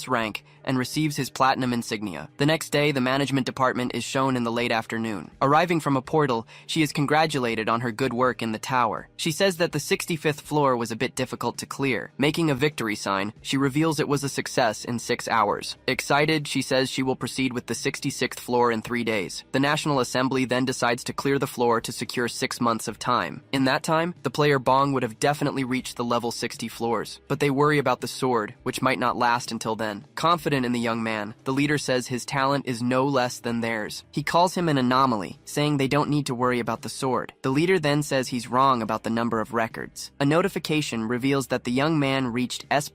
rank and receives his platinum insignia. The next day, the management department is shown in the late afternoon. Arriving from a portal, she is congratulated on her good work in the tower. She says that the 65th floor was a bit difficult to clear. Making a victory sign, she reveals it was a success in 6 hours. Excited, she says she will proceed with the 66th floor in 3 days. The National Assembly then decides to clear the floor to secure 6 months of time. In that time, the player Bong would have definitely reached the level 60 floors, but they worry about the sword, which might not last until then. Confident in the young man, the leader says his talent is no less than theirs. He calls him an anomaly, saying they don't need to worry about the sword. The leader then says he's wrong about the number of records. A notification reveals that the young man reached S++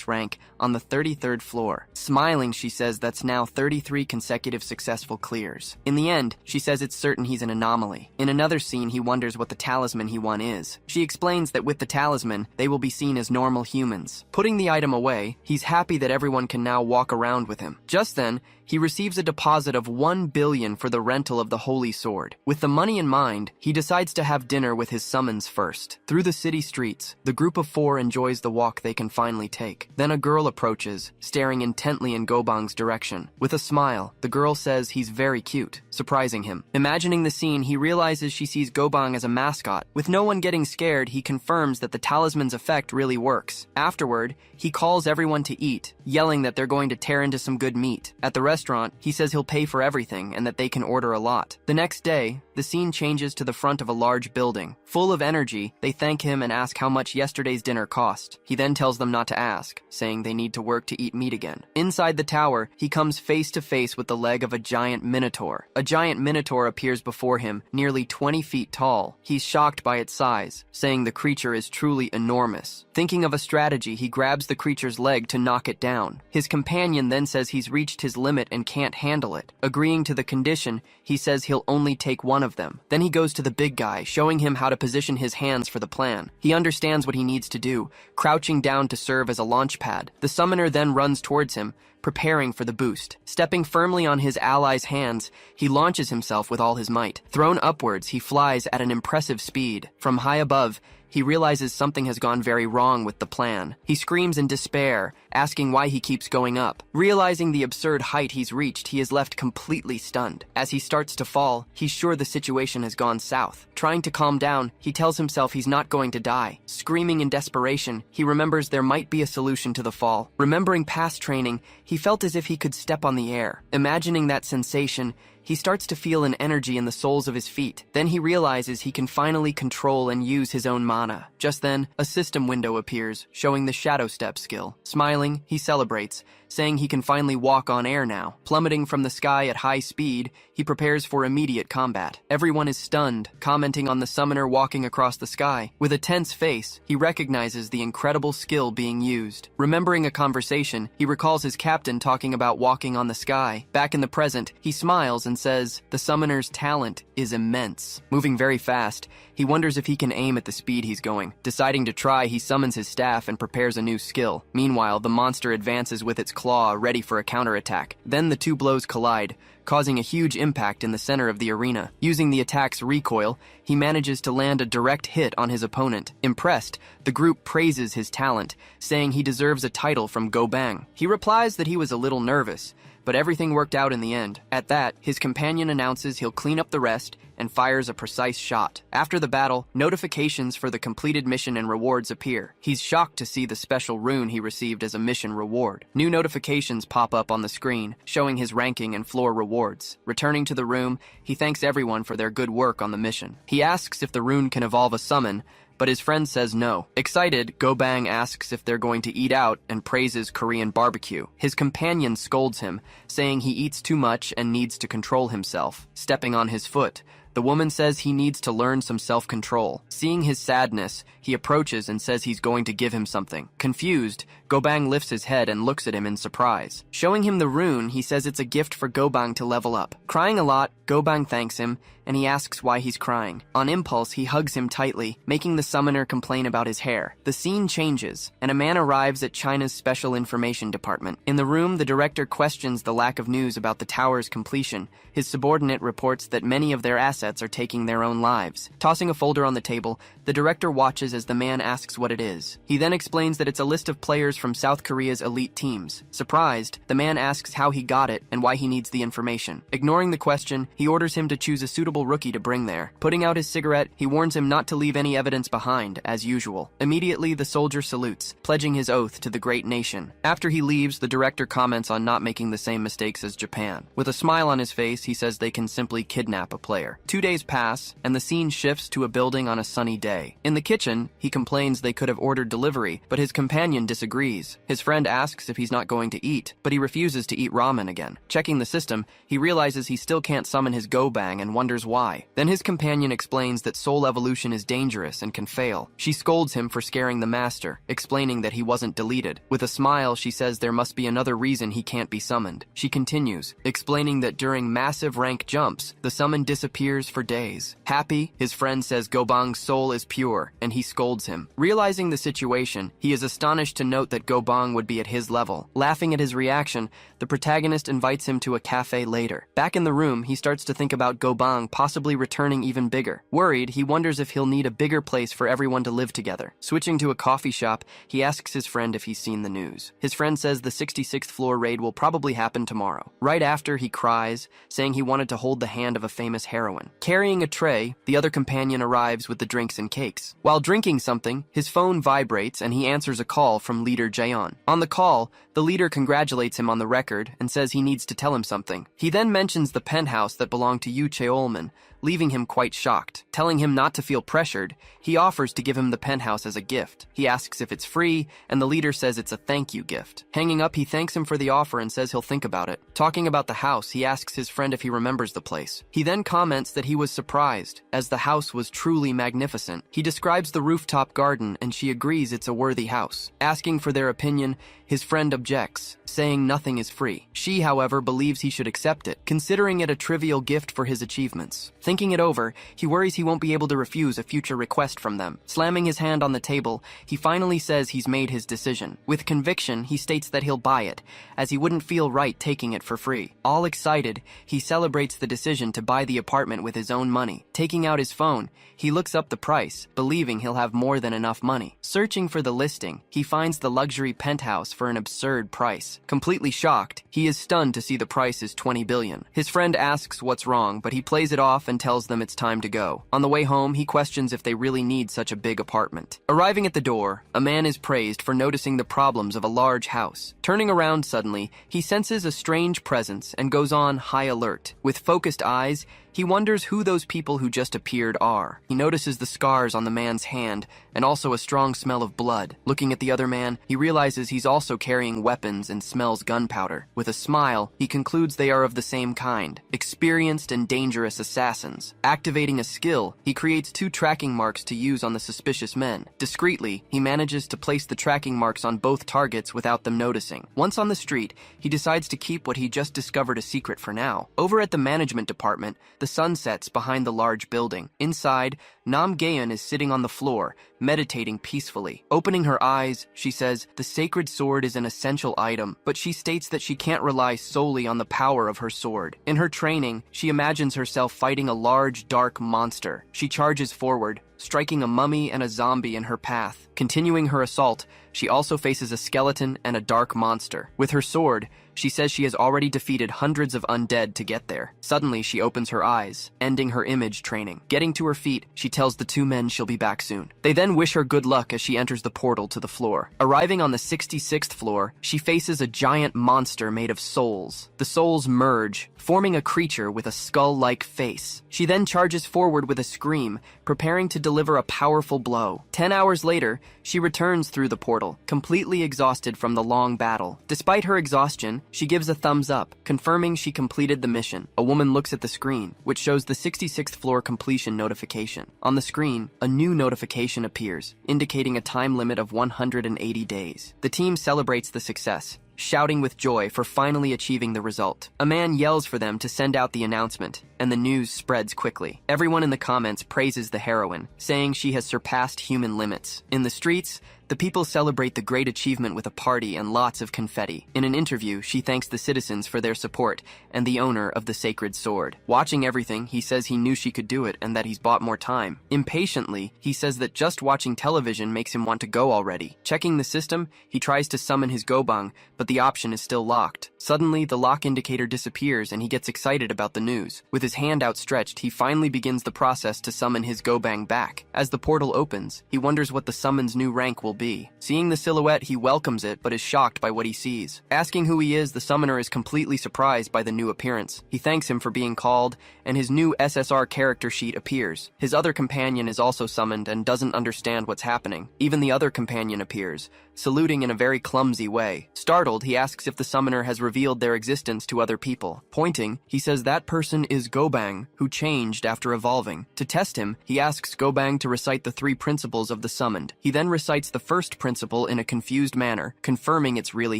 rank on the 33rd floor. Smiling, she says that's now 33 consecutive successful clears. In the end, she says it's certain he's an anomaly. In another scene, he wonders what the talisman he won is. She explains that with the talisman, they will be seen as normal humans. Putting the item away, he's happy that everyone can now walk walk around with him. Just then, he receives a deposit of 1 billion for the rental of the holy sword. With the money in mind, he decides to have dinner with his summons first. Through the city streets, the group of 4 enjoys the walk they can finally take. Then a girl approaches, staring intently in Gobang's direction. With a smile, the girl says he's very cute, surprising him. Imagining the scene, he realizes she sees Gobang as a mascot. With no one getting scared, he confirms that the talisman's effect really works. Afterward, he calls everyone to eat, yelling that they're going to tear into some good meat. At the restaurant, he says he'll pay for everything and that they can order a lot. The next day, the scene changes to the front of a large building. Full of energy, they thank him and ask how much yesterday's dinner cost. He then tells them not to ask, saying they need to work to eat meat again. Inside the tower, he comes face to face with the leg of a giant minotaur. A giant minotaur appears before him, nearly 20 feet tall. He's shocked by its size, saying the creature is truly enormous. Thinking of a strategy, he grabs the creature's leg to knock it down. His companion then says he's reached his limit and can't handle it. Agreeing to the condition, he says he'll only take one of them. Then he goes to the big guy, showing him how to position his hands for the plan. He understands what he needs to do, crouching down to serve as a launch pad. The summoner then runs towards him, preparing for the boost. Stepping firmly on his ally's hands, he launches himself with all his might. Thrown upwards, he flies at an impressive speed. From high above, he realizes something has gone very wrong with the plan. He screams in despair, asking why he keeps going up. Realizing the absurd height he's reached, he is left completely stunned. As he starts to fall, he's sure the situation has gone south. Trying to calm down, he tells himself he's not going to die. Screaming in desperation, he remembers there might be a solution to the fall. Remembering past training, he felt as if he could step on the air. Imagining that sensation, he starts to feel an energy in the soles of his feet. Then he realizes he can finally control and use his own mana. Just then, a system window appears, showing the shadow step skill. Smiling, he celebrates, saying he can finally walk on air now. Plummeting from the sky at high speed, he prepares for immediate combat. Everyone is stunned, commenting on the summoner walking across the sky. With a tense face, he recognizes the incredible skill being used. Remembering a conversation, he recalls his captain talking about walking on the sky. Back in the present, he smiles and says the summoner's talent is immense. Moving very fast, he wonders if he can aim at the speed he's going. Deciding to try, he summons his staff and prepares a new skill. Meanwhile, the monster advances with its claw, ready for a counterattack. Then the two blows collide, causing a huge impact in the center of the arena. Using the attack's recoil, he manages to land a direct hit on his opponent. Impressed, the group praises his talent, saying he deserves a title from Gobang. He replies that he was a little nervous, but everything worked out in the end. At that, his companion announces he'll clean up the rest and fires a precise shot. After the battle, notifications for the completed mission and rewards appear. He's shocked to see the special rune he received as a mission reward. New notifications pop up on the screen, showing his ranking and floor rewards. Returning to the room, he thanks everyone for their good work on the mission. He asks if the rune can evolve a summon, but his friend says no. Excited, Gobang asks if they're going to eat out and praises Korean barbecue. His companion scolds him, saying he eats too much and needs to control himself. Stepping on his foot, the woman says he needs to learn some self-control. Seeing his sadness, he approaches and says he's going to give him something. Confused, Gobang lifts his head and looks at him in surprise. Showing him the rune, he says it's a gift for Gobang to level up. Crying a lot, Gobang thanks him, and he asks why he's crying. On impulse, he hugs him tightly, making the summoner complain about his hair. The scene changes, and a man arrives at China's Special Information Department. In the room, the director questions the lack of news about the tower's completion. His subordinate reports that many of their assets are taking their own lives. Tossing a folder on the table, the director watches as the man asks what it is. He then explains that it's a list of players from South Korea's elite teams. Surprised, the man asks how he got it and why he needs the information. Ignoring the question, he orders him to choose a suitable rookie to bring there. Putting out his cigarette, he warns him not to leave any evidence behind, as usual. Immediately, the soldier salutes, pledging his oath to the great nation. After he leaves, the director comments on not making the same mistakes as Japan. With a smile on his face, he says they can simply kidnap a player. 2 days pass, and the scene shifts to a building on a sunny day. In the kitchen, he complains they could have ordered delivery, but his companion disagrees. His friend asks if he's not going to eat, but he refuses to eat ramen again. Checking the system, he realizes he still can't summon his Gobang and wonders why. Then his companion explains that soul evolution is dangerous and can fail. She scolds him for scaring the master, explaining that he wasn't deleted. With a smile, she says there must be another reason he can't be summoned. She continues, explaining that during massive rank jumps, the summon disappears for days. Happy, his friend says Gobang's soul is pure, and he scolds him. Realizing the situation, he is astonished to note that Gobang would be at his level. Laughing at his reaction, the protagonist invites him to a cafe later. Back in the room, he starts to think about Gobang possibly returning even bigger. Worried, he wonders if he'll need a bigger place for everyone to live together. Switching to a coffee shop, he asks his friend if he's seen the news. His friend says the 66th floor raid will probably happen tomorrow. Right after, he cries, saying he wanted to hold the hand of a famous heroine. Carrying a tray, the other companion arrives with the drinks and cakes. While drinking something, his phone vibrates and he answers a call from leader Jaeon. On the call, the leader congratulates him on the record and says he needs to tell him something. He then mentions the penthouse that belonged to Yu Cheolman, leaving him quite shocked. Telling him not to feel pressured, he offers to give him the penthouse as a gift. He asks if it's free, and the leader says it's a thank you gift. Hanging up, he thanks him for the offer and says he'll think about it. Talking about the house, he asks his friend if he remembers the place. He then comments that he was surprised, as the house was truly magnificent. He describes the rooftop garden, and she agrees it's a worthy house. Asking for their opinion, his friend objects, saying nothing is free. She, however, believes he should accept it, considering it a trivial gift for his achievements. Thinking it over, he worries he won't be able to refuse a future request from them. Slamming his hand on the table, he finally says he's made his decision. With conviction, he states that he'll buy it, as he wouldn't feel right taking it for free. All excited, he celebrates the decision to buy the apartment with his own money. Taking out his phone, he looks up the price, believing he'll have more than enough money. Searching for the listing, he finds the luxury penthouse for an absurd price. Completely shocked, he is stunned to see the price is 20 billion. His friend asks what's wrong, but he plays it off and tells them it's time to go. On the way home, he questions if they really need such a big apartment. Arriving at the door, a man is praised for noticing the problems of a large house. Turning around suddenly, he senses a strange presence and goes on high alert. With focused eyes, he wonders who those people who just appeared are. He notices the scars on the man's hand and also a strong smell of blood. Looking at the other man, he realizes he's also carrying weapons and smells gunpowder. With a smile, he concludes they are of the same kind, experienced and dangerous assassins. Activating a skill, he creates 2 tracking marks to use on the suspicious men. Discreetly, he manages to place the tracking marks on both targets without them noticing. Once on the street, he decides to keep what he just discovered a secret for now. Over at the management department, the sun sets behind the large building. Inside, Nam Gaeun is sitting on the floor, meditating peacefully. Opening her eyes, she says, the sacred sword is an essential item, but she states that she can't rely solely on the power of her sword. In her training, she imagines herself fighting a large, dark monster. She charges forward, striking a mummy and a zombie in her path. Continuing her assault, she also faces a skeleton and a dark monster. With her sword, she says she has already defeated hundreds of undead to get there. Suddenly, she opens her eyes, ending her image training. Getting to her feet, she tells the 2 men she'll be back soon. They then wish her good luck as she enters the portal to the floor. Arriving on the 66th floor, she faces a giant monster made of souls. The souls merge, forming a creature with a skull-like face. She then charges forward with a scream, preparing to deliver a powerful blow. 10 hours later, she returns through the portal, completely exhausted from the long battle. Despite her exhaustion, she gives a thumbs up, confirming she completed the mission. A woman looks at the screen, which shows the 66th floor completion notification. On the screen, a new notification appears, indicating a time limit of 180 days. The team celebrates the success, shouting with joy for finally achieving the result. A man yells for them to send out the announcement, and the news spreads quickly. Everyone in the comments praises the heroine, saying she has surpassed human limits. In the streets, the people celebrate the great achievement with a party and lots of confetti. In an interview, she thanks the citizens for their support and the owner of the sacred sword. Watching everything, he says he knew she could do it and that he's bought more time. Impatiently, he says that just watching television makes him want to go already. Checking the system, he tries to summon his gobang, but the option is still locked. Suddenly, the lock indicator disappears and he gets excited about the news. With his hand outstretched, he finally begins the process to summon his gobang back. As the portal opens, he wonders what the summon's new rank will be. Seeing the silhouette, he welcomes it, but is shocked by what he sees. Asking who he is, the summoner is completely surprised by the new appearance. He thanks him for being called, and his new SSR character sheet appears. His other companion is also summoned and doesn't understand what's happening. Even the other companion appears, saluting in a very clumsy way. Startled, he asks if the summoner has revealed their existence to other people. Pointing, he says that person is Gobang, who changed after evolving. To test him, he asks Gobang to recite the 3 principles of the summoned. He then recites the first principle in a confused manner, confirming it's really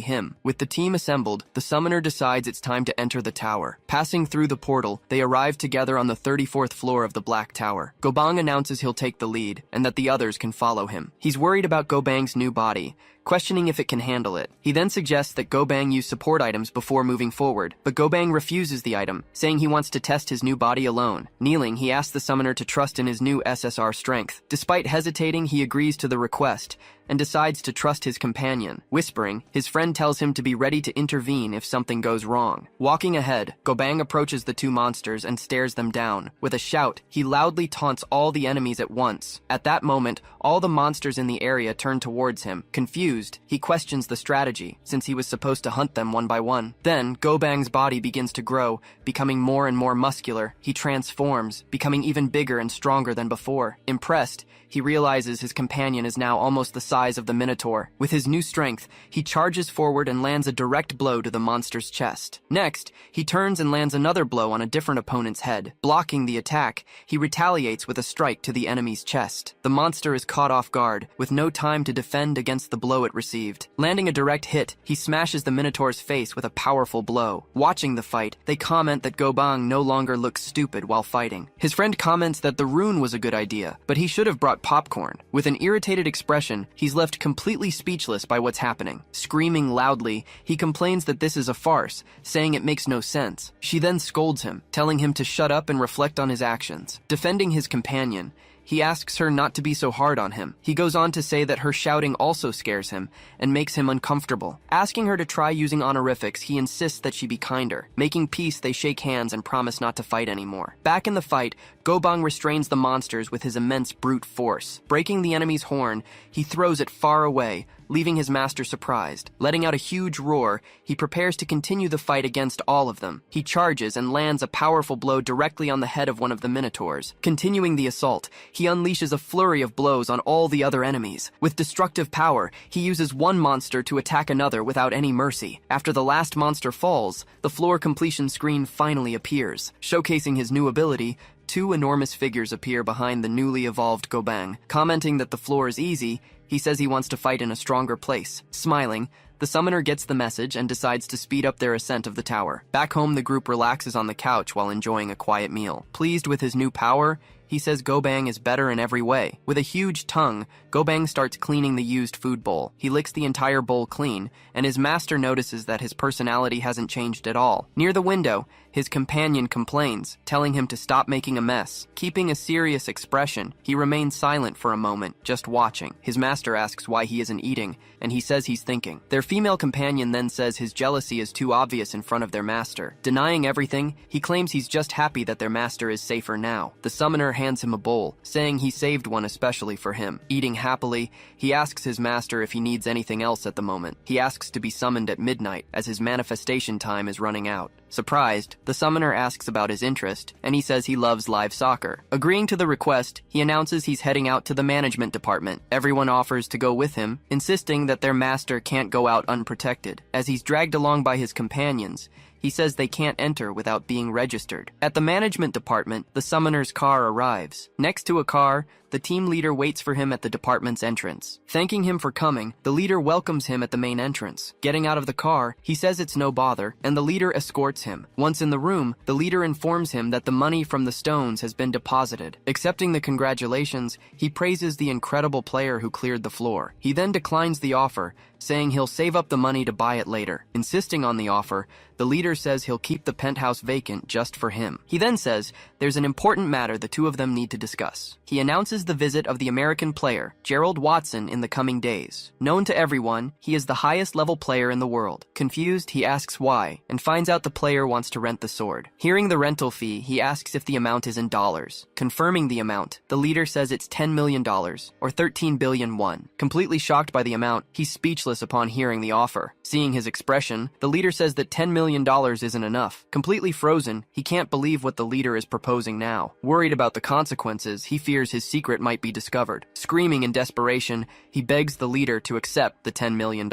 him. With the team assembled, the summoner decides it's time to enter the tower. Passing through the portal, they arrive together on the 34th floor of the Black Tower. Gobang announces he'll take the lead, and that the others can follow him. He's worried about Gobang's new body, questioning if it can handle it. He then suggests that Gobang use support items before moving forward, but Gobang refuses the item, saying he wants to test his new body alone. Kneeling, he asks the summoner to trust in his new SSR strength. Despite hesitating, he agrees to the request, and decides to trust his companion. Whispering, his friend tells him to be ready to intervene if something goes wrong. Walking ahead, Gobang approaches the 2 monsters and stares them down. With a shout, he loudly taunts all the enemies at once. At that moment, all the monsters in the area turn towards him. Confused, he questions the strategy, since he was supposed to hunt them one by one. Then, Gobang's body begins to grow, becoming more and more muscular. He transforms, becoming even bigger and stronger than before. Impressed, he realizes his companion is now almost the size of the Minotaur. With his new strength, he charges forward and lands a direct blow to the monster's chest. Next, he turns and lands another blow on a different opponent's head. Blocking the attack, he retaliates with a strike to the enemy's chest. The monster is caught off guard, with no time to defend against the blow it received. Landing a direct hit, he smashes the Minotaur's face with a powerful blow. Watching the fight, they comment that Gobang no longer looks stupid while fighting. His friend comments that the rune was a good idea, but he should have brought popcorn. With an irritated expression, he's left completely speechless by what's happening. Screaming loudly, he complains that this is a farce, saying it makes no sense. She then scolds him, telling him to shut up and reflect on his actions. Defending his companion, he asks her not to be so hard on him. He goes on to say that her shouting also scares him and makes him uncomfortable. Asking her to try using honorifics, he insists that she be kinder. Making peace, they shake hands and promise not to fight anymore. Back in the fight, Gobang restrains the monsters with his immense brute force. Breaking the enemy's horn, he throws it far away, leaving his master surprised. Letting out a huge roar, he prepares to continue the fight against all of them. He charges and lands a powerful blow directly on the head of one of the Minotaurs. Continuing the assault, he unleashes a flurry of blows on all the other enemies. With destructive power, he uses one monster to attack another without any mercy. After the last monster falls, the floor completion screen finally appears. Showcasing his new ability, 2 enormous figures appear behind the newly evolved Gobang. Commenting that the floor is easy, he says he wants to fight in a stronger place. Smiling, the summoner gets the message and decides to speed up their ascent of the tower. Back home, the group relaxes on the couch while enjoying a quiet meal. Pleased with his new power, he says Gobang is better in every way. With a huge tongue, Gobang starts cleaning the used food bowl. He licks the entire bowl clean, and his master notices that his personality hasn't changed at all. Near the window, his companion complains, telling him to stop making a mess. Keeping a serious expression, he remains silent for a moment, just watching. His master asks why he isn't eating, and he says he's thinking. Their female companion then says his jealousy is too obvious in front of their master. Denying everything, he claims he's just happy that their master is safer now. The summoner hands him a bowl, saying he saved one especially for him. Eating happily, he asks his master if he needs anything else at the moment. He asks to be summoned at midnight, as his manifestation time is running out. Surprised, the summoner asks about his interest, and he says he loves live soccer. Agreeing to the request, he announces he's heading out to the management department. Everyone offers to go with him, insisting that their master can't go out unprotected. As he's dragged along by his companions, he says they can't enter without being registered. At the management department, the summoner's car arrives. Next to a car, the team leader waits for him at the department's entrance. Thanking him for coming, the leader welcomes him at the main entrance. Getting out of the car, he says it's no bother, and the leader escorts him. Once in the room, the leader informs him that the money from the stones has been deposited. Accepting the congratulations, he praises the incredible player who cleared the floor. He then declines the offer, saying he'll save up the money to buy it later. Insisting on the offer, the leader says he'll keep the penthouse vacant just for him. He then says there's an important matter the two of them need to discuss. He announces the visit of the American player, Gerald Watson, in the coming days. Known to everyone, he is the highest level player in the world. Confused, he asks why, and finds out the player wants to rent the sword. Hearing the rental fee, he asks if the amount is in dollars. Confirming the amount, the leader says it's $10 million, or 13 billion won. Completely shocked by the amount, he's speechless upon hearing the offer. Seeing his expression, the leader says that $10 million isn't enough. Completely frozen, he can't believe what the leader is proposing now. Worried about the consequences, he fears his secret secret might be discovered. Screaming in desperation, he begs the leader to accept the $10 million.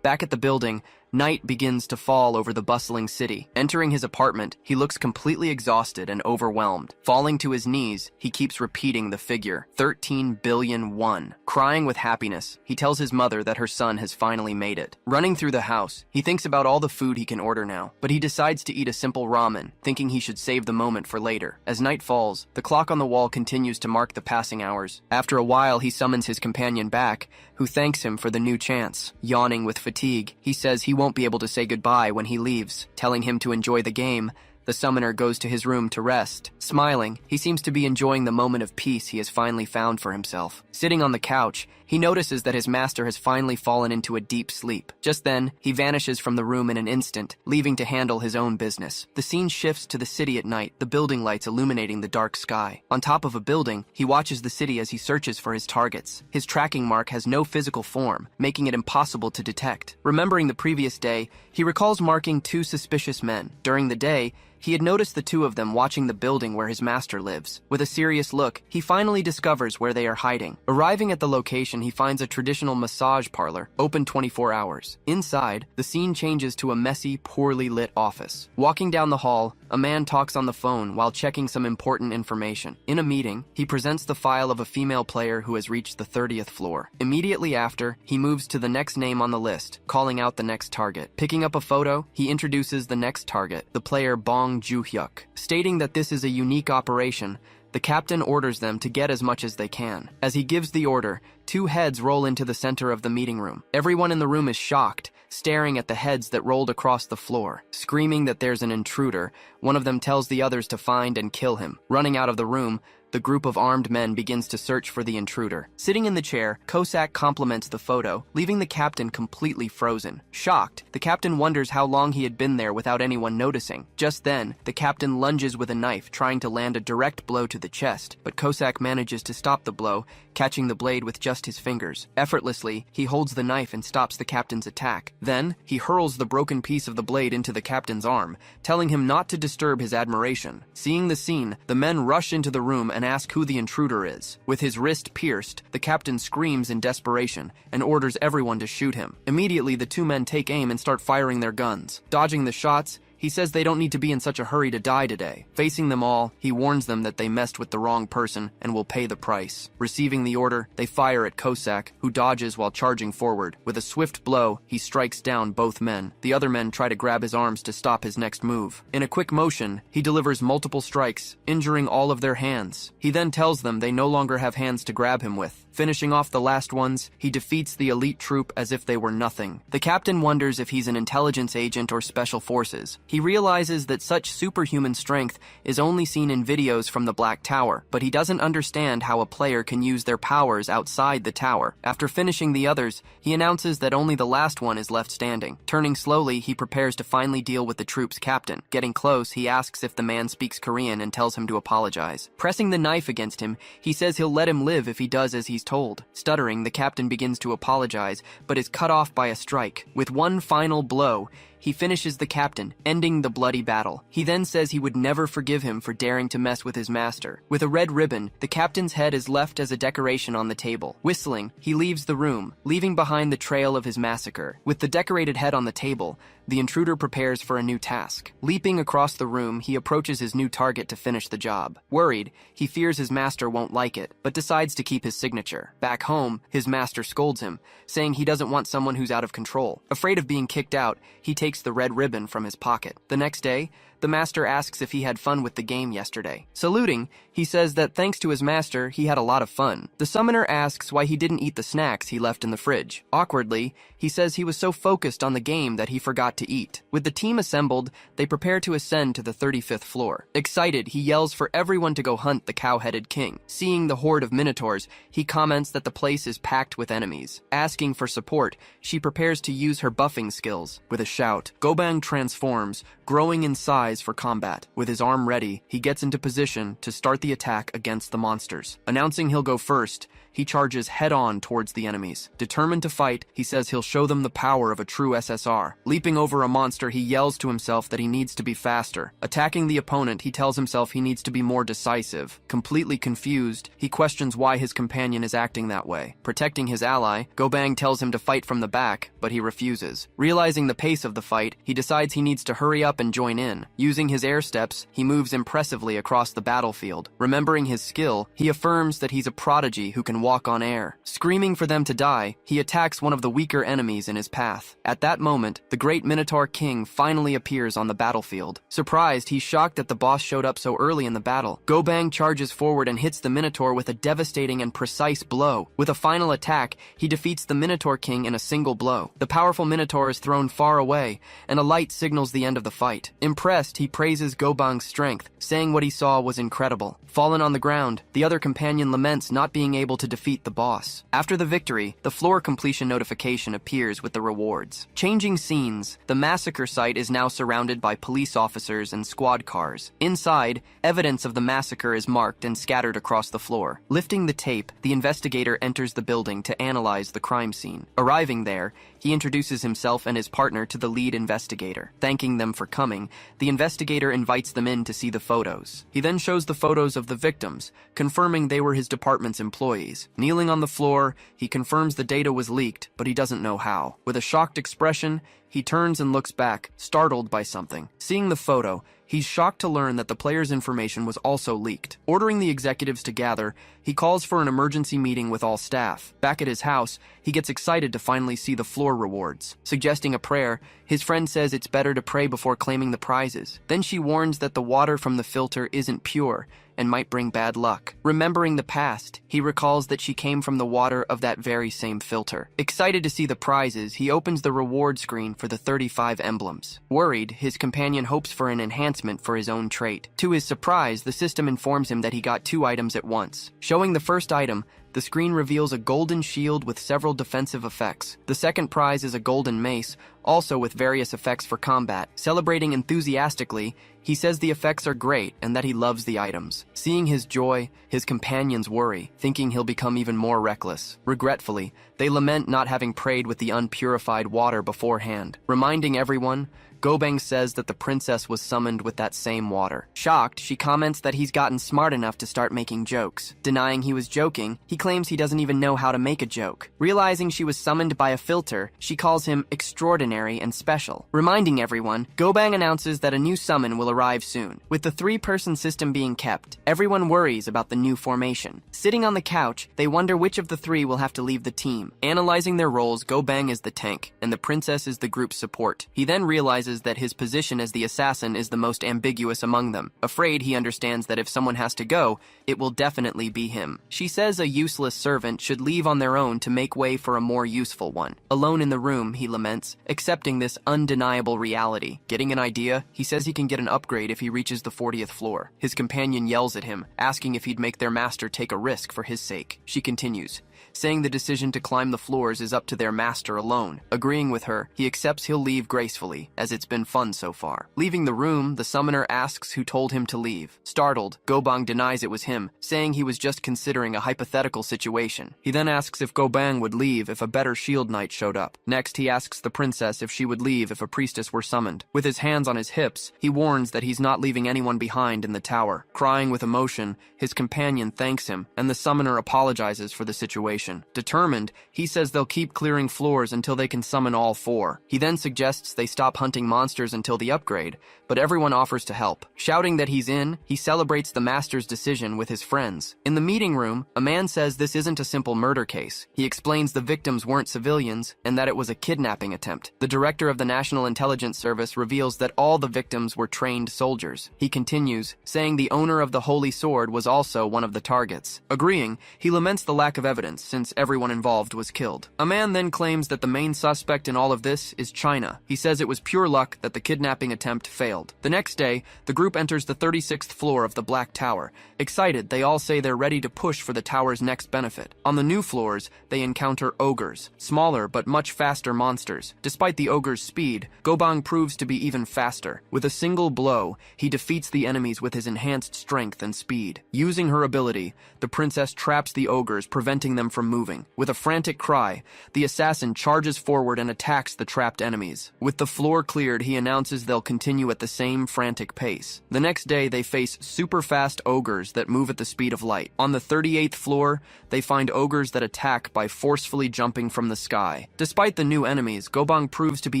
Back at the building, night begins to fall over the bustling city. Entering his apartment, he looks completely exhausted and overwhelmed. Falling to his knees, he keeps repeating the figure, 13 billion won. Crying with happiness, he tells his mother that her son has finally made it. Running through the house, he thinks about all the food he can order now, but he decides to eat a simple ramen, thinking he should save the moment for later. As night falls, the clock on the wall continues to mark the passing hours. After a while, he summons his companion back, who thanks him for the new chance. Yawning with fatigue, he says he won't be able to say goodbye when he leaves. Telling him to enjoy the game, the summoner goes to his room to rest. Smiling, he seems to be enjoying the moment of peace he has finally found for himself. Sitting on the couch, he notices that his master has finally fallen into a deep sleep. Just then, he vanishes from the room in an instant, leaving to handle his own business. The scene shifts to the city at night, the building lights illuminating the dark sky. On top of a building, he watches the city as he searches for his targets. His tracking mark has no physical form, making it impossible to detect. Remembering the previous day, he recalls marking 2 suspicious men. During the day, he had noticed the 2 of them watching the building where his master lives. With a serious look, he finally discovers where they are hiding. Arriving at the location, he finds a traditional massage parlor, open 24 hours. Inside, the scene changes to a messy, poorly lit office. Walking down the hall, a man talks on the phone while checking some important information. In a meeting, he presents the file of a female player who has reached the 30th floor. Immediately after, he moves to the next name on the list, calling out the next target. Picking up a photo, he introduces the next target, the player Bong Joo-hyuk. Stating that this is a unique operation, the captain orders them to get as much as they can. As he gives the order, 2 heads roll into the center of the meeting room. Everyone in the room is shocked, staring at the heads that rolled across the floor. Screaming that there's an intruder, one of them tells the others to find and kill him. Running out of the room, the group of armed men begins to search for the intruder. Sitting in the chair, Cossack compliments the photo, leaving the captain completely frozen. Shocked, the captain wonders how long he had been there without anyone noticing. Just then, the captain lunges with a knife, trying to land a direct blow to the chest, but Cossack manages to stop the blow, catching the blade with just his fingers. Effortlessly, he holds the knife and stops the captain's attack. Then, he hurls the broken piece of the blade into the captain's arm, telling him not to disturb his admiration. Seeing the scene, the men rush into the room and ask who the intruder is. With his wrist pierced, the captain screams in desperation and orders everyone to shoot him. Immediately, the 2 men take aim and start firing their guns. Dodging the shots, he says they don't need to be in such a hurry to die today. Facing them all, he warns them that they messed with the wrong person and will pay the price. Receiving the order, they fire at Cossack, who dodges while charging forward. With a swift blow, he strikes down both men. The other men try to grab his arms to stop his next move. In a quick motion, he delivers multiple strikes, injuring all of their hands. He then tells them they no longer have hands to grab him with. Finishing off the last ones, he defeats the elite troop as if they were nothing. The captain wonders if he's an intelligence agent or special forces. He realizes that such superhuman strength is only seen in videos from the Black Tower, but he doesn't understand how a player can use their powers outside the tower. After finishing the others, he announces that only the last one is left standing. Turning slowly, he prepares to finally deal with the troop's captain. Getting close, he asks if the man speaks Korean and tells him to apologize. Pressing the knife against him, he says he'll let him live if he does as he's told. Stuttering, the captain begins to apologize, but is cut off by a strike. With one final blow, he finishes the captain, ending the bloody battle. He then says he would never forgive him for daring to mess with his master. With a red ribbon, the captain's head is left as a decoration on the table. Whistling, he leaves the room, leaving behind the trail of his massacre. With the decorated head on the table, the intruder prepares for a new task. Leaping across the room, he approaches his new target to finish the job. Worried, he fears his master won't like it, but decides to keep his signature. Back home, his master scolds him, saying he doesn't want someone who's out of control. Afraid of being kicked out, he takes the red ribbon from his pocket. The next day, the master asks if he had fun with the game yesterday. Saluting, he says that thanks to his master, he had a lot of fun. The summoner asks why he didn't eat the snacks he left in the fridge. Awkwardly, he says he was so focused on the game that he forgot to eat. With the team assembled, they prepare to ascend to the 35th floor. Excited, he yells for everyone to go hunt the cow-headed king. Seeing the horde of minotaurs, he comments that the place is packed with enemies. Asking for support, she prepares to use her buffing skills. With a shout, Gobang transforms, growing in size rise for combat. With his arm ready, he gets into position to start the attack against the monsters. Announcing he'll go first, he charges head-on towards the enemies. Determined to fight, he says he'll show them the power of a true SSR. Leaping over a monster, he yells to himself that he needs to be faster. Attacking the opponent, he tells himself he needs to be more decisive. Completely confused, he questions why his companion is acting that way. Protecting his ally, Gobang tells him to fight from the back, but he refuses. Realizing the pace of the fight, he decides he needs to hurry up and join in. Using his air steps, he moves impressively across the battlefield. Remembering his skill, he affirms that he's a prodigy who can walk on air. Screaming for them to die, he attacks one of the weaker enemies in his path. At that moment, the great Minotaur King finally appears on the battlefield. Surprised, he's shocked that the boss showed up so early in the battle. Gobang charges forward and hits the Minotaur with a devastating and precise blow. With a final attack, he defeats the Minotaur King in a single blow. The powerful Minotaur is thrown far away, and a light signals the end of the fight. Impressed, he praises Gobang's strength, saying what he saw was incredible. Fallen on the ground, the other companion laments not being able to defeat the boss. After the victory, the floor completion notification appears with the rewards. Changing scenes, the massacre site is now surrounded by police officers and squad cars. Inside, evidence of the massacre is marked and scattered across the floor. Lifting the tape, the investigator enters the building to analyze the crime scene. Arriving there, he introduces himself and his partner to the lead investigator. Thanking them for coming, the investigator invites them in to see the photos. He then shows the photos of the victims, confirming they were his department's employees. Kneeling on the floor, he confirms the data was leaked, but he doesn't know how. With a shocked expression, he turns and looks back, startled by something. Seeing the photo, he's shocked to learn that the player's information was also leaked. Ordering the executives to gather, he calls for an emergency meeting with all staff. Back at his house, he gets excited to finally see the floor rewards. Suggesting a prayer, his friend says it's better to pray before claiming the prizes. Then she warns that the water from the filter isn't pure and might bring bad luck. Remembering the past, he recalls that she came from the water of that very same filter. Excited to see the prizes, he opens the reward screen for the 35 emblems. Worried, his companion hopes for an enhancement for his own trait. To his surprise, the system informs him that he got 2 items at once. Showing the first item, the screen reveals a golden shield with several defensive effects. The second prize is a golden mace, also with various effects for combat. Celebrating enthusiastically, he says the effects are great and that he loves the items. Seeing his joy, his companions worry, thinking he'll become even more reckless. Regretfully, they lament not having prayed with the unpurified water beforehand. Reminding everyone, Gobang says that the princess was summoned with that same water. Shocked, she comments that he's gotten smart enough to start making jokes. Denying he was joking, he claims he doesn't even know how to make a joke. Realizing she was summoned by a filter, she calls him extraordinary and special. Reminding everyone, Gobang announces that a new summon will arrive soon. With the 3-person system being kept, everyone worries about the new formation. Sitting on the couch, they wonder which of the 3 will have to leave the team. Analyzing their roles, Gobang is the tank, and the princess is the group's support. He then realizes that his position as the assassin is the most ambiguous among them. Afraid, he understands that if someone has to go, it will definitely be him. She says a useless servant should leave on their own to make way for a more useful one. Alone in the room, he laments, accepting this undeniable reality. Getting an idea, he says he can get an upgrade if he reaches the 40th floor. His companion yells at him, asking if he'd make their master take a risk for his sake. She continues, saying the decision to climb the floors is up to their master alone. Agreeing with her, he accepts he'll leave gracefully, as it's been fun so far. Leaving the room, the summoner asks who told him to leave. Startled, Gobang denies it was him, saying he was just considering a hypothetical situation. He then asks if Gobang would leave if a better shield knight showed up. Next, he asks the princess if she would leave if a priestess were summoned. With his hands on his hips, he warns that he's not leaving anyone behind in the tower. Crying with emotion, his companion thanks him, and the summoner apologizes for the situation. Determined, he says they'll keep clearing floors until they can summon all 4. He then suggests they stop hunting monsters until the upgrade, but everyone offers to help. Shouting that he's in, he celebrates the master's decision with his friends. In the meeting room, a man says this isn't a simple murder case. He explains the victims weren't civilians and that it was a kidnapping attempt. The director of the National Intelligence Service reveals that all the victims were trained soldiers. He continues, saying the owner of the Holy Sword was also one of the targets. Agreeing, he laments the lack of evidence since everyone involved was killed. A man then claims that the main suspect in all of this is China. He says it was pure luck that the kidnapping attempt failed. The next day, the group enters the 36th floor of the Black Tower. Excited, they all say they're ready to push for the tower's next benefit. On the new floors, they encounter ogres, smaller but much faster monsters. Despite the ogre's speed, Gobang proves to be even faster. With a single blow, he defeats the enemies with his enhanced strength and speed. Using her ability, the princess traps the ogres, preventing them from moving. With a frantic cry, the assassin charges forward and attacks the trapped enemies. With the floor cleared, he announces they'll continue at the same frantic pace. The next day, they face super-fast ogres that move at the speed of light. On the 38th floor, they find ogres that attack by forcefully jumping from the sky. Despite the new enemies, Gobang proves to be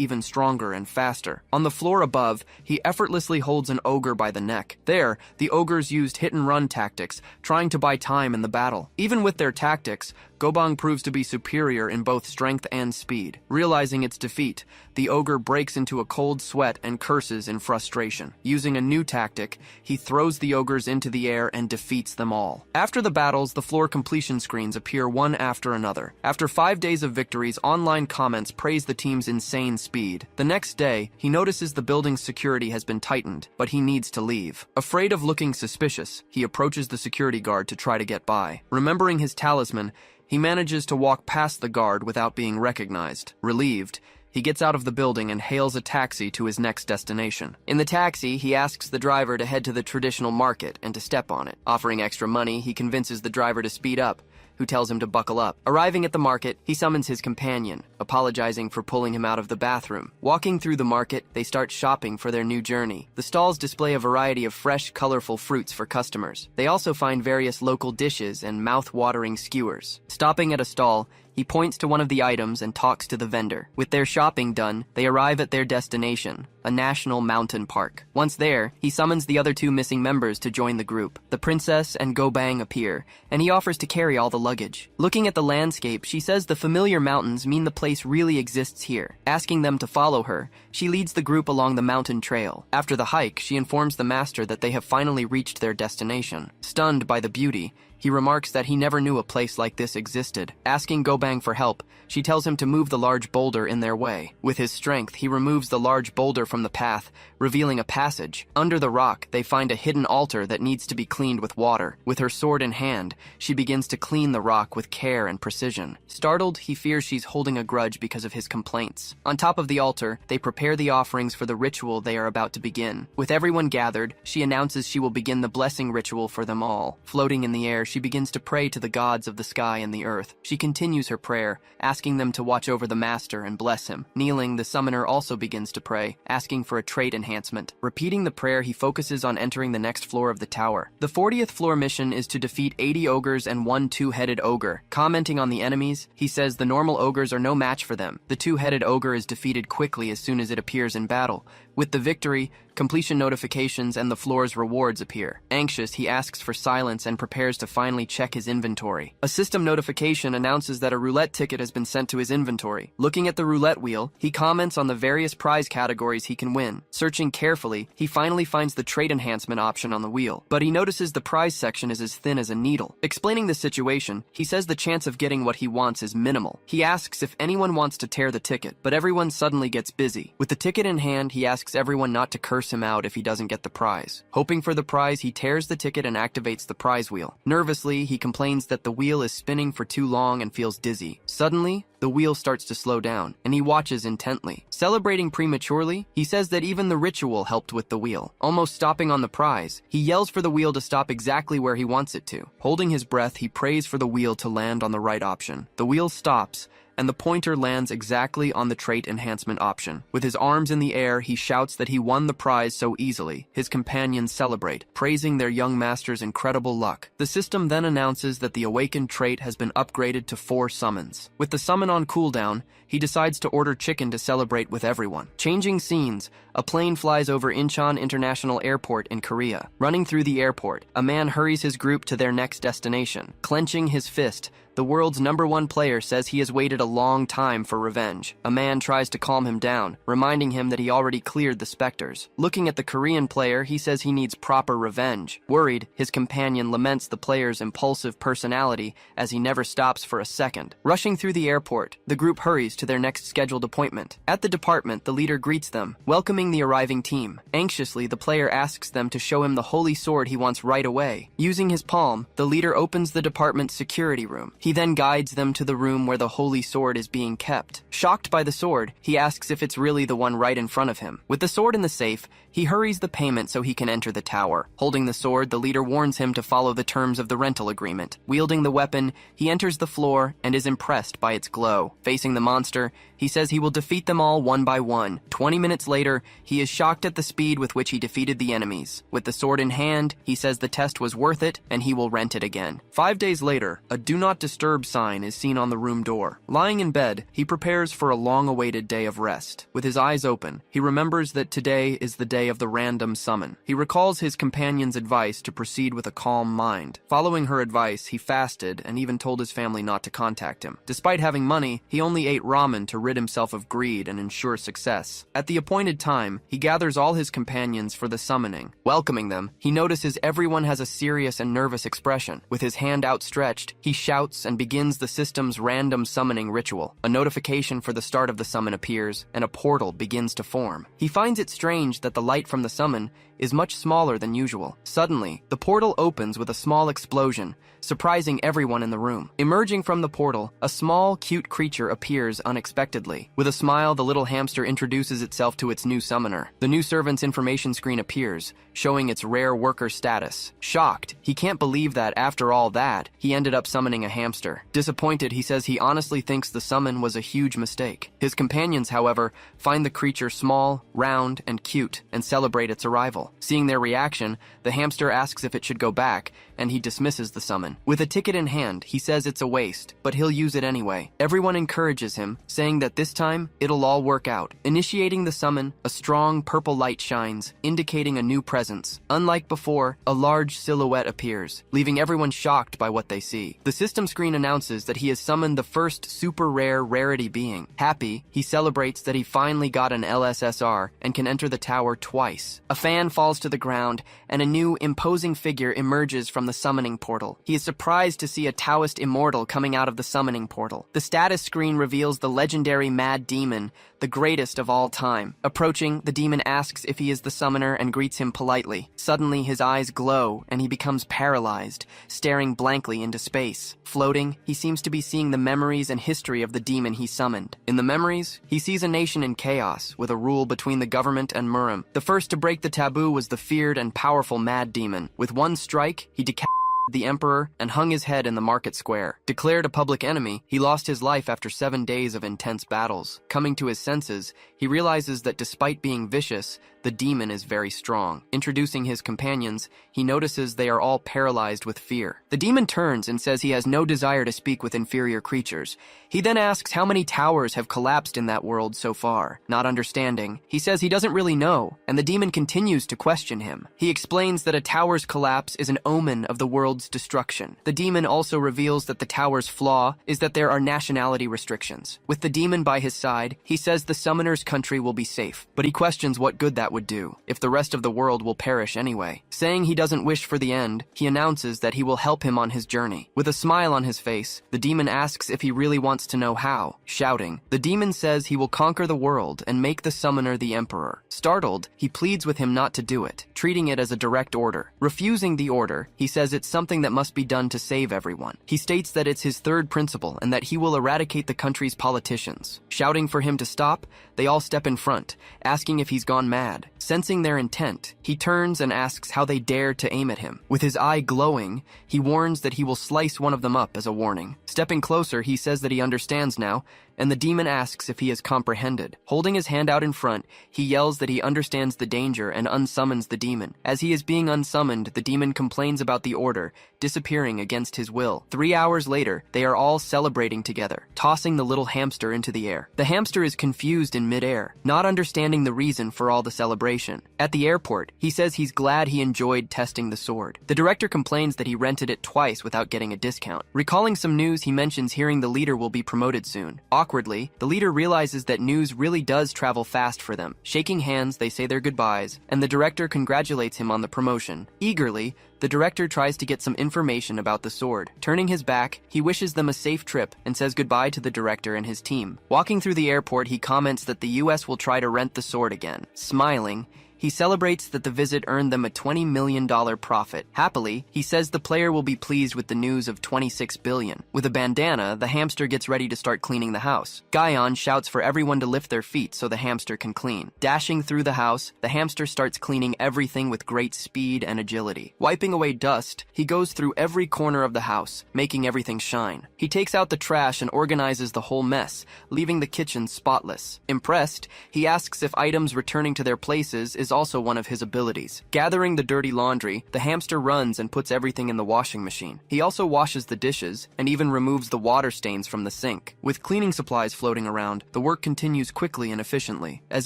even stronger and faster. On the floor above, he effortlessly holds an ogre by the neck. There, the ogres used hit-and-run tactics, trying to buy time in the battle. Even with their tactics, Gobang proves to be superior in both strength and speed. Realizing its defeat, the ogre breaks into a cold sweat and curses in frustration. Using a new tactic, he throws the ogres into the air and defeats them all. After the battles, the floor completion screens appear one after another. After 5 days of victories, online comments praise the team's insane speed. The next day, he notices the building's security has been tightened, but he needs to leave. Afraid of looking suspicious, he approaches the security guard to try to get by. Remembering his talisman, he manages to walk past the guard without being recognized. Relieved, he gets out of the building and hails a taxi to his next destination. In the taxi, he asks the driver to head to the traditional market and to step on it. Offering extra money, he convinces the driver to speed up, who tells him to buckle up. Arriving at the market, he summons his companion, apologizing for pulling him out of the bathroom. Walking through the market, they start shopping for their new journey. The stalls display a variety of fresh, colorful fruits for customers. They also find various local dishes and mouth-watering skewers. Stopping at a stall, he points to one of the items and talks to the vendor. With their shopping done, they arrive at their destination, a national mountain park. Once there, he summons the other 2 missing members to join the group. The princess and Gobang appear, and he offers to carry all the luggage. Looking at the landscape, she says the familiar mountains mean the place really exists here. Asking them to follow her, she leads the group along the mountain trail. After the hike, she informs the master that they have finally reached their destination. Stunned by the beauty, he remarks that he never knew a place like this existed. Asking Gobang for help, she tells him to move the large boulder in their way. With his strength, he removes the large boulder from the path, revealing a passage. Under the rock, they find a hidden altar that needs to be cleaned with water. With her sword in hand, she begins to clean the rock with care and precision. Startled, he fears she's holding a grudge because of his complaints. On top of the altar, they prepare the offerings for the ritual they are about to begin. With everyone gathered, she announces she will begin the blessing ritual for them all. Floating in the air, she begins to pray to the gods of the sky and the earth. She continues her prayer, asking them to watch over the master and bless him. Kneeling, the summoner also begins to pray, asking for a trait enhancement. Repeating the prayer, he focuses on entering the next floor of the tower. The 40th floor mission is to defeat 80 ogres and 1 two-headed ogre. Commenting on the enemies, he says the normal ogres are no match for them. The two-headed ogre is defeated quickly as soon as it appears in battle. With the victory, completion notifications and the floor's rewards appear. Anxious, he asks for silence and prepares to finally check his inventory. A system notification announces that a roulette ticket has been sent to his inventory. Looking at the roulette wheel, he comments on the various prize categories he can win. Searching carefully, he finally finds the trait enhancement option on the wheel, but he notices the prize section is as thin as a needle. Explaining the situation, he says the chance of getting what he wants is minimal. He asks if anyone wants to tear the ticket, but everyone suddenly gets busy. With the ticket in hand, he asks everyone not to curse him out if he doesn't get the prize. Hoping for the prize, he tears the ticket and activates the prize wheel. Nervously, he complains that the wheel is spinning for too long and feels dizzy. Suddenly, the wheel starts to slow down, and he watches intently. Celebrating prematurely, he says that even the ritual helped with the wheel. Almost stopping on the prize, he yells for the wheel to stop exactly where he wants it to. Holding his breath, he prays for the wheel to land on the right option. The wheel stops, and the pointer lands exactly on the trait enhancement option. With his arms in the air, he shouts that he won the prize so easily. His companions celebrate, praising their young master's incredible luck. The system then announces that the awakened trait has been upgraded to 4 summons. With the summon on cooldown, he decides to order chicken to celebrate with everyone. Changing scenes, a plane flies over Incheon International Airport in Korea. Running through the airport, a man hurries his group to their next destination. Clenching his fist, The world's #1 player says he has waited a long time for revenge. A man tries to calm him down, reminding him that he already cleared the specters. Looking at the Korean player, he says he needs proper revenge. Worried, his companion laments the player's impulsive personality as he never stops for a second. Rushing through the airport, the group hurries to their next scheduled appointment. At the department, the leader greets them, welcoming the arriving team. Anxiously, the player asks them to show him the holy sword he wants right away. Using his palm, the leader opens the department's security room. He then guides them to the room where the holy sword is being kept. Shocked by the sword, he asks if it's really the one right in front of him. With the sword in the safe, he hurries the payment so he can enter the tower. Holding the sword, the leader warns him to follow the terms of the rental agreement. Wielding the weapon, he enters the floor and is impressed by its glow. Facing the monster, he says he will defeat them all one by one. 20 minutes later, he is shocked at the speed with which he defeated the enemies. With the sword in hand, he says the test was worth it and he will rent it again. 5 days later, a "Do Not Disturb" sign is seen on the room door. Lying in bed, he prepares for a long-awaited day of rest. With his eyes open, he remembers that today is the day of the random summon. He recalls his companion's advice to proceed with a calm mind. Following her advice, he fasted and even told his family not to contact him. Despite having money, he only ate ramen to rid himself of greed and ensure success. At the appointed time, he gathers all his companions for the summoning. Welcoming them, he notices everyone has a serious and nervous expression. With his hand outstretched, he shouts and begins the system's random summoning ritual. A notification for the start of the summon appears, and a portal begins to form. He finds it strange that the light from the summon is much smaller than usual. Suddenly, the portal opens with a small explosion, surprising everyone in the room. Emerging from the portal, a small, cute creature appears unexpectedly. With a smile, the little hamster introduces itself to its new summoner. The new servant's information screen appears, showing its rare worker status. Shocked, he can't believe that, after all that, he ended up summoning a hamster. Disappointed, he says he honestly thinks the summon was a huge mistake. His companions, however, find the creature small, round, and cute, and celebrate its arrival. Seeing their reaction, the hamster asks if it should go back, and he dismisses the summon. With a ticket in hand, he says it's a waste, but he'll use it anyway. Everyone encourages him, saying that this time, it'll all work out. Initiating the summon, a strong purple light shines, indicating a new presence. Unlike before, a large silhouette appears, leaving everyone shocked by what they see. The system screen announces that he has summoned the first super rare rarity being. Happy, he celebrates that he finally got an LSSR and can enter the tower twice. A fan falls to the ground, and a new, imposing figure emerges from the summoning portal. He is surprised to see a Taoist immortal coming out of the summoning portal. The status screen reveals the legendary Mad Demon, the greatest of all time. Approaching, the demon asks if he is the summoner and greets him politely. Suddenly, his eyes glow, and he becomes paralyzed, staring blankly into space. Floating, he seems to be seeing the memories and history of the demon he summoned. In the memories, he sees a nation in chaos, with a rule between the government and Murim. The first to break the taboo was the feared and powerful Mad Demon. With one strike, he decapitated the emperor and hung his head in the market square. Declared a public enemy, he lost his life after 7 days of intense battles. Coming to his senses, he realizes that despite being vicious, the demon is very strong. Introducing his companions, he notices they are all paralyzed with fear. The demon turns and says he has no desire to speak with inferior creatures. He then asks how many towers have collapsed in that world so far. Not understanding, he says he doesn't really know, and the demon continues to question him. He explains that a tower's collapse is an omen of the world's destruction. The demon also reveals that the tower's flaw is that there are nationality restrictions. With the demon by his side, he says the summoner's country will be safe, but he questions what good that would do, if the rest of the world will perish anyway. Saying he doesn't wish for the end, he announces that he will help him on his journey. With a smile on his face, the demon asks if he really wants to know how. Shouting, the demon says he will conquer the world and make the summoner the emperor. Startled, he pleads with him not to do it, treating it as a direct order. Refusing the order, he says it's something that must be done to save everyone. He states that it's his third principle and that he will eradicate the country's politicians. Shouting for him to stop, they all step in front, asking if he's gone mad. Sensing their intent, he turns and asks how they dare to aim at him. With his eye glowing, he warns that he will slice one of them up as a warning. Stepping closer, he says that he understands now and the demon asks if he has comprehended. Holding his hand out in front, he yells that he understands the danger and unsummons the demon. As he is being unsummoned, the demon complains about the order, disappearing against his will. 3 hours later, they are all celebrating together, tossing the little hamster into the air. The hamster is confused in midair, not understanding the reason for all the celebration. At the airport, he says he's glad he enjoyed testing the sword. The director complains that he rented it twice without getting a discount. Recalling some news, he mentions hearing the leader will be promoted soon. Awkwardly, the leader realizes that news really does travel fast for them. Shaking hands, they say their goodbyes, and the director congratulates him on the promotion. Eagerly, the director tries to get some information about the sword. Turning his back, he wishes them a safe trip and says goodbye to the director and his team. Walking through the airport, he comments that the US will try to rent the sword again. Smiling, he celebrates that the visit earned them a $20 million profit. Happily, he says the player will be pleased with the news of $26 billion. With a bandana, the hamster gets ready to start cleaning the house. Guyon shouts for everyone to lift their feet so the hamster can clean. Dashing through the house, the hamster starts cleaning everything with great speed and agility. Wiping away dust, he goes through every corner of the house, making everything shine. He takes out the trash and organizes the whole mess, leaving the kitchen spotless. Impressed, he asks if items returning to their places is also one of his abilities. Gathering the dirty laundry, the hamster runs and puts everything in the washing machine. He also washes the dishes and even removes the water stains from the sink. With cleaning supplies floating around, the work continues quickly and efficiently. As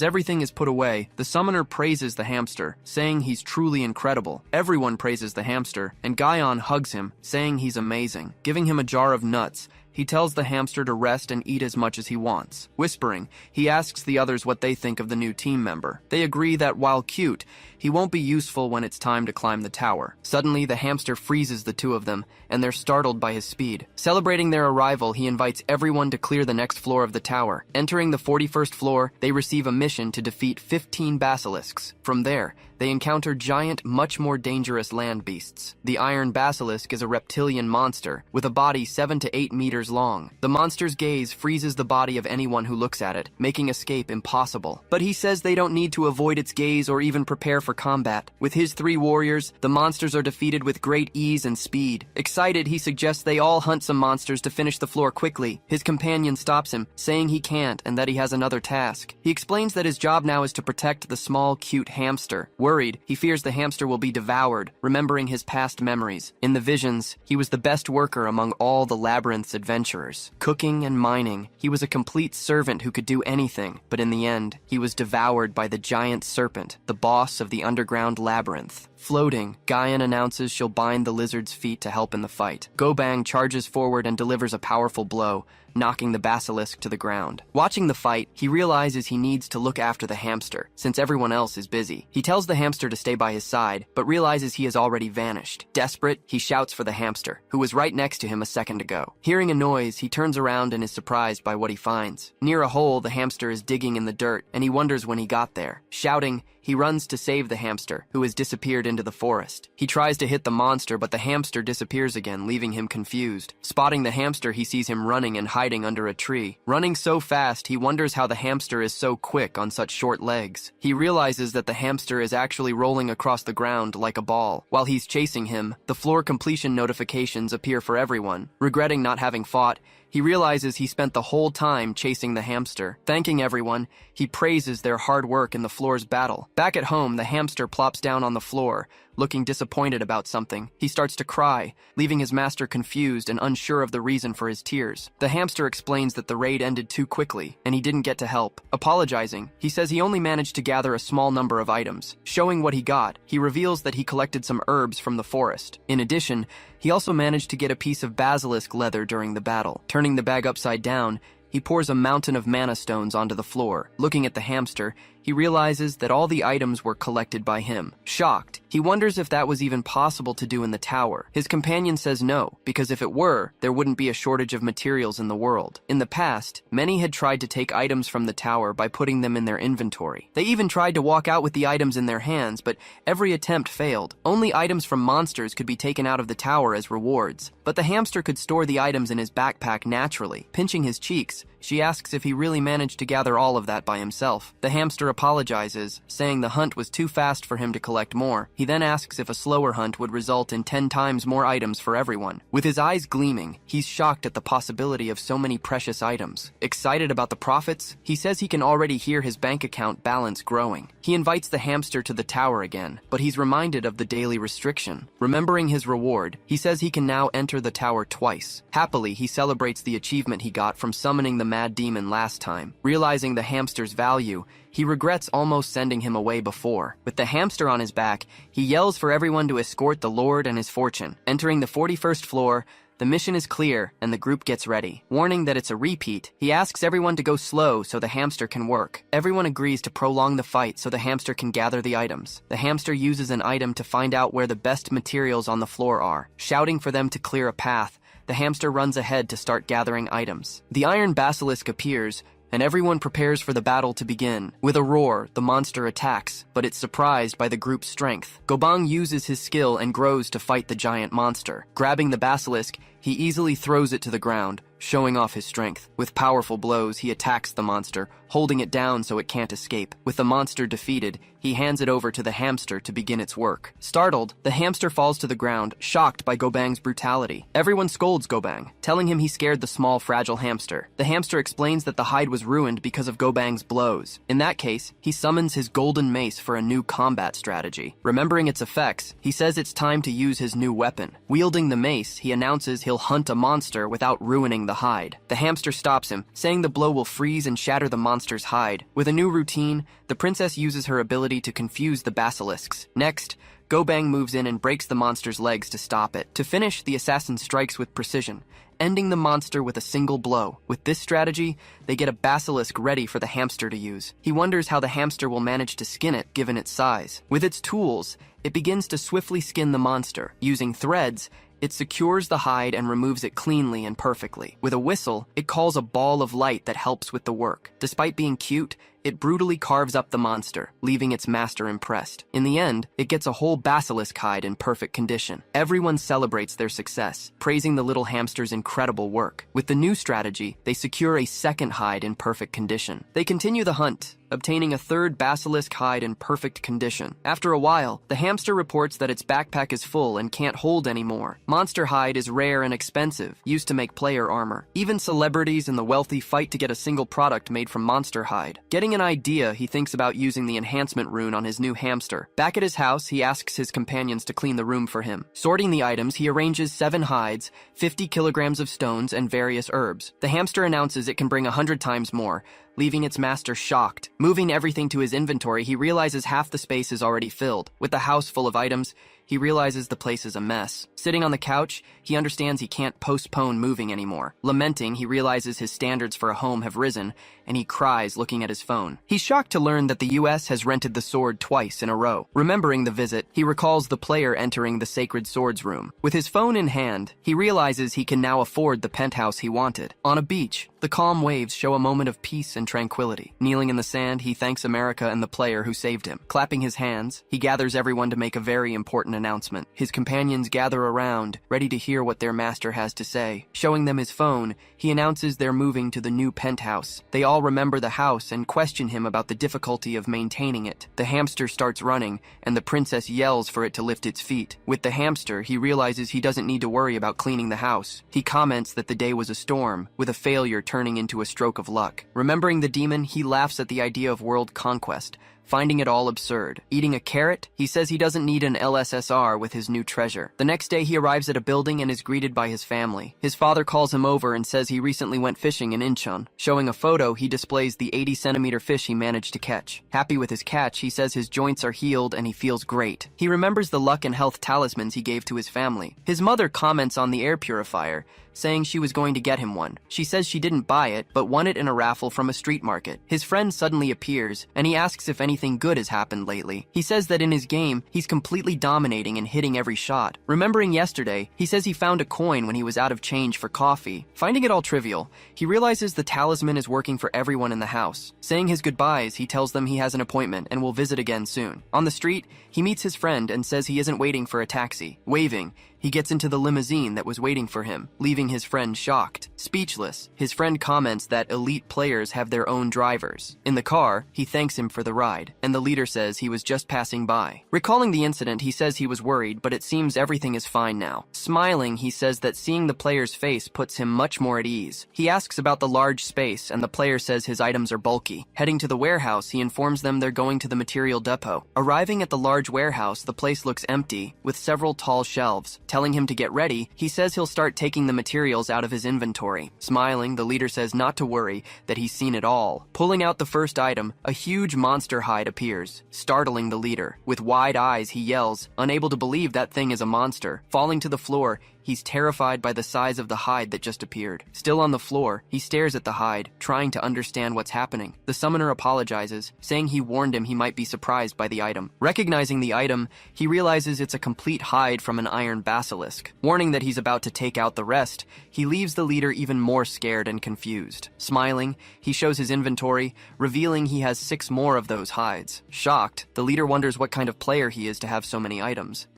everything is put away, the summoner praises the hamster, saying he's truly incredible. Everyone praises the hamster, and Guyon hugs him, saying he's amazing. Giving him a jar of nuts, he tells the hamster to rest and eat as much as he wants. Whispering, he asks the others what they think of the new team member. They agree that while cute, he won't be useful when it's time to climb the tower. Suddenly, the hamster freezes the two of them, and they're startled by his speed. Celebrating their arrival, he invites everyone to clear the next floor of the tower. Entering the 41st floor, they receive a mission to defeat 15 basilisks. From there, they encounter giant, much more dangerous land beasts. The iron basilisk is a reptilian monster, with a body 7 to 8 meters long. The monster's gaze freezes the body of anyone who looks at it, making escape impossible. But he says they don't need to avoid its gaze or even prepare for combat. With his 3 warriors, the monsters are defeated with great ease and speed. Excited, he suggests they all hunt some monsters to finish the floor quickly. His companion stops him, saying he can't and that he has another task. He explains that his job now is to protect the small, cute hamster. Worried, he fears the hamster will be devoured, remembering his past memories. In the visions, he was the best worker among all the labyrinth's adventurers. Cooking and mining, he was a complete servant who could do anything, but in the end, he was devoured by the giant serpent, the boss of the underground labyrinth. Floating, Guyon announces she'll bind the lizard's feet to help in the fight. Gobang charges forward and delivers a powerful blow, knocking the basilisk to the ground. Watching the fight, he realizes he needs to look after the hamster, since everyone else is busy. He tells the hamster to stay by his side, but realizes he has already vanished. Desperate, he shouts for the hamster, who was right next to him a second ago. Hearing a noise, he turns around and is surprised by what he finds. Near a hole, the hamster is digging in the dirt, and he wonders when he got there. Shouting, he runs to save the hamster, who has disappeared into the forest. He tries to hit the monster, but the hamster disappears again, leaving him confused. Spotting the hamster, he sees him running and hiding under a tree. Running so fast, he wonders how the hamster is so quick on such short legs. He realizes that the hamster is actually rolling across the ground like a ball. While he's chasing him, the floor completion notifications appear for everyone. Regretting not having fought, he realizes he spent the whole time chasing the hamster. Thanking everyone, he praises their hard work in the floor's battle. Back at home, the hamster plops down on the floor, looking disappointed about something. He starts to cry, leaving his master confused and unsure of the reason for his tears. The hamster explains that the raid ended too quickly, and he didn't get to help. Apologizing, he says he only managed to gather a small number of items. Showing what he got, he reveals that he collected some herbs from the forest. In addition, he also managed to get a piece of basilisk leather during the battle. Turning the bag upside down, he pours a mountain of mana stones onto the floor. Looking at the hamster, he realizes that all the items were collected by him. Shocked, he wonders if that was even possible to do in the tower. His companion says no, because if it were, there wouldn't be a shortage of materials in the world. In the past, many had tried to take items from the tower by putting them in their inventory. They even tried to walk out with the items in their hands, but every attempt failed. Only items from monsters could be taken out of the tower as rewards. But the hamster could store the items in his backpack naturally. Pinching his cheeks, She asks if he really managed to gather all of that by himself. The hamster apologizes, saying the hunt was too fast for him to collect more. He then asks if a slower hunt would result in 10 times more items for everyone. With his eyes gleaming, he's shocked at the possibility of so many precious items. Excited about the profits, he says he can already hear his bank account balance growing. He invites the hamster to the tower again, but he's reminded of the daily restriction. Remembering his reward, he says he can now enter the tower twice. Happily, he celebrates the achievement he got from summoning the mad demon last time. Realizing the hamster's value, he regrets almost sending him away before. With the hamster on his back, he yells for everyone to escort the Lord and his fortune. Entering the 41st floor, the mission is clear, and the group gets ready. Warning that it's a repeat, he asks everyone to go slow so the hamster can work. Everyone agrees to prolong the fight so the hamster can gather the items. The hamster uses an item to find out where the best materials on the floor are. Shouting for them to clear a path, the hamster runs ahead to start gathering items. The iron basilisk appears, and everyone prepares for the battle to begin. With a roar, the monster attacks, but it's surprised by the group's strength. Gobang uses his skill and grows to fight the giant monster. Grabbing the basilisk, he easily throws it to the ground, showing off his strength. With powerful blows, he attacks the monster, holding it down so it can't escape. With the monster defeated, he hands it over to the hamster to begin its work. Startled, the hamster falls to the ground, shocked by Gobang's brutality. Everyone scolds Gobang, telling him he scared the small, fragile hamster. The hamster explains that the hide was ruined because of Gobang's blows. In that case, he summons his golden mace for a new combat strategy. Remembering its effects, he says it's time to use his new weapon. Wielding the mace, he announces he'll hunt a monster without ruining the hide. The hamster stops him, saying the blow will freeze and shatter the monster's hide. With a new routine, the princess uses her ability to confuse the basilisks. Next, Gobang moves in and breaks the monster's legs to stop it. To finish, the assassin strikes with precision, ending the monster with a single blow. With this strategy, they get a basilisk ready for the hamster to use. He wonders how the hamster will manage to skin it, given its size. With its tools, it begins to swiftly skin the monster. Using threads, it secures the hide and removes it cleanly and perfectly. With a whistle, it calls a ball of light that helps with the work. Despite being cute, it brutally carves up the monster, leaving its master impressed. In the end, it gets a whole basilisk hide in perfect condition. Everyone celebrates their success, praising the little hamster's incredible work. With the new strategy, they secure a second hide in perfect condition. They continue the hunt, obtaining a third basilisk hide in perfect condition. After a while, the hamster reports that its backpack is full and can't hold anymore. Monster hide is rare and expensive, used to make player armor. Even celebrities and the wealthy fight to get a single product made from monster hide. Getting an idea, he thinks about using the enhancement rune on his new hamster. Back at his house, he asks his companions to clean the room for him. Sorting the items, he arranges 7 hides, 50 kilograms of stones, and various herbs. The hamster announces it can bring 100 times more, leaving its master shocked. Moving everything to his inventory, he realizes half the space is already filled. With the house full of items, he realizes the place is a mess. Sitting on the couch, he understands he can't postpone moving anymore. Lamenting, he realizes his standards for a home have risen, and he cries looking at his phone. He's shocked to learn that the US has rented the sword twice in a row. Remembering the visit, he recalls the player entering the Sacred Swords room. With his phone in hand, he realizes he can now afford the penthouse he wanted. On a beach, the calm waves show a moment of peace and tranquility. Kneeling in the sand, he thanks America and the player who saved him. Clapping his hands, he gathers everyone to make a very important announcement. His companions gather around, ready to hear what their master has to say. Showing them his phone, he announces they're moving to the new penthouse. They all remember the house and question him about the difficulty of maintaining it. The hamster starts running, and the princess yells for it to lift its feet. With the hamster, he realizes he doesn't need to worry about cleaning the house. He comments that the day was a storm, with a failure turning into a stroke of luck. Remembering the demon, he laughs at the idea of world conquest, finding it all absurd. Eating a carrot, he says he doesn't need an LSSR with his new treasure. The next day, he arrives at a building and is greeted by his family. His father calls him over and says he recently went fishing in Incheon. Showing a photo, he displays the 80-centimeter fish he managed to catch. Happy with his catch, he says his joints are healed and he feels great. He remembers the luck and health talismans he gave to his family. His mother comments on the air purifier, saying she was going to get him one. She says she didn't buy it, but won it in a raffle from a street market. His friend suddenly appears, and he asks if anything good has happened lately. He says that in his game, he's completely dominating and hitting every shot. Remembering yesterday, he says he found a coin when he was out of change for coffee. Finding it all trivial, he realizes the talisman is working for everyone in the house. Saying his goodbyes, he tells them he has an appointment and will visit again soon. On the street, he meets his friend and says he isn't waiting for a taxi. Waving, He gets into the limousine that was waiting for him, leaving his friend shocked. Speechless, his friend comments that elite players have their own drivers. In the car, he thanks him for the ride, and the leader says he was just passing by. Recalling the incident, he says he was worried, but it seems everything is fine now. Smiling, he says that seeing the player's face puts him much more at ease. He asks about the large space, and the player says his items are bulky. Heading to the warehouse, he informs them they're going to the material depot. Arriving at the large warehouse, the place looks empty, with several tall shelves. Telling him to get ready, he says he'll start taking the materials out of his inventory. Smiling, the leader says not to worry, that he's seen it all. Pulling out the first item, a huge monster hide appears, startling the leader. With wide eyes, he yells, unable to believe that thing is a monster. Falling to the floor, he's terrified by the size of the hide that just appeared. Still on the floor, he stares at the hide, trying to understand what's happening. The summoner apologizes, saying he warned him he might be surprised by the item. Recognizing the item, he realizes it's a complete hide from an iron basilisk. Warning that he's about to take out the rest, he leaves the leader even more scared and confused. Smiling, he shows his inventory, revealing he has 6 more of those hides. Shocked, the leader wonders what kind of player he is to have so many items.